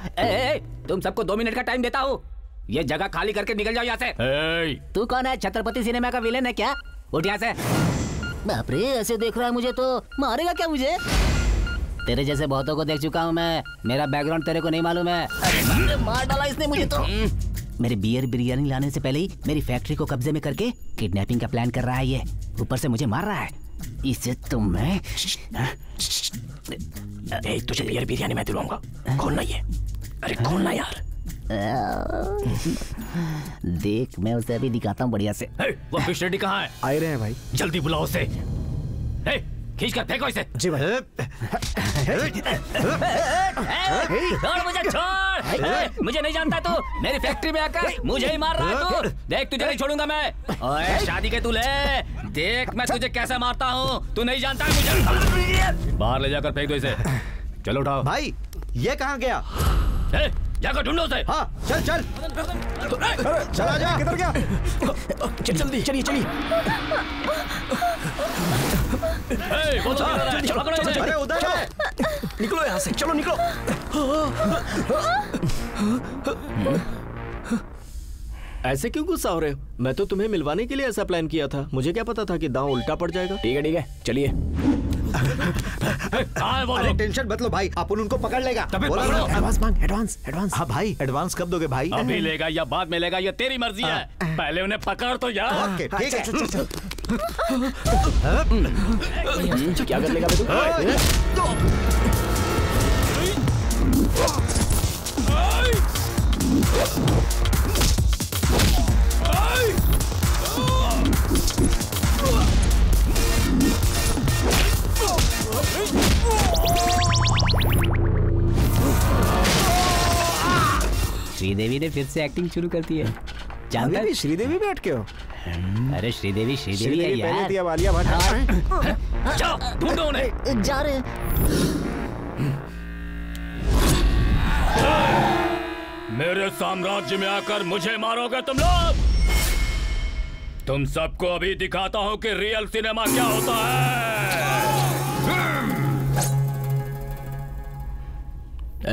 तुम सबको 2 मिनट का टाइम देता हूँ, ये जगह खाली करके निकल जाओ यहाँ से। तू कौन है? छत्रपति सिनेमा का विलेन है क्या? उठ यहाँ से। बाप रे, ऐसे देख रहा है मुझे तो मारेगा क्या मुझे? तेरे जैसे बहुतों को देख चुका हूँ मैं, मेरा बैकग्राउंड तेरे को नहीं मालूम है। अरे मार डाला इसने मुझे तो। मेरे बियर बिरयानी लाने से पहले ही मेरी फैक्ट्री को कब्जे में करके किडनैपिंग का प्लान कर रहा है ये, ऊपर से मुझे मार रहा है। इसे तो मैं तुझे बियर बिरयानी मैं दिलवाऊंगा। खोलना ये, अरे खोलना यार। देख मैं उसे अभी दिखाता हूँ बढ़िया से। वो फिश रेडी कहाँ है? आ रहे हैं भाई। जल्दी बुलाओ उसे। खींच कर फेंको इसे। जी भाई। छोड़ मुझे, छोड़। मुझे नहीं जानता तू, मेरी फैक्ट्री में आकर मुझे ही मार रहा है तू। देख तुझे नहीं छोड़ूंगा मैं। ओए शादी के तू ले, देख मैं तुझे कैसे मारता हूँ, तू नहीं जानता है मुझे। बाहर ले जाकर फेंक दो इसे। चलो उठाओ। भाई ये कहाँ गया? जाकर ढूंढो उसे। हाँ चल चल। चला जा। किधर गया? जल्दी चलिए चलिए। अरे उधर है। निकलो यहाँ से, चलो निकलो। ऐसे क्यों गुस्सा हो रहे हो? मैं तो तुम्हें मिलवाने के लिए ऐसा प्लान किया था, मुझे क्या पता था कि दांव उल्टा पड़ जाएगा। ठीक है चलिए। अरे टेंशन मत लो भाई, अपन उनको पकड़ लेगा। एडवांस मांग, एडवांस एडवांस। हाँ भाई एडवांस कब दोगे भाई? अभी लेगा या बाद में लेगा ये तेरी मर्जी है, पहले उन्हें पकड़ तो यार। ओके ठीक है। क्या कर लेगा तू? श्रीदेवी ने फिर से एक्टिंग शुरू कर दी है। जानते हैं श्रीदेवी बैठ के हो? अरे श्रीदेवी है यार। दिया वालिया भट्ट। जाओ ढूंढो उन्हें। जा रहे। मेरे साम्राज्य में आकर मुझे मारोगे तुम लोग? तुम सबको अभी दिखाता हूं कि रियल सिनेमा क्या होता है।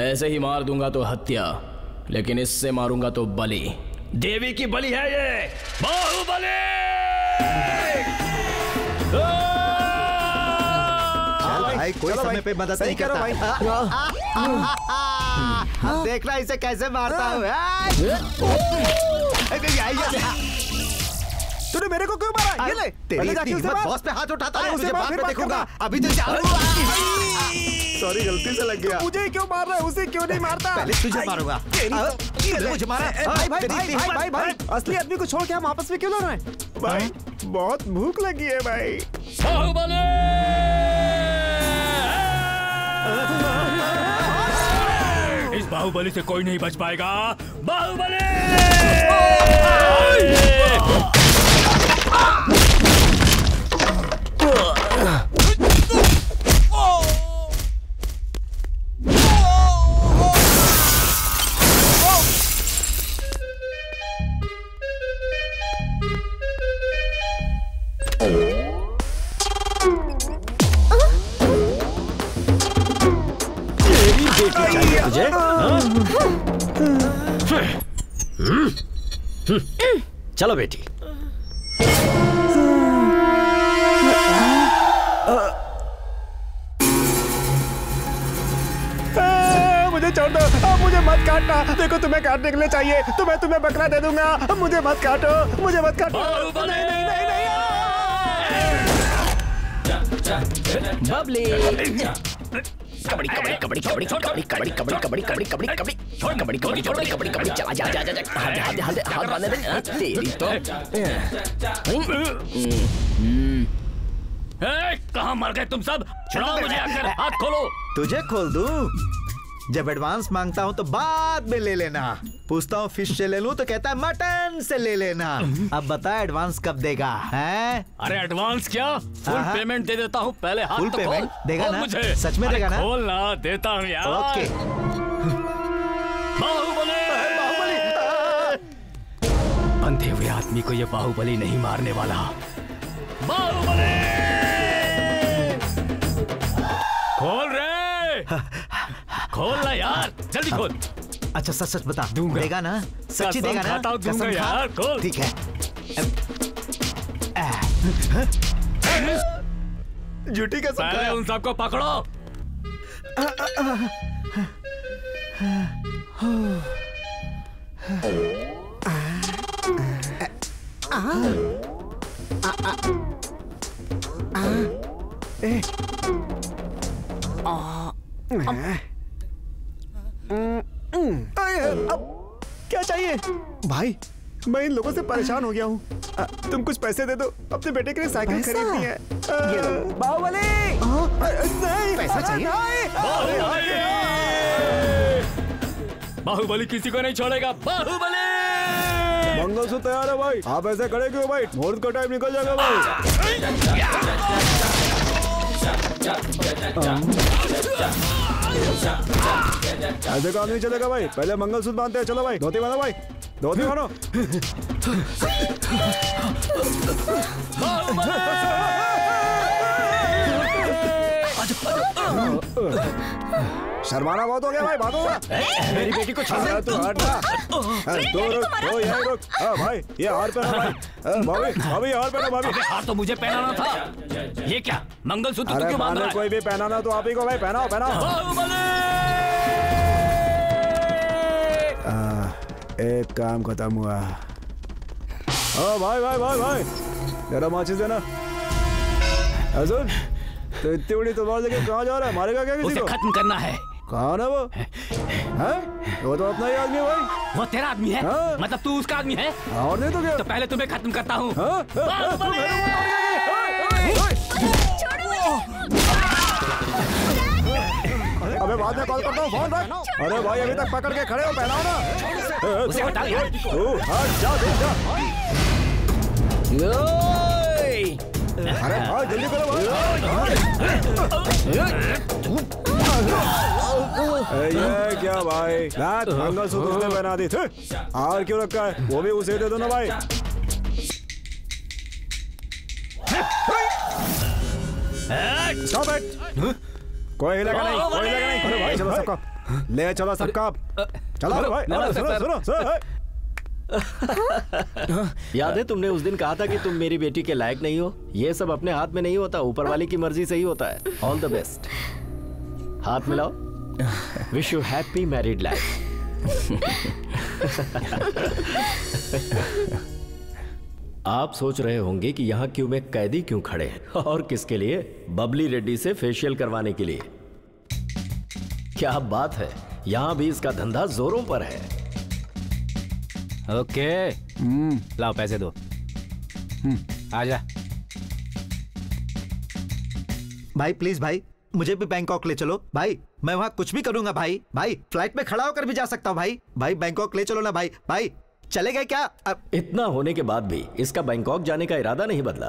ऐसे ही मार दूंगा तो हत्या, लेकिन इससे मारूंगा तो बलि। देवी की बलि है ये, बाहुबली। भाई कोई समय पे मदद नहीं करता भाई। देखना इसे कैसे मारता हूँ। तूने मेरे को क्यों मारा? ये ले, तेरी इतनी हिम्मत, बॉस पे हाथ उठाता है। तुझे बाद में देखूंगा, अभी तो सॉरी, गलती से लग गया। मुझे क्यों मार रहा है, उसे क्यों नहीं मारता? पहले तुझे मारूंगा। मुझे मारा। भाई, असली आदमी को छोड़ के हम आपस में क्यों लड़ रहे हैं? भाई बहुत भूख लगी है भाई। इस बाहुबली से कोई नहीं बच पाएगा। बाहुबली! चाहिए तुझे? चलो बेटी। मुझे छोड़ दो, मुझे मत काटना। देखो तुम्हें काटने के लिए चाहिए तो मैं तुम्हें बकरा दे दूंगा। मुझे मत काटो, मुझे मत काटो। बबली। कबड्डी कबड्डी कबड्डी कबड्डी कबड्डी कबड्डी कबड्डी कबड्डी कबड्डी कबड्डी कबड्डी कबड्डी कबड्डी कबड्डी कबड्डी कबड्डी चला जा जा जा हाथ बांधने दे। तेरी तो कहाँ मर गए तुम सब? छुड़ाओ मुझे आकर, हाथ खोलो। तुझे खोल दूं? जब एडवांस मांगता हूँ तो बाद में ले लेना। पूछता हूँ फिश से ले लूं तो कहता है मटन से ले लेना। अब बता एडवांस कब देगा? हैं? अरे एडवांस क्या, फुल पेमेंट दे देता हूँ। पहले हाथ फुल तो पेमेंट खोल। देगा ना? मुझे सच में देगा ना? खोल ना, देता हूँ यार। ओके। बाहुबली! अंधे हुए आदमी को ये बाहुबली नहीं मारने वाला। बाहुबली! खोल रे, खोल ना यार, जल्दी खोल। अच्छा सच सच बता, दूंगा। देगा ना? सच्ची देगा ना? दूंगा यार, खोल। ठीक है। झूठी कसम। पहले उन सबको पकड़ो। अब क्या चाहिए? भाई मैं इन लोगों से परेशान हो गया हूँ। तुम कुछ पैसे दे दो, अपने बेटे के लिए साइकिल खरीदनी है। बाहुबली! नहीं, पैसा चाहिए? बाहुबली किसी को नहीं छोड़ेगा। बाहुबली! मंगलसूत्र तैयार है भाई। आप ऐसे खड़े क्यों भाई? मुहूर्त का टाइम निकल जाएगा भाई। ऐसे काम नहीं चलेगा भाई, पहले मंगलसूत्र बांधते हैं। चलो भाई, धोती बांधो भाई, धोती बांधो। शर्माना बहुत हो गया भाई, बांधो ना। मेरी बेटी को छोड़ दे। तू हट ना। दो रुक, दो यहीं रुक। भाई ये हार पहना भाई। भाभी भाभी हार पहना भाभी। हार तो मुझे पहनाना था। ये क्या मंगलसूत्र तू क्यों बांध रहा है? कोई भी पहनाना तो आप ही को भाई, पहनाओ पहनाओ। एक काम खत्म हुआ। भाई भाई भाई भाई, जरा माचिस देना। सुन, तो इतनी बड़ी तलवार लेके कहाँ जा रहा है? मारेगा क्या किसी उसे को? खत्म करना है। कौन है वो? हैं? वो तो अपना ही आदमी है भाई। वो तेरा आदमी है? मतलब तू उसका आदमी है? और नहीं तो क्या? तो पहले तुम्हें खत्म करता हूँ। अबे बाद में कॉल करता हूँ, फोन रख। अरे भाई अभी तक पकड़ के खड़े हो, पहनाओ ना। उसे हटा यार। हट जा, देख जा। अरे भाई जल्दी करो भाई। ये क्या भाई? मंगलसूत्र उसने पहना दी थी। और क्यों रखा है? वो भी उसे दे दो ना भाई। Stop it! कोई हिलेगा नहीं, कोई हिलेगा नहीं। अरे भाई चलो सबको, ले चलो सबको। चलो भाई, सुनो सुनो। याद है तुमने उस दिन कहा था कि तुम मेरी बेटी के लायक नहीं हो? ये सब अपने हाथ में नहीं होता, ऊपर वाले की मर्जी से ही होता है। All the best. हाथ मिलाओ। Wish you happy married life. आप सोच रहे होंगे कि यहाँ क्यों में कैदी क्यों खड़े हैं, और किसके लिए? बबली रेड्डी से फेशियल करवाने के लिए। क्या बात है, यहाँ भी इसका धंधा जोरों पर है। ओके, लाओ पैसे दो। आजा। भाई प्लीज भाई, मुझे भी बैंकॉक ले चलो भाई। मैं वहाँ कुछ भी करूंगा भाई। भाई फ्लाइट में खड़ा होकर भी जा सकता हूँ भाई। भाई बैंकॉक ले चलो ना भाई। भाई चले गए क्या? इतना होने के बाद भी इसका बैंकॉक जाने का इरादा नहीं बदला।